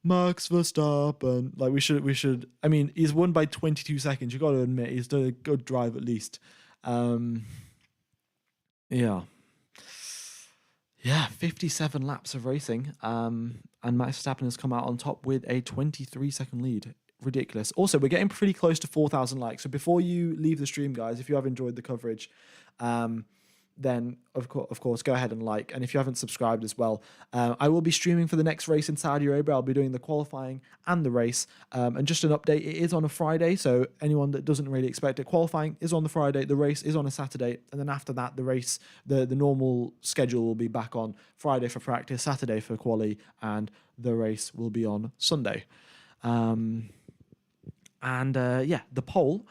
Speaker 1: Max Verstappen? Like we should. I mean, he's won by 22 seconds. You got to admit he's done a good drive at least. Yeah. Yeah, 57 laps of racing, and Max Verstappen has come out on top with a 23-second lead. Ridiculous. Also, we're getting pretty close to 4,000 likes. So before you leave the stream, guys, if you have enjoyed the coverage, then of course, go ahead and like. And if you haven't subscribed as well, I will be streaming for the next race in Saudi Arabia. I'll be doing the qualifying and the race. And just an update, it is on a Friday, so anyone that doesn't really expect it, qualifying is on the Friday, the race is on a Saturday, and then after that, the race, the normal schedule will be back on Friday for practice, Saturday for quali, and the race will be on Sunday. The poll.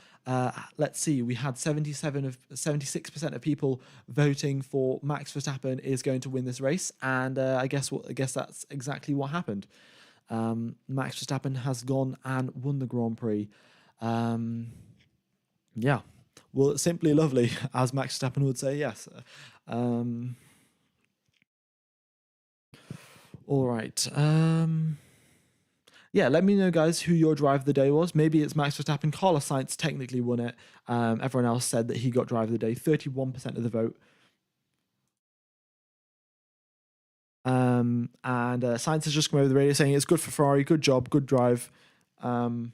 Speaker 1: Let's see. We had 76% of people voting for Max Verstappen is going to win this race, and I guess that's exactly what happened. Max Verstappen has gone and won the Grand Prix. Well, simply lovely, as Max Verstappen would say. Yes. All right. Yeah, let me know, guys, who your drive of the day was. Maybe it's Max Verstappen. Carlos Sainz technically won it. Everyone else said that he got drive of the day. 31% of the vote. And Sainz has just come over the radio saying it's good for Ferrari. Good job. Good drive. And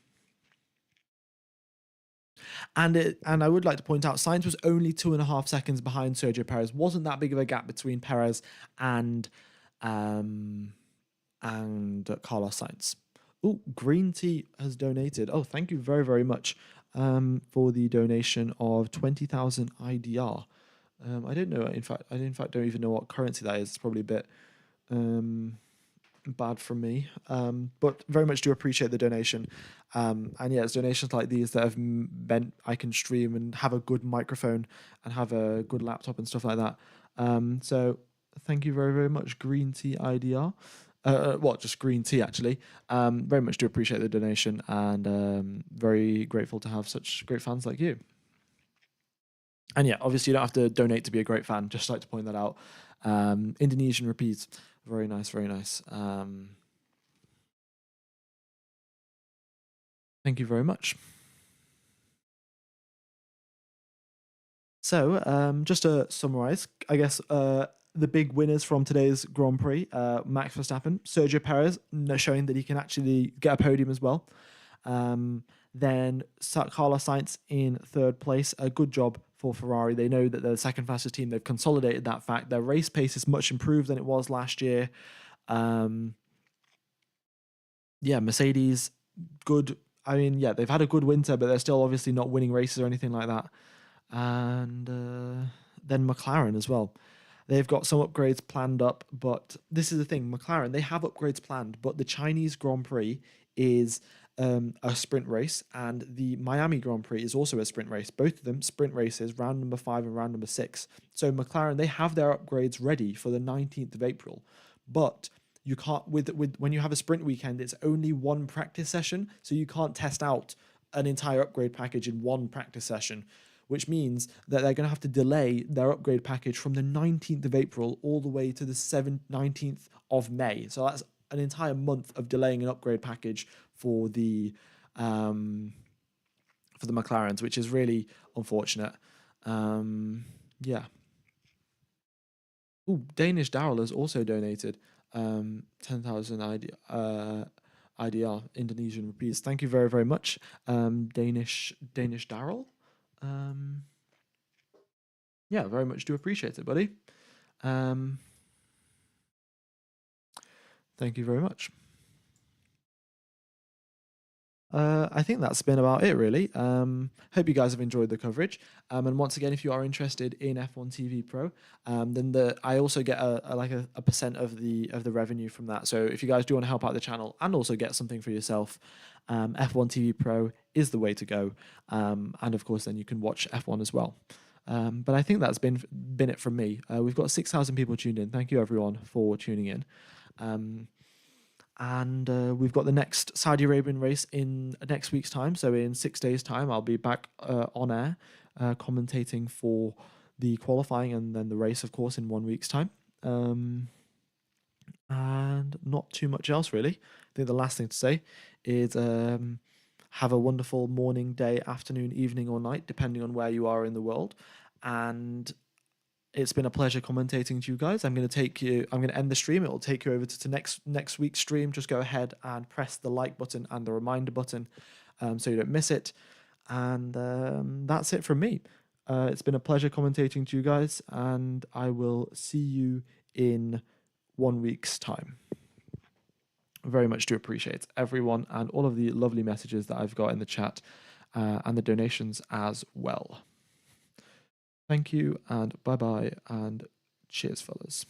Speaker 1: I would like to point out, Sainz was only 2.5 seconds behind Sergio Perez. Wasn't that big of a gap between Perez and Carlos Sainz. Oh, Green Tea has donated. Oh, thank you very, very much for the donation of 20,000 IDR. I don't know. In fact, don't even know what currency that is. It's probably a bit bad from me. But very much do appreciate the donation. And yeah, it's donations like these that have meant I can stream and have a good microphone and have a good laptop and stuff like that. So thank you very, very much, Green Tea IDR. Just green tea, actually. Very much do appreciate the donation, and very grateful to have such great fans like you. And yeah, obviously you don't have to donate to be a great fan. Just like to point that out. Indonesian repeats. Very nice, very nice. Thank you very much. So, just to summarize, I guess the big winners from today's Grand Prix, Max Verstappen, Sergio Perez, showing that he can actually get a podium as well. Then Carlos Sainz in third place. A good job for Ferrari. They know that they're the second fastest team. They've consolidated that fact. Their race pace is much improved than it was last year. Mercedes, good. I mean, yeah, they've had a good winter, but they're still obviously not winning races or anything like that. And then McLaren as well. They've got some upgrades planned up, but this is the thing. McLaren, they have upgrades planned, but the Chinese Grand Prix is a sprint race, and the Miami Grand Prix is also a sprint race. Both of them sprint races, round number 5 and round number 6. So McLaren, they have their upgrades ready for the 19th of April, but you can't with when you have a sprint weekend, it's only one practice session, so you can't test out an entire upgrade package in one practice session, which means that they're going to have to delay their upgrade package from the 19th of April all the way to the 19th of May. So that's an entire month of delaying an upgrade package for the McLarens, which is really unfortunate. Yeah. Ooh, Danish Daryl has also donated 10,000 IDR, Indonesian rupees. Thank you very, very much, Danish Daryl. Yeah, very much do appreciate it, buddy. Thank you very much. I think that's been about it, really. Hope you guys have enjoyed the coverage. And once again, if you are interested in F1 TV Pro, then I also get a percent of the revenue from that. So if you guys do want to help out the channel and also get something for yourself, F1 TV Pro is the way to go. And of course, then you can watch F1 as well. But I think that's been it from me. We've got 6,000 people tuned in. Thank you everyone for tuning in. And we've got the next Saudi Arabian race in next week's time. So in 6 days' time, I'll be back on air commentating for the qualifying and then the race, of course, in 1 week's time. And not too much else, really. I think the last thing to say is have a wonderful morning, day, afternoon, evening, or night, depending on where you are in the world. And it's been a pleasure commentating to you guys. I'm going to end the stream. It will take you over to next week's stream. Just go ahead and press the like button and the reminder button so you don't miss it. And that's it from me. It's been a pleasure commentating to you guys, and I will see you in 1 week's time. Very much do appreciate everyone and all of the lovely messages that I've got in the chat and the donations as well. Thank you, and bye-bye, and cheers, fellas.